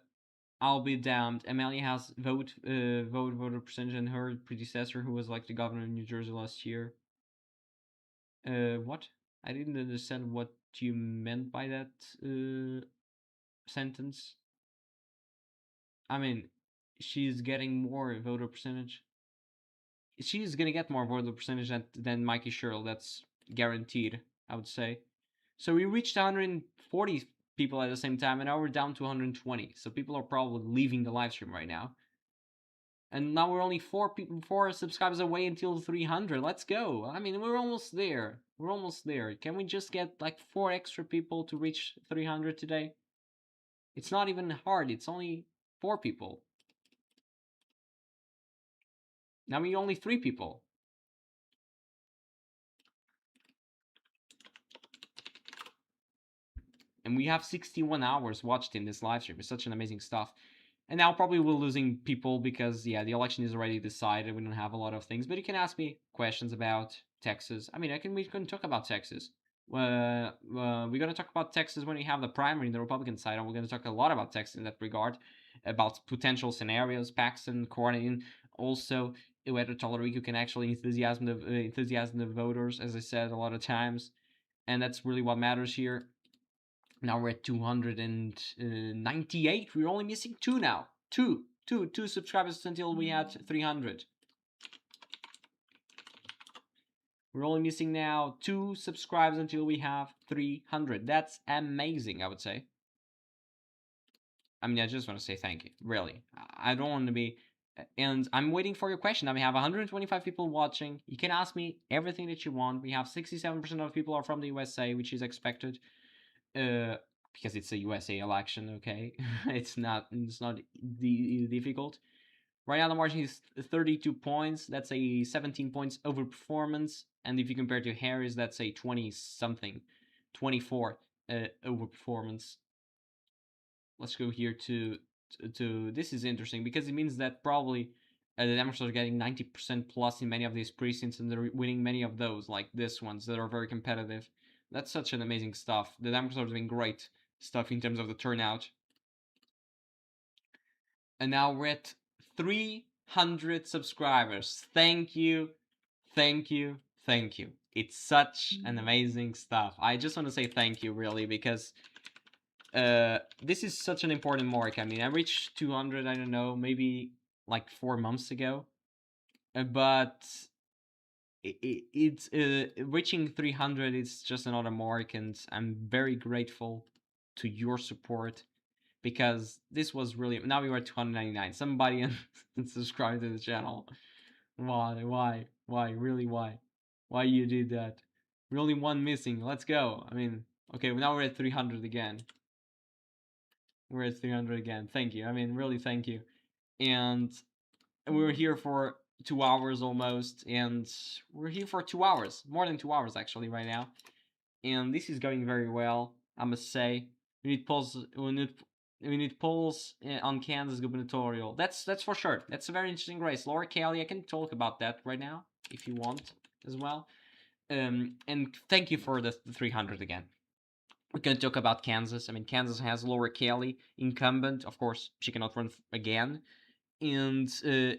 be damned. Amelia has voter percentage and her predecessor, who was like the governor in New Jersey last year. What? I didn't understand what you meant by that sentence. I mean, she's getting more voter percentage. She's gonna get more voter percentage than Mikey Sherrill. That's guaranteed, I would say. So we reached 140 people at the same time, and now we're down to 120. So people are probably leaving the live stream right now. And now we're only 4 subscribers away until 300. Let's go. I mean, we're almost there. We're almost there. Can we just get like 4 extra people to reach 300 today? It's not even hard. It's only 4 people. Now we only 3 people. And we have 61 hours watched in this live stream. It's such an amazing stuff. And now probably we're losing people because, yeah, the election is already decided. We don't have a lot of things. But you can ask me questions about Texas. I mean, we can talk about Texas. We're going to talk about Texas when we have the primary in the Republican side. And we're going to talk a lot about Texas in that regard. About potential scenarios, Paxton, Cornyn. Also, whether Tallarico can actually enthusiasm the voters, as I said a lot of times. And that's really what matters here. Now we're at 298. We're only missing 2 now. Two subscribers until we had 300. We're only missing now 2 subscribers until we have 300. That's amazing, I would say. I mean, I just want to say thank you. Really. I don't want to be... And I'm waiting for your question. I mean, I have 125 people watching. You can ask me everything that you want. We have 67% of people are from the USA, which is expected. Because it's a USA election, okay? it's not difficult. Right now the margin is 32 points. That's a 17 points over performance. And if you compare to Harris, that's a 20-something, 24 over performance. Let's go here to this is interesting because it means that probably the Democrats are getting 90% plus in many of these precincts and they're winning many of those, like this ones that are very competitive. That's such an amazing stuff. The Democrats are doing great. stuff in terms of the turnout. And now we're at 300 subscribers. Thank you, thank you, thank you. It's such an amazing stuff. I just want to say thank you, really, because this is such an important mark. I mean, I reached 200, I don't know, maybe like 4 months ago. But it's reaching 300 is just another mark, and I'm very grateful to your support, because this was really, now we were at 299. Somebody subscribed to the channel. Why really, why you did that? We're only one missing. Let's go. I mean, okay, now we're at 300 again. We're at 300 again. Thank you. I mean, really, thank you. And we were here for 2 hours almost, and we're here for 2 hours, more than 2 hours actually right now, and this is going very well, I must say. We need polls. We need polls on Kansas gubernatorial. That's for sure. That's a very interesting race. Laura Kelly, I can talk about that right now if you want as well. And thank you for the 300 again. We're going to talk about Kansas. I mean, Kansas has Laura Kelly, incumbent. Of course, she cannot run again, and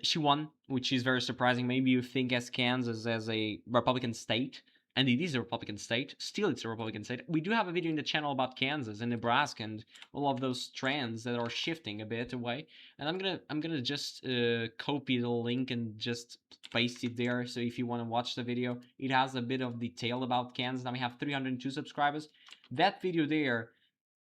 she won, which is very surprising. Maybe you think as Kansas as a Republican state, and it is a Republican state. Still, it's a Republican state. We do have a video in the channel about Kansas and Nebraska and all of those trends that are shifting a bit away. And I'm gonna just copy the link and just paste it there. So if you want to watch the video, it has a bit of detail about Kansas. Now we have 302 subscribers. That video there,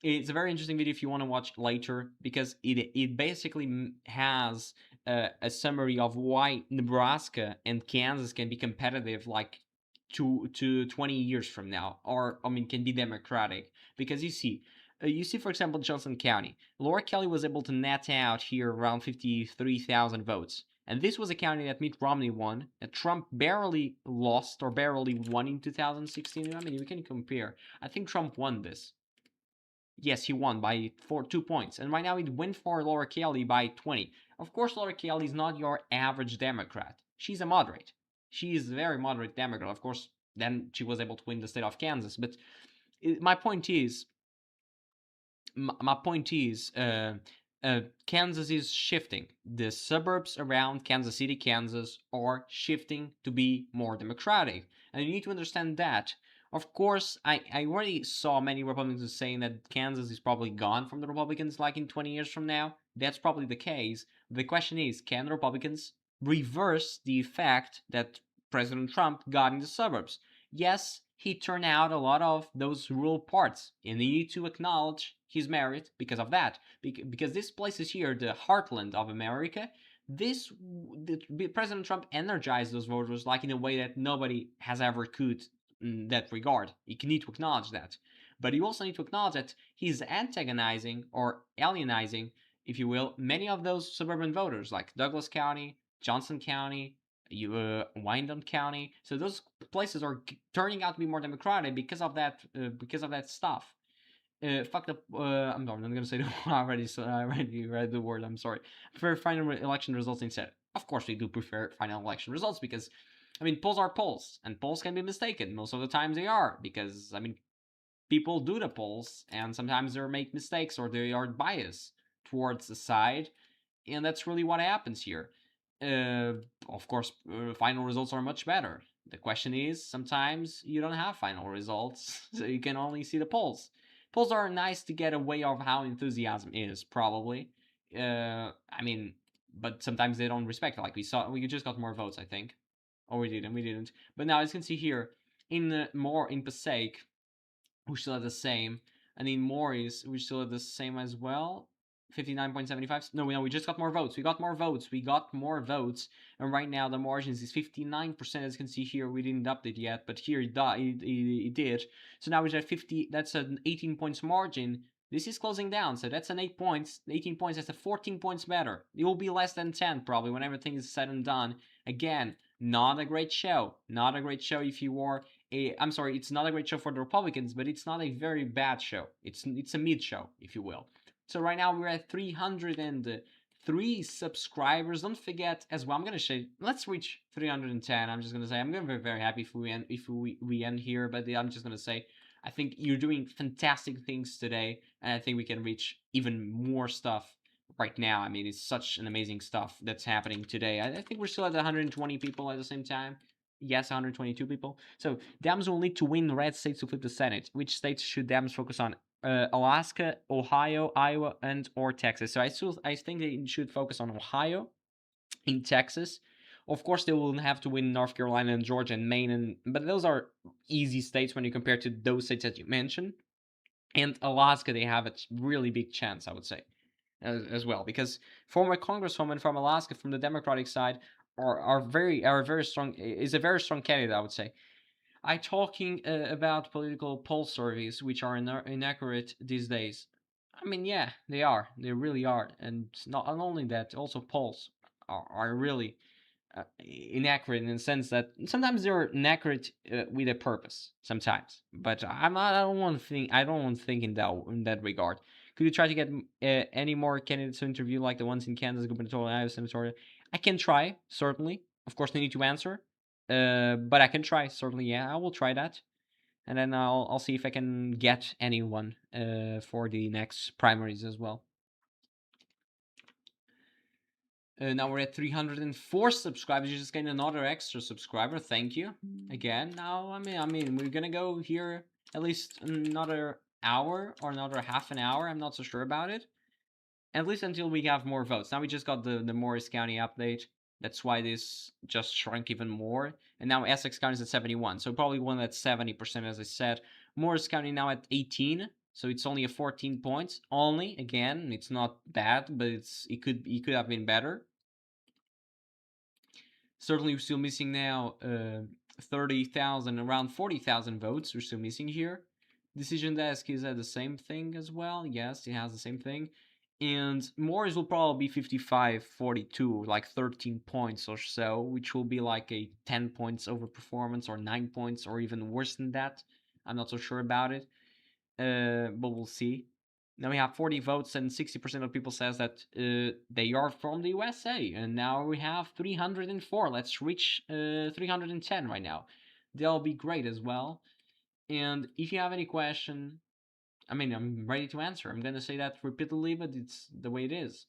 it's a very interesting video if you want to watch later, because it basically has a summary of why Nebraska and Kansas can be competitive like to 20 years from now, or I mean can be democratic, because you see for example Johnson County, Laura Kelly was able to net out here around 53,000 votes, and this was a county that Mitt Romney won, that Trump barely lost or barely won in 2016. I mean, we can compare. I think Trump won this. Yes, he won by 2 points, and right now it went for Laura Kelly by 20. Of course, Laura Kelly is not your average Democrat. She's a moderate. She is a very moderate Democrat. Of course, then she was able to win the state of Kansas. But my point is, Kansas is shifting. The suburbs around Kansas City, Kansas, are shifting to be more democratic, and you need to understand that. Of course, I already saw many Republicans saying that Kansas is probably gone from the Republicans like in 20 years from now. That's probably the case. The question is, can the Republicans reverse the effect that President Trump got in the suburbs? Yes, he turned out a lot of those rural parts, and you need to acknowledge his merit because of that. Because this place is here, the heartland of America. President Trump energized those voters like in a way that nobody has ever could in that regard. You need to acknowledge that. But you also need to acknowledge that he's antagonizing or alienizing, if you will, many of those suburban voters like Douglas County, Johnson County, Wyandotte County. So those places are turning out to be more democratic because of that stuff. Fuck the. I'm gonna say I already read the word. I'm sorry. Prefer final election results instead. Of course, we do prefer final election results because, I mean, polls are polls, and polls can be mistaken. Most of the times they are, because I mean, people do the polls, and sometimes they make mistakes or they are biased towards the side, and that's really what happens here. Of course, final results are much better. The question is, sometimes you don't have final results, so you can only see the polls. Polls are nice to get a way of how enthusiasm is, probably. I mean, but sometimes they don't respect it. Like we just got more votes, I think. Or we didn't. But now, as you can see here, in Passaic, we still have the same. And in Morris, we still have the same as well. 59.75. No, we just got more votes. We got more votes. And right now the margins is 59%. As you can see here, we didn't update yet, but here it did. So now we're at 50. That's an 18 points margin. This is closing down, so that's an 8 points. 18 points, that's a 14 points better. It will be less than 10 probably when everything is said and done. Again, not a great show. Not a great show if you are I'm sorry, it's not a great show for the Republicans, but it's not a very bad show. It's a mid show, if you will. So right now we're at 303 subscribers. Don't forget as well. I'm gonna say let's reach 310. I'm just gonna say I'm gonna be very happy if we end here. But I'm just gonna say I think you're doing fantastic things today, and I think we can reach even more stuff right now. I mean, it's such an amazing stuff that's happening today. I think we're still at 120 people at the same time. Yes, 122 people. So Dems will need to win red states to flip the Senate. Which states should Dems focus on? Alaska, Ohio, Iowa, and or Texas. So I think they should focus on Ohio, in Texas. Of course, they will have to win North Carolina and Georgia and Maine, but those are easy states when you compare to those states that you mentioned. And Alaska, they have a really big chance, I would say, as well, because former congresswoman from Alaska, from the Democratic side, are very strong. Is a very strong candidate, I would say. I talking about political poll surveys, which are inaccurate these days. I mean, yeah, they are. They really are, and not only that, also polls are really inaccurate in the sense that sometimes they're inaccurate with a purpose. Sometimes, but I'm not. I don't want to think. I don't want to think in that regard. Could you try to get any more candidates to interview like the ones in Kansas, gubernatorial, Iowa, senatorial? I can try, certainly. Of course, they need to answer. But I can try, certainly. Yeah, I will try that, and then I'll see if I can get anyone for the next primaries as well. Now we're at 304 subscribers. You just gained another extra subscriber. Thank you again. Now, I mean, we're gonna go here at least another hour or another half an hour. I'm not so sure about it. At least until we have more votes. Now we just got the Morris County update. That's why this just shrunk even more. And now Essex County is at 71. So probably one at 70%, as I said. Morris County now at 18. So it's only a 14 points. Only, again, it's not bad, but it could have been better. Certainly, we're still missing now 30,000, around 40,000 votes. We're still missing here. Decision Desk is at the same thing as well. Yes, it has the same thing. And Morris will probably be 55, 42, like 13 points or so, which will be like a 10 points over performance or 9 points or even worse than that. I'm not so sure about it, but we'll see. Now we have 40 votes and 60% of people says that they are from the USA. And now we have 304. Let's reach 310 right now. That'll be great as well. And if you have any question, I mean, I'm ready to answer. I'm going to say that repeatedly, but it's the way it is.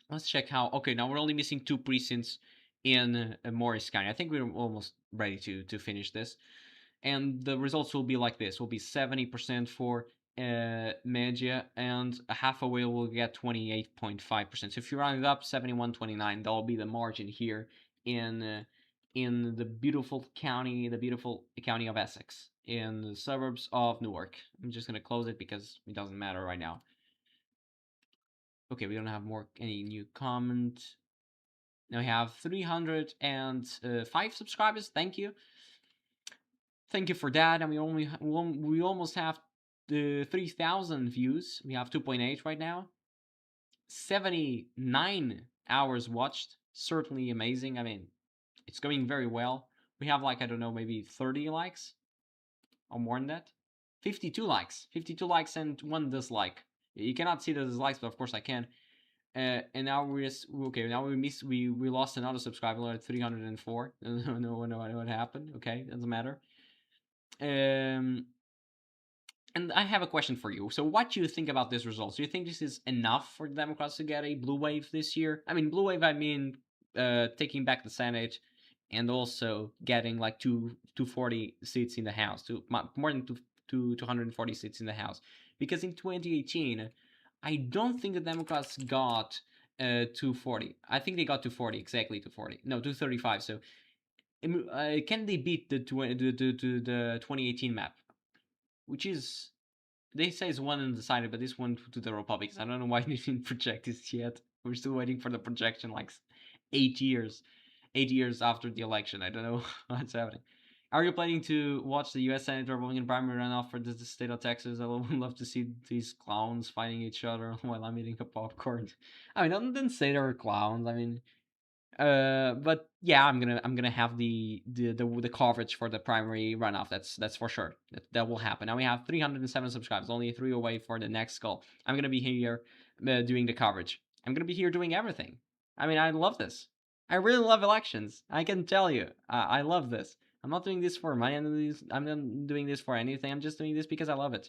Let's check how. Okay, now we're only missing 2 precincts in Morris County. I think we're almost ready to finish this. And the results will be like this. Will be 70% for Mejia, and a Hathaway will get 28.5%. So if you round it up, 71.29, that'll be the margin here in the beautiful county of Essex, in the suburbs of Newark. I'm just gonna close it because it doesn't matter right now. Okay, we don't have any new comment. Now we have 305 subscribers. Thank you. Thank you for that. And we almost have the 3,000 views. We have 2.8 right now. 79 hours watched. Certainly amazing. I mean, it's going very well. We have like, I don't know, maybe 30 likes or more than that. 52 likes. 52 likes and 1 dislike. You cannot see the dislikes, but of course I can. And now we lost another subscriber at 304. I don't know what happened. Okay, doesn't matter. And I have a question for you. So, what do you think about this result? Do you think this is enough for the Democrats to get a blue wave this year? I mean, blue wave. I mean, taking back the Senate, and also getting like 240 seats in the House, more than 240 seats in the House. Because in 2018, I don't think the Democrats got 240. I think they got 240, exactly 240. No, 235. So, can they beat the 2018 map? Which is, they say is one undecided, but this one to the Republicans. I don't know why they didn't project this yet. We're still waiting for the projection, like 8 years after the election. I don't know what's happening. Are you planning to watch the U.S. Senate Republican primary runoff for the state of Texas? I would love to see these clowns fighting each other while I'm eating a popcorn. I mean, I didn't say they were clowns. I mean, but yeah, I'm gonna have the coverage for the primary runoff. That's for sure. That will happen. Now we have 307 subscribers, only 3 away for the next goal. I'm gonna be here doing the coverage. I'm gonna be here doing everything. I mean, I love this. I really love elections. I can tell you, I love this. I'm not doing this for money. I'm not doing this for anything. I'm just doing this because I love it.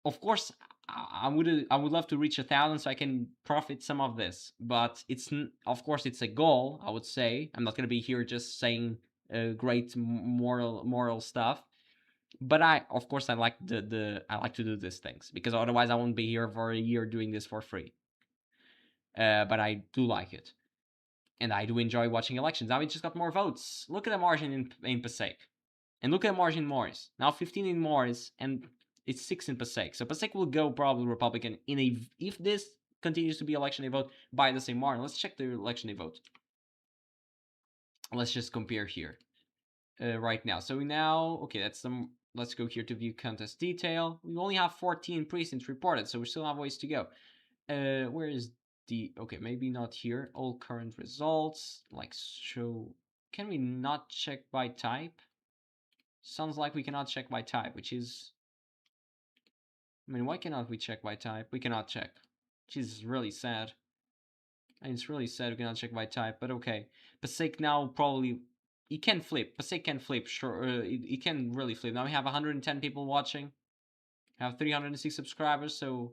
Of course, I would love to reach 1,000 so I can profit some of this. But of course it's a goal. I would say I'm not gonna be here just saying great moral stuff. But of course I like I like to do these things because otherwise I won't be here for a year doing this for free. But I do like it. And I do enjoy watching elections. Now we just got more votes. Look at the margin in Passaic. And look at the margin in Morris. Now 15 in Morris, and it's 6 in Passaic. So Passaic will go probably Republican if this continues to be election day vote by the same margin. Let's check the election day vote. Let's just compare here right now. So now, okay, let's go here to view contest detail. We only have 14 precincts reported, so we still have ways to go. Where is okay, maybe not here. All current results, like show. Can we not check by type? Sounds like we cannot check by type, which is, I mean, why cannot we check by type? We cannot check, which is really sad. And it's really sad we cannot check by type, but okay. Passaic now probably, it can flip. Passaic can flip, sure. It can really flip. Now we have 110 people watching. We have 306 subscribers, so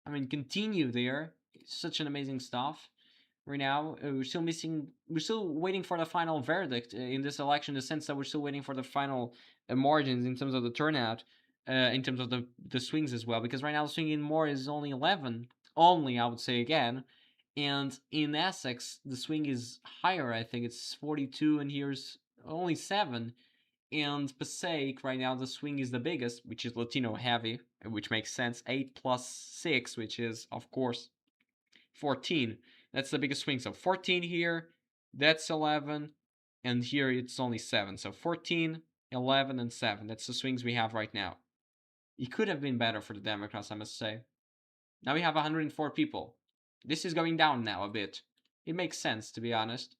I mean, continue there. It's such an amazing stuff. Right now, we're still waiting for the final verdict in this election, in the sense that we're still waiting for the final margins in terms of the turnout, in terms of the swings as well. Because right now, the swing in Moore is only 11, only I would say again, and in Essex the swing is higher. I think it's 42, and here's only 7. And Passaic right now the swing is the biggest, which is Latino heavy, which makes sense. 8 plus 6, which is of course 14. That's the biggest swing. So 14 here, that's 11, and here it's only 7. So 14, 11, and 7. That's the swings we have right now. It could have been better for the Democrats, I must say. Now we have 104 people. This is going down now a bit. It makes sense, to be honest.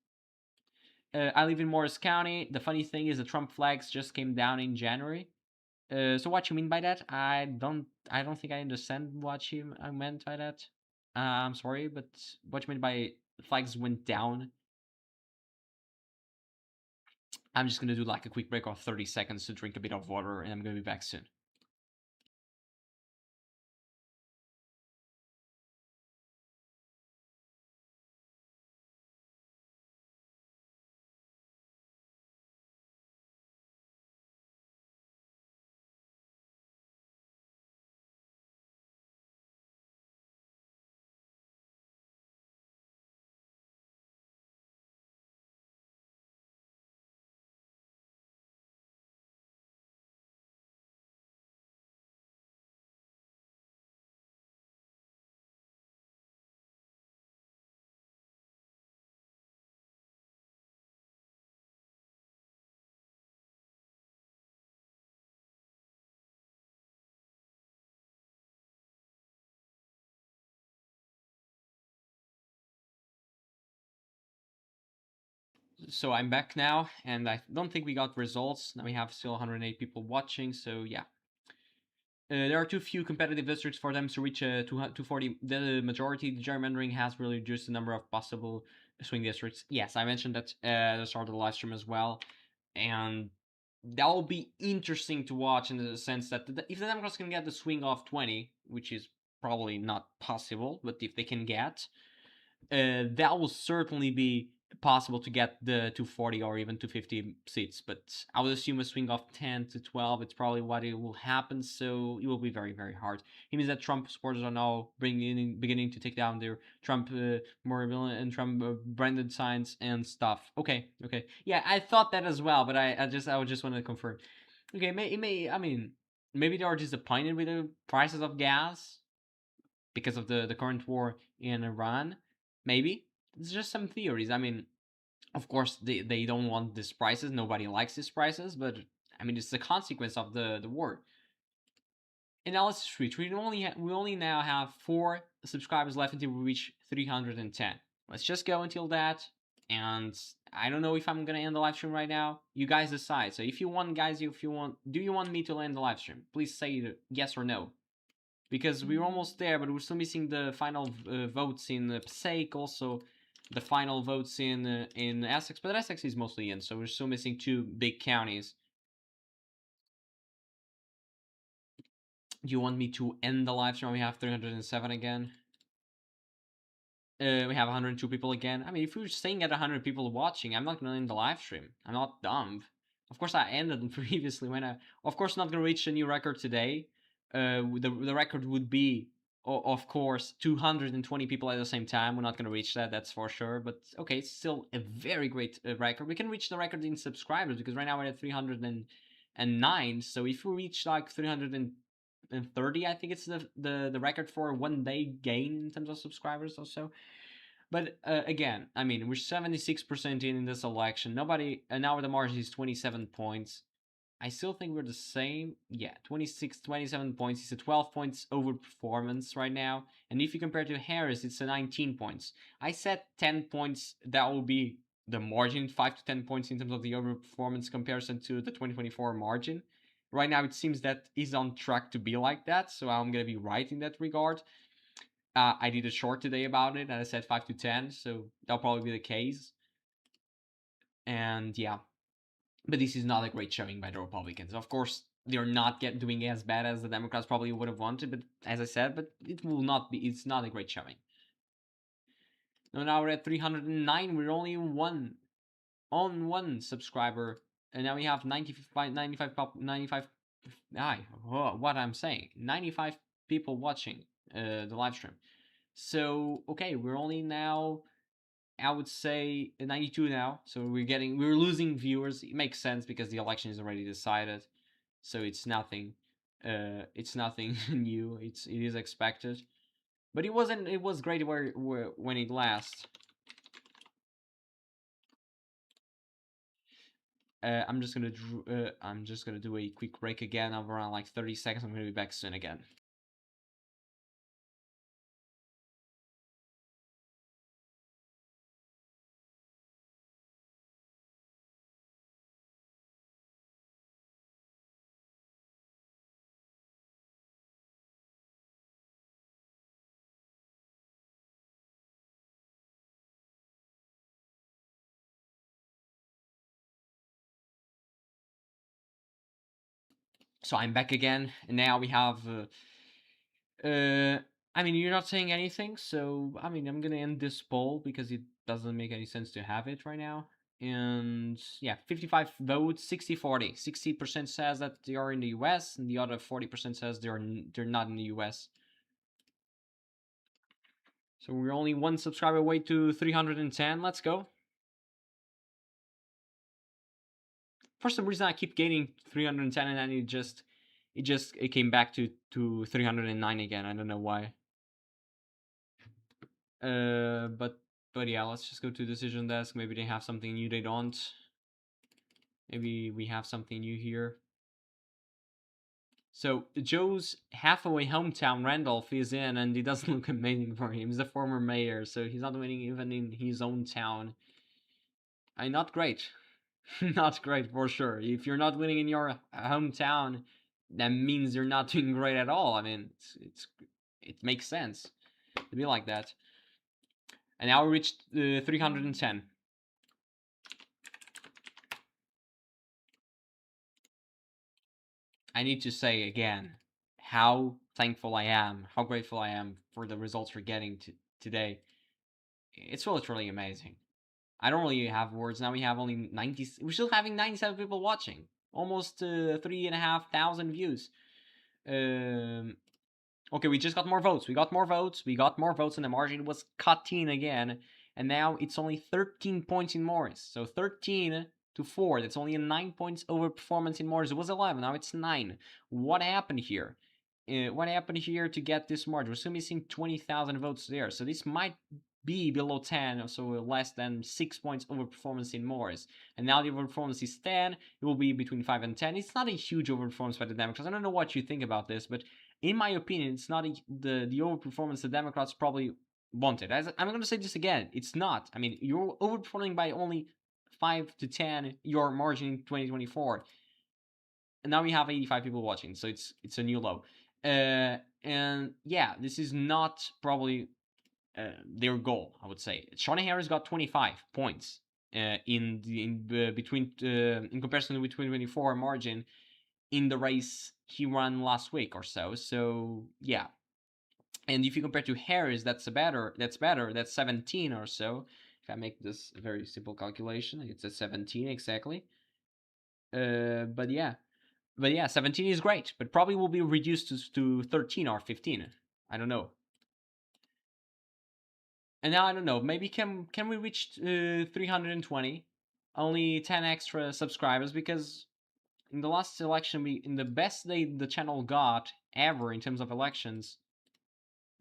I live in Morris County. The funny thing is the Trump flags just came down in January. So what you mean by that? I don't think I understand what you meant by that. I'm sorry, but what you mean by flags went down? I'm just gonna do like a quick break of 30 seconds to drink a bit of water, and I'm gonna be back soon. So I'm back now, and I don't think we got results. Now we have still 108 people watching, so yeah. There are too few competitive districts for them to reach 240. The majority, the gerrymandering has really reduced the number of possible swing districts. Yes, I mentioned that at the start of the live stream as well, and that will be interesting to watch in the sense that if the Democrats can get the swing of 20, which is probably not possible, but if they can get, that will certainly be possible to get the 240 or even 250 seats. But I would assume a swing of 10 to 12, it's probably what it will happen. So it will be very, very hard. It means that Trump supporters are now beginning to take down their Trump memorial and Trump branded signs and stuff. Okay, yeah, I thought that as well, but I would just want to confirm. Okay, I mean, maybe they are disappointed with the prices of gas because of the current war in Iran. Maybe it's just some theories. I mean, of course they don't want these prices. Nobody likes these prices, but I mean it's the consequence of the war. And now let's switch. We only now have 4 subscribers left until we reach 310. Let's just go until that. And I don't know if I'm gonna end the live stream right now. You guys decide. So if you want, guys, do you want me to end the live stream? Please say yes or no. Because we're almost there, but we're still missing the final votes in Passaic also. the final votes in Essex, but Essex is mostly in, so we're still missing 2 big counties. Do you want me to end the live stream? We have 307 again. We have 102 people again. I mean, if we're staying at 100 people watching, I'm not gonna end the live stream. I'm not dumb. Of course, I ended previously when of course, not gonna reach a new record today. The record would be, of course, 220 people at the same time. We're not gonna reach that, that's for sure. But okay, it's still a very great record. We can reach the record in subscribers because right now we're at 309. So if we reach like 330, I think it's the record for 1 day gain in terms of subscribers or so. But again, I mean, we're 76% in this election. Nobody, now the margin is 27 points. I still think we're the same. Yeah, 26, 27 points. It's a 12 points over performance right now. And if you compare to Harris, it's a 19 points. I said 10 points. That will be the margin, 5 to 10 points in terms of the over performance comparison to the 2024 margin. Right now, it seems that is on track to be like that. So I'm going to be right in that regard. I did a short today about it, and I said 5 to 10, so that'll probably be the case. And yeah, but this is not a great showing by the Republicans. Of course, they're not doing as bad as the Democrats probably would have wanted, but as I said, but it will not be. It's not a great showing. Now we're at 309. We're only one subscriber, and now we have 95. What I'm saying, 95 people watching the live stream. So okay, we're only now, I would say, 92 now. So we're losing viewers. It makes sense because the election is already decided. So it's nothing new. It is expected. But it was great when it last. I'm just gonna do a quick break again of around like 30 seconds. I'm gonna be back soon again. So I'm back again, and now we have I mean, you're not saying anything, so I mean, I'm gonna end this poll because it doesn't make any sense to have it right now. And yeah, 55 votes, 60-40. 60% says that they are in the US, and the other 40% says they're not in the US. So we're only one subscriber away to 310. Let's go. For some reason, I keep gaining 310, and then it came back to 309 again. I don't know why. But yeah, let's just go to decision desk. Maybe they have something new they don't. Maybe we have something new here. So Joe's Hathaway hometown, Randolph, is in, and it doesn't look amazing for him. He's a former mayor, so he's not winning even in his own town. Not great. Not great for sure. If you're not winning in your hometown, that means you're not doing great at all. I mean, it makes sense to be like that. And now we reached 310. I need to say again how thankful I am, how grateful I am for the results we're getting today. It's literally amazing. I don't really have words. Now we have only 90. We're still having 97 people watching. Almost 3,500 views. Okay, we just got more votes. We got more votes, and the margin was cut in again. And now it's only 13 points in Morris. So 13 to 4. That's only a 9 points over performance in Morris. It was 11. Now it's 9. What happened here? What happened here to get this margin? We're still missing 20,000 votes there. So this might be below 10, so less than 6 points over performance in Morris. And now the over performance is 10. It will be between 5 and 10. It's not a huge over performance by the Democrats. I don't know what you think about this, but in my opinion, it's not the overperformance the Democrats probably wanted. As I'm going to say this again, it's not. I mean, you're overperforming by only 5 to 10 your margin in 2024, and now we have 85 people watching, so it's a new low. And yeah, this is not probably their goal, I would say. Shawnee Harris got 25 points in comparison to between 24 margin in the race he ran last week or so. So yeah, and if you compare to Harris, that's better. That's 17 or so. If I make this a very simple calculation, it's a 17 exactly. But yeah, 17 is great, but probably will be reduced to 13 or 15. I don't know. And now I don't know. Maybe can we reach 320? Only 10 extra subscribers, because in the last election, in the best day the channel got ever in terms of elections,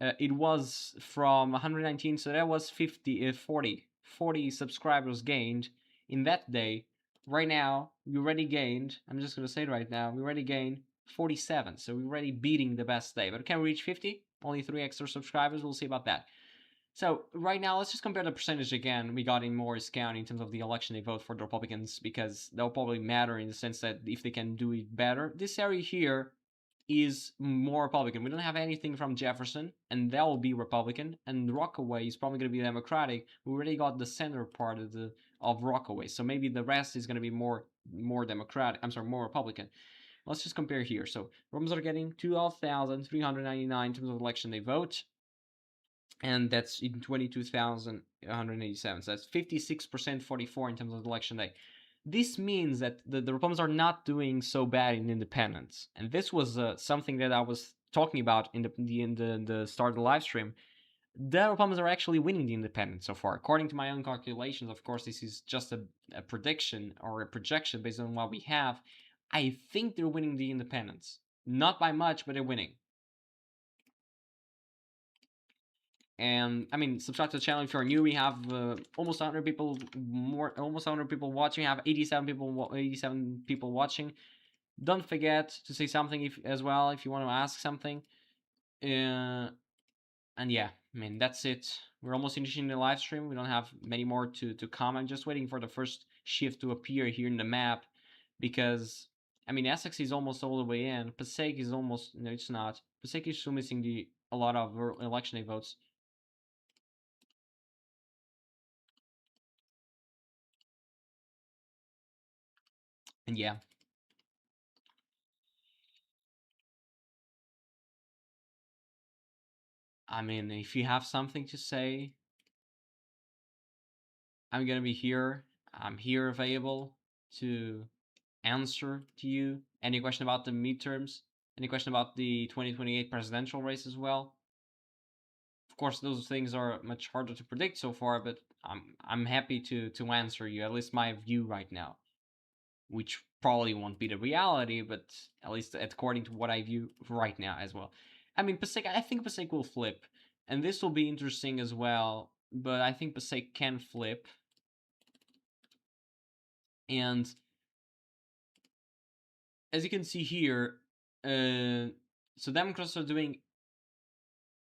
it was from 119, so that was 40 subscribers gained in that day. Right now, we already gained, I'm just gonna say it right now, we already gained 47, so we're already beating the best day. But can we reach 50? Only 3 extra subscribers, we'll see about that. So right now, let's just compare the percentage again we got in Morris County in terms of the election they vote for the Republicans, because that'll probably matter in the sense that if they can do it better. This area here is more Republican. We don't have anything from Jefferson, and that will be Republican. And Rockaway is probably going to be Democratic. We already got the center part of Rockaway, so maybe the rest is going to be more Democratic. I'm sorry, more Republican. Let's just compare here. So Romans are getting 12,399 in terms of election they vote, and that's in 22,187. So that's 56%, 44 in terms of election day. This means that the Republicans are not doing so bad in independents, and this was something that I was talking about in the start of the live stream. The Republicans are actually winning the independents so far, according to my own calculations. Of course, this is just a prediction or a projection based on what we have. I think they're winning the independents, not by much, but they're winning. And I mean, subscribe to the channel if you're new. We have almost 100 people, almost 100 people watching. We have 87 people watching. Don't forget to say something as well if you want to ask something. And yeah, I mean, that's it. We're almost finishing the live stream. We don't have many more to come. I'm just waiting for the first shift to appear here in the map, because I mean, Essex is almost all the way in. Passaic is almost, no, it's not. Passaic is still missing a lot of election day votes. And yeah, I mean, if you have something to say, I'm gonna be here. I'm here available to answer to you. Any question about the midterms? Any question about the 2028 presidential race as well? Of course, those things are much harder to predict so far, but I'm happy to answer you, at least my view right now, which probably won't be the reality, but at least according to what I view right now as well. I mean, I think Passaic will flip, and this will be interesting as well, but I think Passaic can flip. And as you can see here, so Democrats are doing,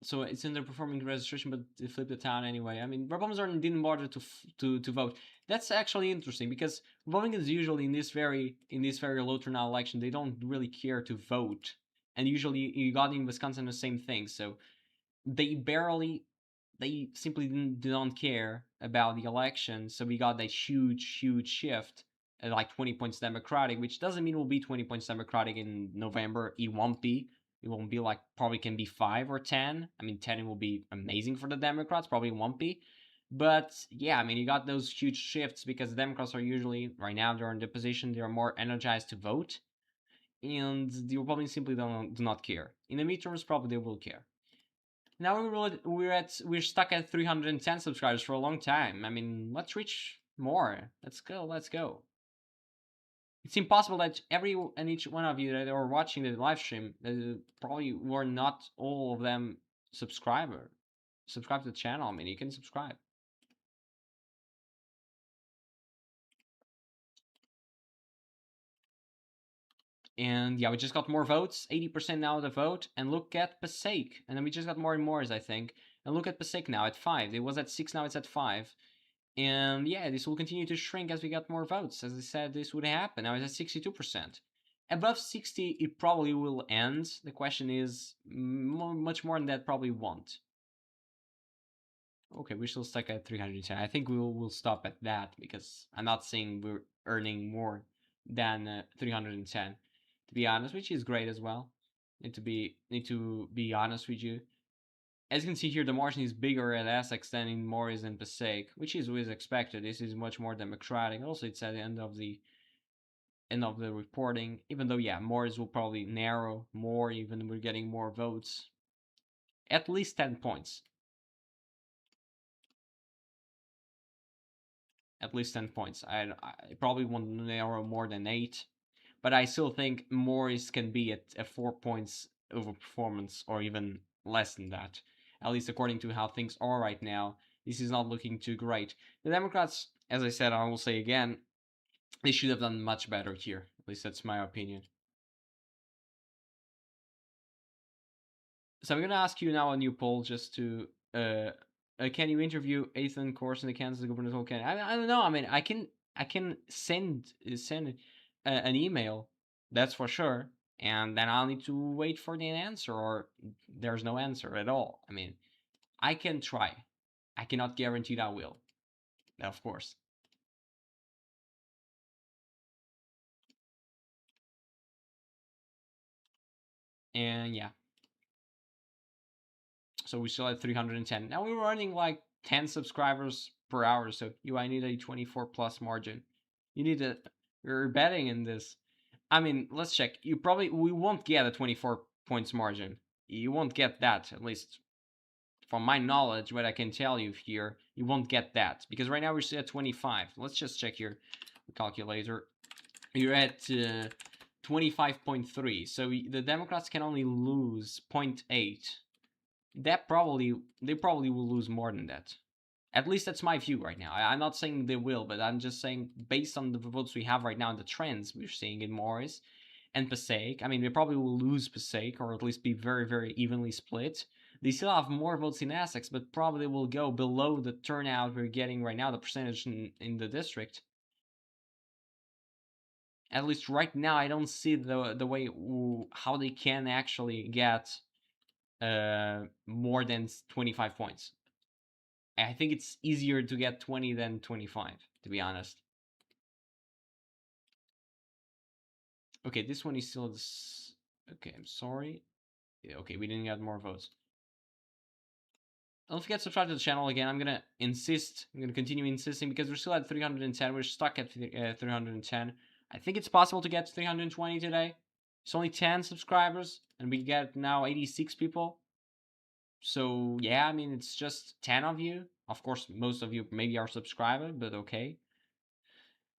so it's in their performing registration, but they flip the town anyway. I mean, Republicans didn't bother to vote. That's actually interesting, because Republicans usually in this very low turnout election, they don't really care to vote, and usually you got in Wisconsin the same thing. So they simply don't care about the election. So we got that huge shift at like 20 points Democratic, which doesn't mean we'll be 20 points Democratic in November. It won't be. It won't be like, probably can be 5 or 10. I mean, 10 will be amazing for the Democrats. Probably won't be. But yeah, I mean, you got those huge shifts because the Democrats are usually, right now, they're in the position, they're more energized to vote. And the Republicans simply do not care. In the midterms, probably they will care. Now we're stuck at 310 subscribers for a long time. I mean, let's reach more. Let's go. It's impossible that every and each one of you that are watching the live stream probably were not all of them subscribe to the channel. I mean, you can subscribe. And yeah, we just got more votes, 80% now of the vote. And look at Passaic. And then we just got more and more, I think. And look at Passaic now at 5. It was at 6, now it's at 5. And yeah, this will continue to shrink as we get more votes. As I said, this would happen. Now it's at 62%. Above 60, it probably will end. The question is, much more than that probably won't. Okay, we're still stuck at 310. I think we'll stop at that because I'm not saying we're earning more than 310, to be honest, which is great as well. Need to be honest with you. As you can see here, the margin is bigger at Essex than in Morris and Passaic, which is always expected. This is much more democratic. Also, it's at the end of the reporting. Even though, yeah, Morris will probably narrow more, even we're getting more votes. At least 10 points. At least 10 points. I probably won't narrow more than 8, but I still think Morris can be at 4 points over performance or even less than that. At least according to how things are right now, this is not looking too great. The Democrats, as I said, I will say again, they should have done much better here. At least that's my opinion. So I'm gonna ask you now a new poll just to can you interview Ethan Course in the Kansas gubernatorial candidate? I don't know. I mean, I can send an email, that's for sure, and then I'll need to wait for the answer, or there's no answer at all. I mean, I can try. I cannot guarantee that I will, of course. And yeah, so we still at 310. Now we're running like 10 subscribers per hour, so I need a 24 plus margin. You need to, you're betting in this. I mean, let's check. We won't get a 24 points margin. You won't get that, at least from my knowledge, what I can tell you here, you won't get that. Because right now we're still at 25. Let's just check here, calculator. You're at 25.3. So the Democrats can only lose 0.8. They probably will lose more than that. At least that's my view right now. I'm not saying they will, but I'm just saying based on the votes we have right now and the trends we're seeing in Morris and Passaic. I mean, they probably will lose Passaic, or at least be very, very evenly split. They still have more votes in Essex, but probably will go below the turnout we're getting right now, the percentage in the district. At least right now, I don't see the way how they can actually get more than 25 points. I think it's easier to get 20 than 25, to be honest. Okay, this one is still this. Okay, I'm sorry. Yeah, okay, we didn't get more votes. Don't forget to subscribe to the channel again. I'm gonna insist. I'm gonna continue insisting because we're still at 310. We're stuck at 310. I think it's possible to get to 320 today. It's only 10 subscribers, and we get now 86 people. So yeah, I mean it's just 10 of you. Of course, most of you maybe are subscribers, but okay.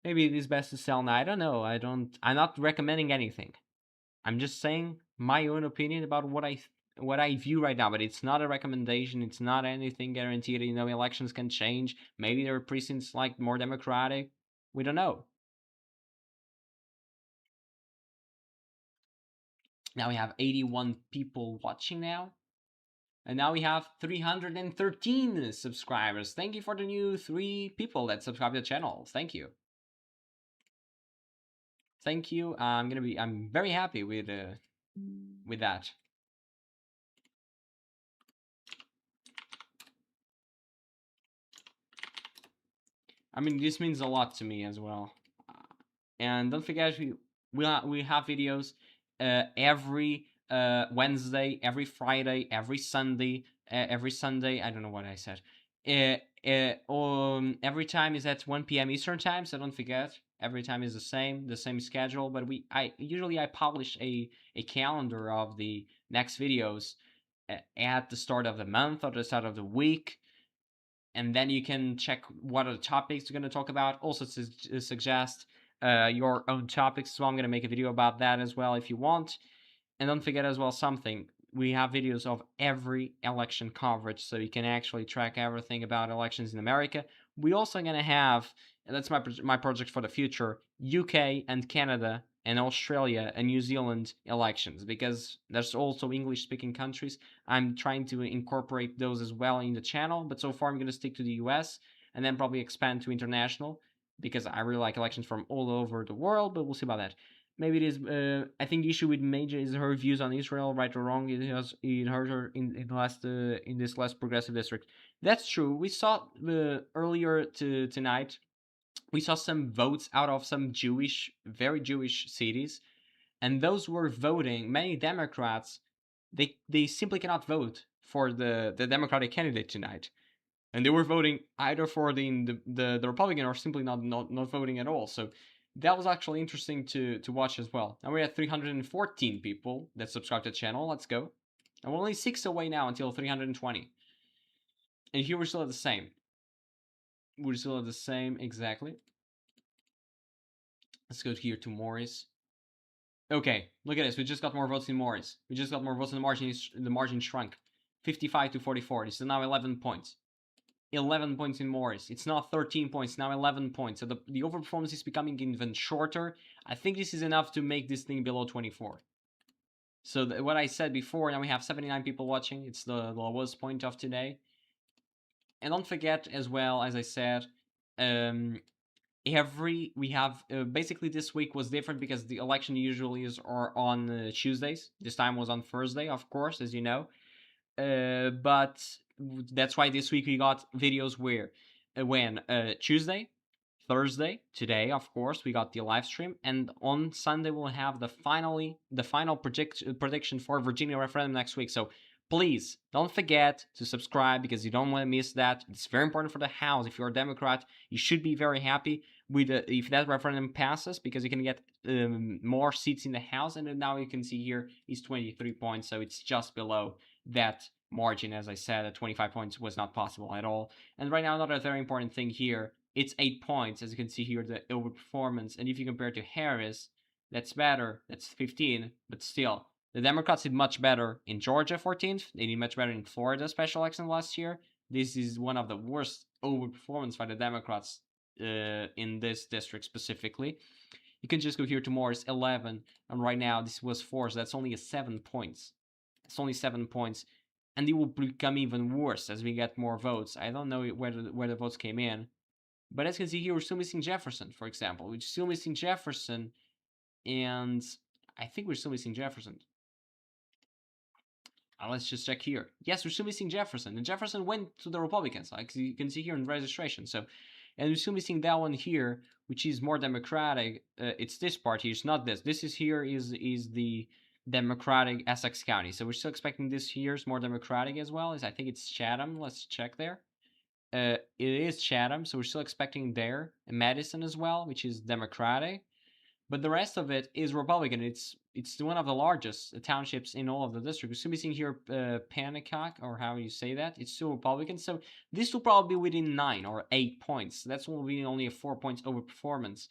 Maybe it is best to sell now. I don't know. I'm not recommending anything. I'm just saying my own opinion about what I view right now, but it's not a recommendation. It's not anything guaranteed. Elections can change. Maybe there are precincts like more democratic. We don't know. Now we have 81 people watching now. And now we have 313 subscribers. Thank you for the new 3 people that subscribe to the channel. Thank you. Thank you. I'm very happy with that. I mean, this means a lot to me as well. And don't forget, we have videos every Wednesday, every Friday, every Sunday. Every Sunday, I don't know what I said. Every time is at 1 p.m. Eastern time, so don't forget. Every time is the same schedule. But I publish a calendar of the next videos at the start of the month or the start of the week, and then you can check what are the topics you're going to talk about. Also, suggest your own topics. So I'm going to make a video about that as well if you want. And don't forget as well something. We have videos of every election coverage, so you can actually track everything about elections in America. We also going to have, and that's my project for the future, UK and Canada and Australia and New Zealand elections, because there's also English-speaking countries. I'm trying to incorporate those as well in the channel, but so far I'm going to stick to the US and then probably expand to international, because I really like elections from all over the world, but we'll see about that. Maybe it is. I think the issue with Mejia is her views on Israel, right or wrong. It has in her in the last in this last progressive district. That's true. We saw earlier tonight. We saw some votes out of some Jewish, very Jewish cities, and those were voting. Many Democrats, they simply cannot vote for the Democratic candidate tonight, and they were voting either for the Republican or simply not voting at all. So that was actually interesting to watch as well. And we're at 314 people that subscribe to the channel. Let's go. And we're only 6 away now until 320. And here we're still at the same. We're still at the same exactly. Let's go here to Morris. Okay, look at this. We just got more votes in Morris. We just got more votes in the margin. The margin shrunk, 55 to 44. This is now 11 points. 11 points in Morris. It's not 13 points, now 11 points. So the overperformance is becoming even shorter. I think this is enough to make this thing below 24. So what I said before, now we have 79 people watching. It's the lowest point of today. And don't forget as well, as I said, we have basically this week was different because the election usually are on Tuesdays. This time was on Thursday, of course, as you know. But that's why this week we got videos where when Tuesday, Thursday, today of course we got the live stream, and on Sunday we'll have the final prediction for Virginia referendum next week. So please don't forget to subscribe because you don't want to miss that. It's very important for the House. If you're a Democrat, you should be very happy with if that referendum passes because you can get more seats in the House. And then now you can see here is 23 points, so it's just below that margin. As I said, at 25 points was not possible at all. And right now, another very important thing here, it's 8 points, as you can see here, the overperformance. And if you compare to Harris, that's better, that's 15, but still, the Democrats did much better in Georgia 14th, they did much better in Florida special election last year. This is one of the worst overperformance by the Democrats in this district specifically. You can just go here to Morris 11, and right now this was 4, so that's only a 7 points. It's only 7 points, and it will become even worse as we get more votes. I don't know where the votes came in, but as you can see here, we're still missing Jefferson, for example. We're still missing Jefferson, and I think we're still missing Jefferson. Let's just check here. Yes, we're still missing Jefferson, and Jefferson went to the Republicans, like you can see here in registration. So, and we're still missing that one here, which is more Democratic. It's this part here. It's not this. This is here is the Democratic Essex County. So we're still expecting this here is more Democratic as well. I think it's Chatham. Let's check there. It is Chatham, so we're still expecting there. Madison as well, which is Democratic. But the rest of it is Republican. It's one of the largest townships in all of the district. We're still missing here Panacock, or how you say that. It's still Republican. So this will probably be within 9 or 8 points. That's will be only a 4 points over performance.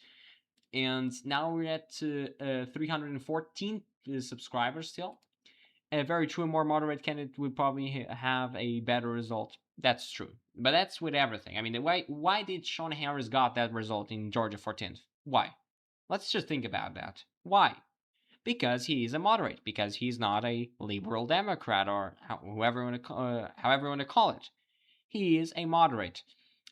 And now we're at 314 subscribers still. Very true, a more moderate candidate would probably have a better result. That's true. But that's with everything. I mean, why did Sean Harris got that result in Georgia 14th? Why? Let's just think about that. Why? Because he is a moderate. Because he's not a liberal Democrat or however you want to call it. He is a moderate.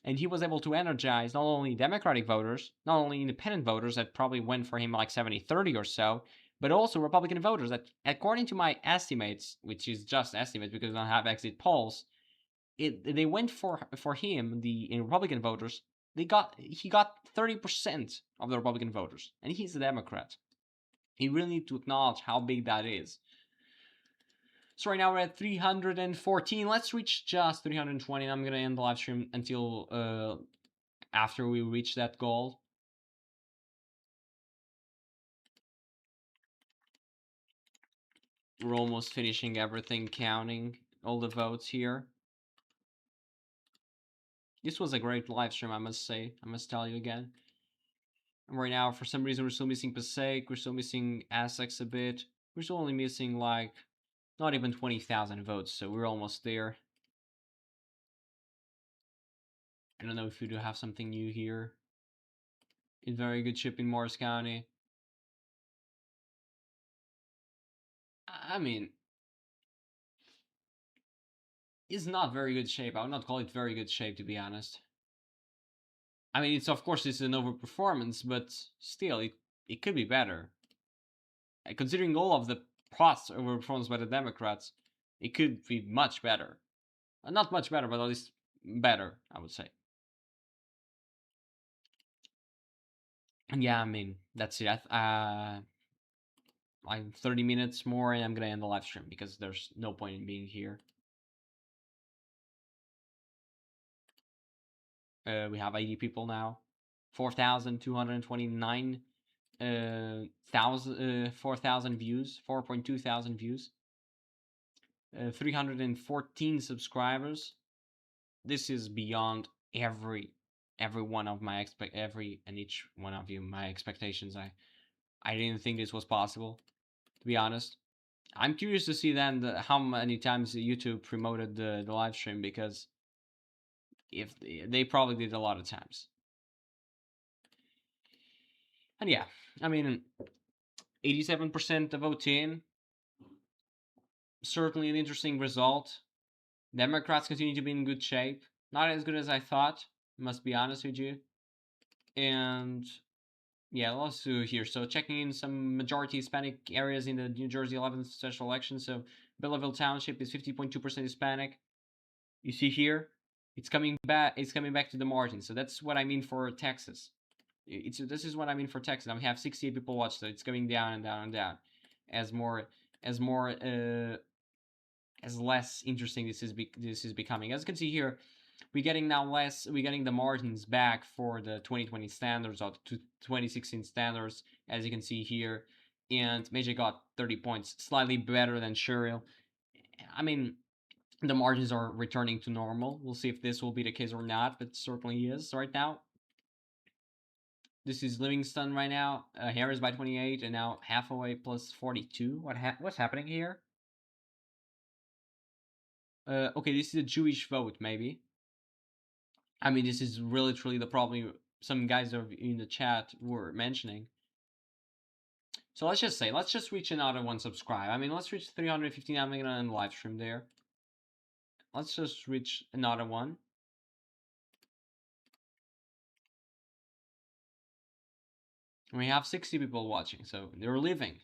And he was able to energize not only Democratic voters, not only independent voters that probably went for him like 70-30 or so, but also Republican voters that, according to my estimates, which is just estimates because I don't have exit polls, they went for him, the Republican voters. He got 30% of the Republican voters, and he's a Democrat. You really need to acknowledge how big that is. So right now we're at 314. Let's reach just 320, and I'm gonna end the live stream until after we reach that goal. We're almost finishing everything, counting all the votes here. This was a great live stream, I must say. I must tell you again. And right now, for some reason, we're still missing Passaic. We're still missing Essex a bit. We're still only missing like not even 20,000 votes, so we're almost there. I don't know if we do have something new here. In very good shape in Morris County. I mean, it's not very good shape. I would not call it very good shape, to be honest. I mean, it's of course it's an overperformance, but still, it could be better. considering all of the past overperformance by the Democrats, it could be much better. Not much better, but at least better, I would say. And yeah, I mean, that's it. Like 30 minutes more and I'm gonna end the live stream because there's no point in being here. We have 80 people now. 4,229 4,000 views, 4.2 thousand views. 314 subscribers. This is beyond every one of my every and each one of you my expectations. I didn't think this was possible, to be honest. I'm curious to see then how many times YouTube promoted the live stream, because if they probably did a lot of times. And yeah, I mean, 87% of vote in. Certainly an interesting result. Democrats continue to be in good shape. Not as good as I thought, must be honest with you. And yeah, let's do here. So checking in some majority Hispanic areas in the New Jersey 11th special election. So Belleville Township is 50.2% Hispanic. You see here, it's coming back. It's coming back to the margin. So that's what I mean for Texas. This is what I mean for Texas. Now we have 68 people watch, so it's going down and down and down, as more as less interesting this is becoming. As you can see here, we're getting now less. We're getting the margins back for the 2020 standards or 2016 standards, as you can see here. And Mejia got 30 points, slightly better than Sherrill. I mean, the margins are returning to normal. We'll see if this will be the case or not, but it certainly is right now. This is Livingston right now. Harris by 28, and now Hathaway plus 42. What's happening here? Okay, this is a Jewish vote, maybe. I mean, this is really truly the problem some guys in the chat were mentioning. So let's just reach another one subscribe. I mean, let's reach 315. I'm gonna end the live stream there. Let's just reach another one. We have 60 people watching, so they're living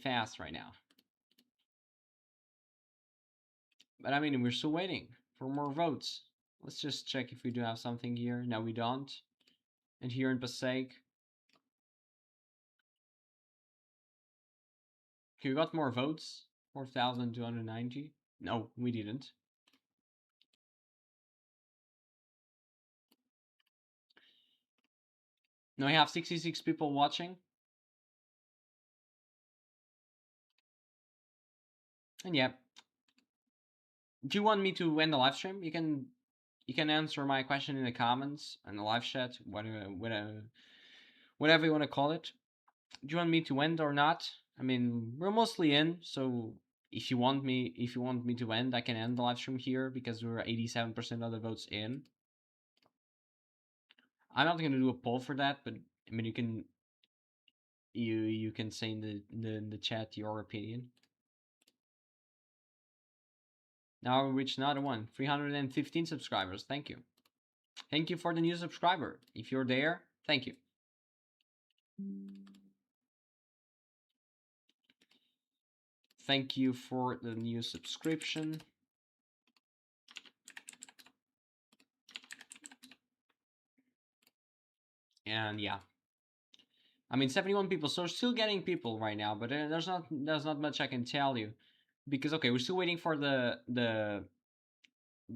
fast right now. But I mean, we're still waiting for more votes. Let's just check if we do have something here. No, we don't. And here in Passaic, okay, we got more votes. 4,290. No, we didn't. Now we have 66 people watching. And yeah. Do you want me to end the live stream? You can answer my question in the comments and the live chat, whatever you want to call it. Do you want me to end or not? I mean, we're mostly in, so if you want me to end, I can end the live stream here because we're 87% of the votes in. I'm not gonna do a poll for that, but I mean, you can say in the chat your opinion. Now we reached another one, 315 subscribers. Thank you. Thank you for the new subscriber. If you're there, thank you. Thank you for the new subscription. And yeah, I mean 71 people, so we're still getting people right now, but there's not much I can tell you, because okay, we're still waiting for the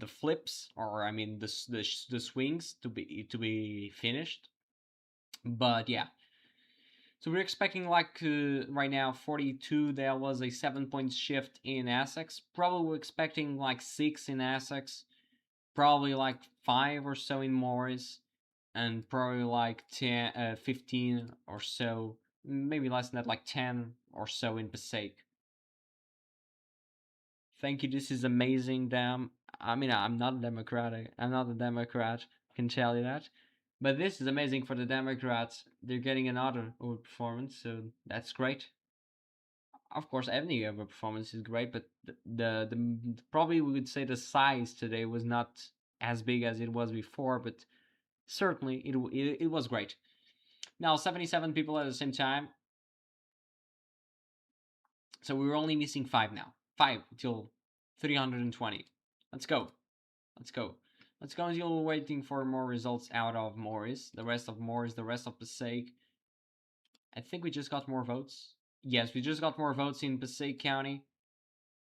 flips, or I mean the swings to be finished. But yeah, so we're expecting like right now 42. There was a 7-point shift in Essex. Probably we're expecting like 6 in Essex, probably like 5 or so in Morris, and probably like 10, 15 or so, maybe less than that, like 10 or so in Passaic. Thank you. This is amazing, damn. I mean, I'm not a Democrat. I'm not a Democrat. I can tell you that. But this is amazing for the Democrats. They're getting another overperformance, so that's great. Of course, any overperformance is great, but the probably we would say the size today was not as big as it was before, but certainly it was great. Now 77 people at the same time. So we're only missing 5 now. 5 till 320. Let's go. Let's go. Let's go until we're waiting for more results out of Morris. The rest of Morris, the rest of Passaic. I think we just got more votes. Yes, we just got more votes in Passaic County.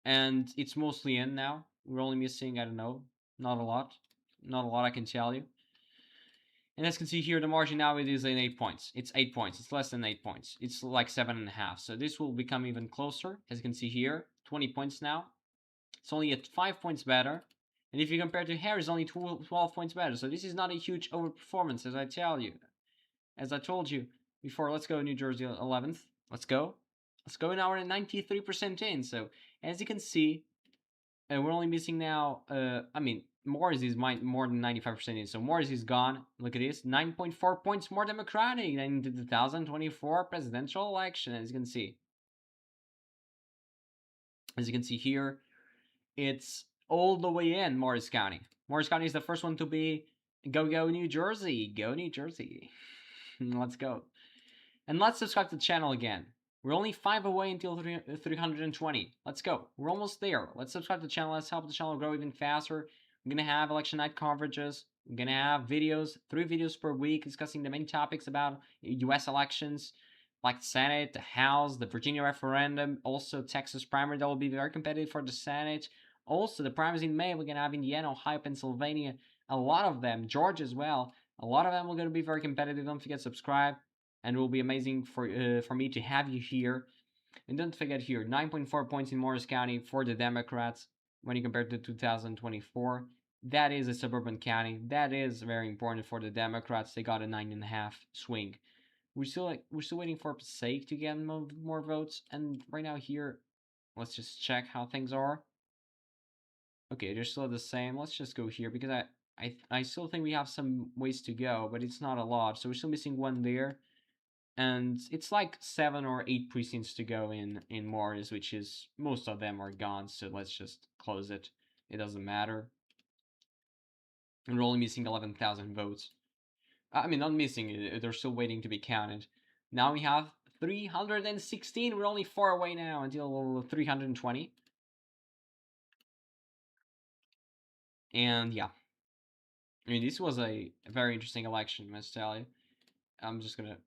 And it's mostly in now. We're only missing, I don't know, not a lot. Not a lot, I can tell you. And as you can see here, the margin now it is in 8 points. It's 8 points. It's less than 8 points. It's like 7.5. So this will become even closer. As you can see here, 20 points now. It's only at 5 points better. And if you compare to Harris, only 12 points better. So this is not a huge overperformance, as I tell you. As I told you before, let's go New Jersey 11th. Let's go. Let's go. Now we're at 93% in. So as you can see, we're only missing now, I mean, Morris is more than 95% in. So Morris is gone. Look at this. 9.4 points more Democratic than in the 2024 presidential election, as you can see. As you can see here, it's all the way in Morris County. Morris County is the first one to be go New Jersey. Go New Jersey. Let's go. And let's subscribe to the channel again. We're only 5 away until 320. Let's go. We're almost there. Let's subscribe to the channel. Let's help the channel grow even faster. We're going to have election night coverages. We're going to have videos, 3 videos per week discussing the main topics about US elections, like the Senate, the House, the Virginia referendum, also Texas primary that will be very competitive for the Senate. Also, the primaries in May, we're going to have Indiana, Ohio, Pennsylvania, a lot of them, Georgia as well. A lot of them are going to be very competitive. Don't forget to subscribe. And it will be amazing for me to have you here. And don't forget here, 9.4 points in Morris County for the Democrats when you compare to 2024. That is a suburban county. That is very important for the Democrats. They got a 9.5 swing. We're still waiting for Passaic to get more votes. And right now here, let's just check how things are. Okay, they're still the same. Let's just go here because I still think we have some ways to go, but it's not a lot. So we're still missing 1 there. And it's like 7 or 8 precincts to go in Morris, which is most of them are gone. So let's just close it. It doesn't matter. And we're only missing 11,000 votes. I mean, not missing. They're still waiting to be counted. Now we have 316. We're only 4 away now until 320. And yeah, I mean, this was a very interesting election, I must tell you. I'm just gonna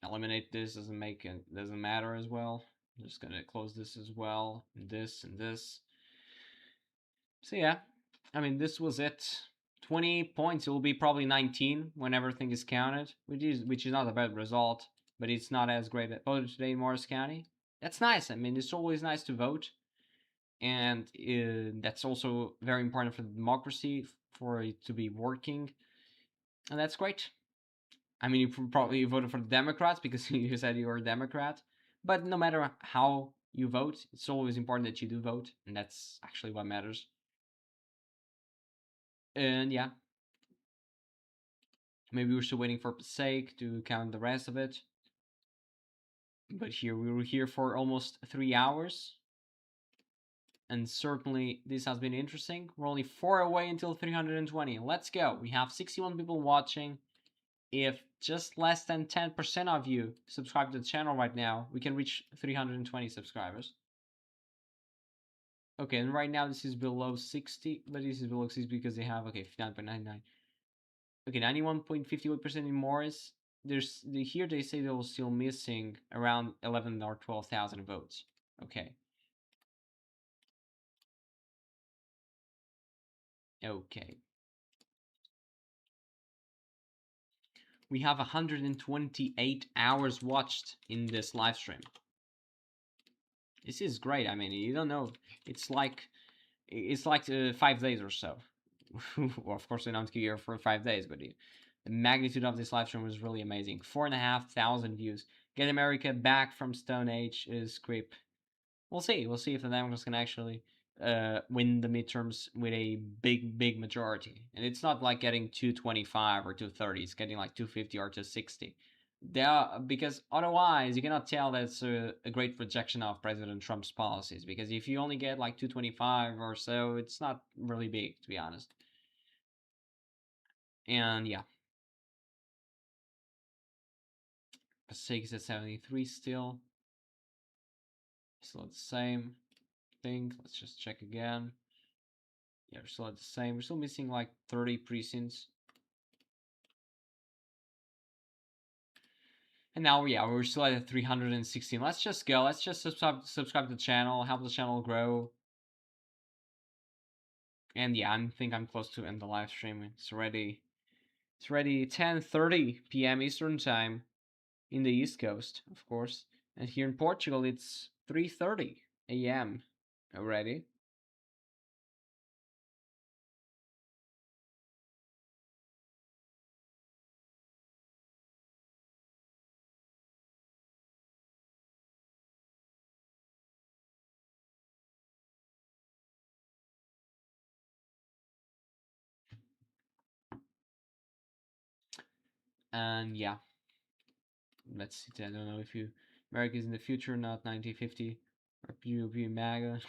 eliminate this. Doesn't matter as well. I'm just gonna close this as well, and this and this. So yeah, I mean, this was it. 20 points. It will be probably 19 when everything is counted, which is not a bad result, but it's not as great. Voted today in Morris County. That's nice. I mean, it's always nice to vote, and that's also very important for the democracy, for it to be working, and that's great. I mean, you probably voted for the Democrats because you said you were a Democrat, but no matter how you vote, it's always important that you do vote, and that's actually what matters. And yeah, maybe we're still waiting for Passaic to count the rest of it. But here we were here for almost 3 hours. And certainly this has been interesting. We're only 4 away until 320. Let's go. We have 61 people watching. If just less than 10% of you subscribe to the channel right now, we can reach 320 subscribers. Okay, and right now this is below 60, but this is below 60 because they have, okay, 59.99. Okay, 91.58% in Morris. Here they say they're still missing around 11 or 12,000 votes. Okay. Okay. We have 128 hours watched in this live stream. This is great. I mean, you don't know. It's like 5 days or so. Well, of course, I don't here for 5 days, but the magnitude of this live stream was really amazing. 4,500 views. Get America back from Stone Age is creep. We'll see. We'll see if the Democrats can actually win the midterms with a big majority. And it's not like getting 225 or 230. It's getting like 250 or 260. Because otherwise you cannot tell that's a great rejection of President Trump's policies. Because if you only get like 225 or so, it's not really big, to be honest. And yeah, Passaic is at 73 still. still at the same thing. Let's just check again. Yeah, we're still at the same. We're still missing like 30 precincts. And now, yeah, we're still at 316. Let's just go. Let's just subscribe to the channel, help the channel grow. And yeah, I think I'm close to end the live stream. It's already 10:30 p.m. Eastern time in the East Coast, of course. And here in Portugal, it's 3:30 a.m. already. And yeah, let's see. I don't know if you America is in the future, not 1950 or PvP MAGA.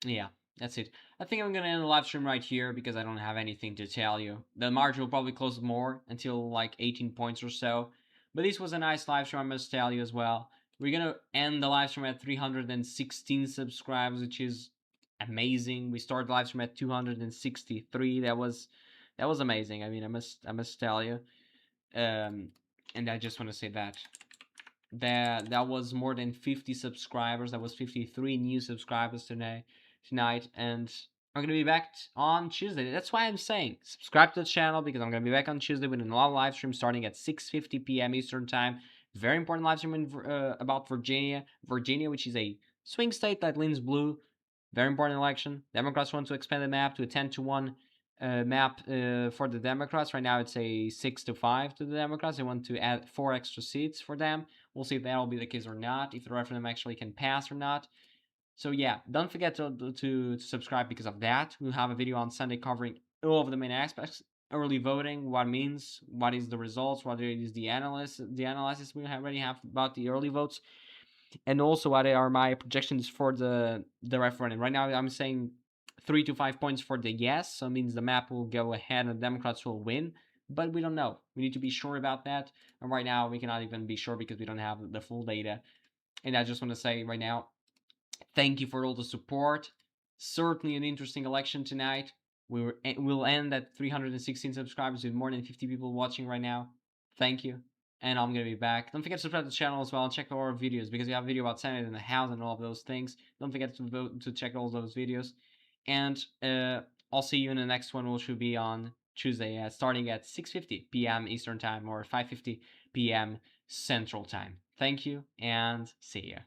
Yeah, that's it. I think I'm gonna end the live stream right here because I don't have anything to tell you. The margin will probably close more until like 18 points or so. But this was a nice live stream, I must tell you as well. We're gonna end the live stream at 316 subscribers, which is amazing. We started the live stream at 263. That was amazing. I mean, I must tell you. And I just want to say that was more than 50 subscribers. That was 53 new subscribers tonight, and I'm gonna be back on Tuesday. That's why I'm saying subscribe to the channel, because I'm gonna be back on Tuesday with another live stream starting at 6:50 p.m. Eastern time. Very important live stream about Virginia, which is a swing state that leans blue. Very important election. Democrats want to expand the map to a 10-1 map for the Democrats. Right now it's a 6-5 to the Democrats. They want to add 4 extra seats for them. We'll see if that'll be the case or not, if the referendum actually can pass or not. So yeah, don't forget to subscribe because of that. We'll have a video on Sunday covering all of the main aspects. Early voting, what it means, what is the results, what is the analysis we already have about the early votes, and also what are my projections for the referendum. Right now I'm saying 3 to 5 points for the yes, so it means the map will go ahead and the Democrats will win. But we don't know. We need to be sure about that. And right now we cannot even be sure because we don't have the full data. And I just want to say right now, thank you for all the support. Certainly an interesting election tonight. We'll end at 316 subscribers with more than 50 people watching right now. Thank you. And I'm gonna be back. Don't forget to subscribe to the channel as well and check all our videos, because we have a video about Senate and the House and all of those things. Don't forget to vote to check all those videos. And I'll see you in the next one, which will be on Tuesday, starting at 6:50 p.m. Eastern time or 5:50 p.m. Central time. Thank you and see ya.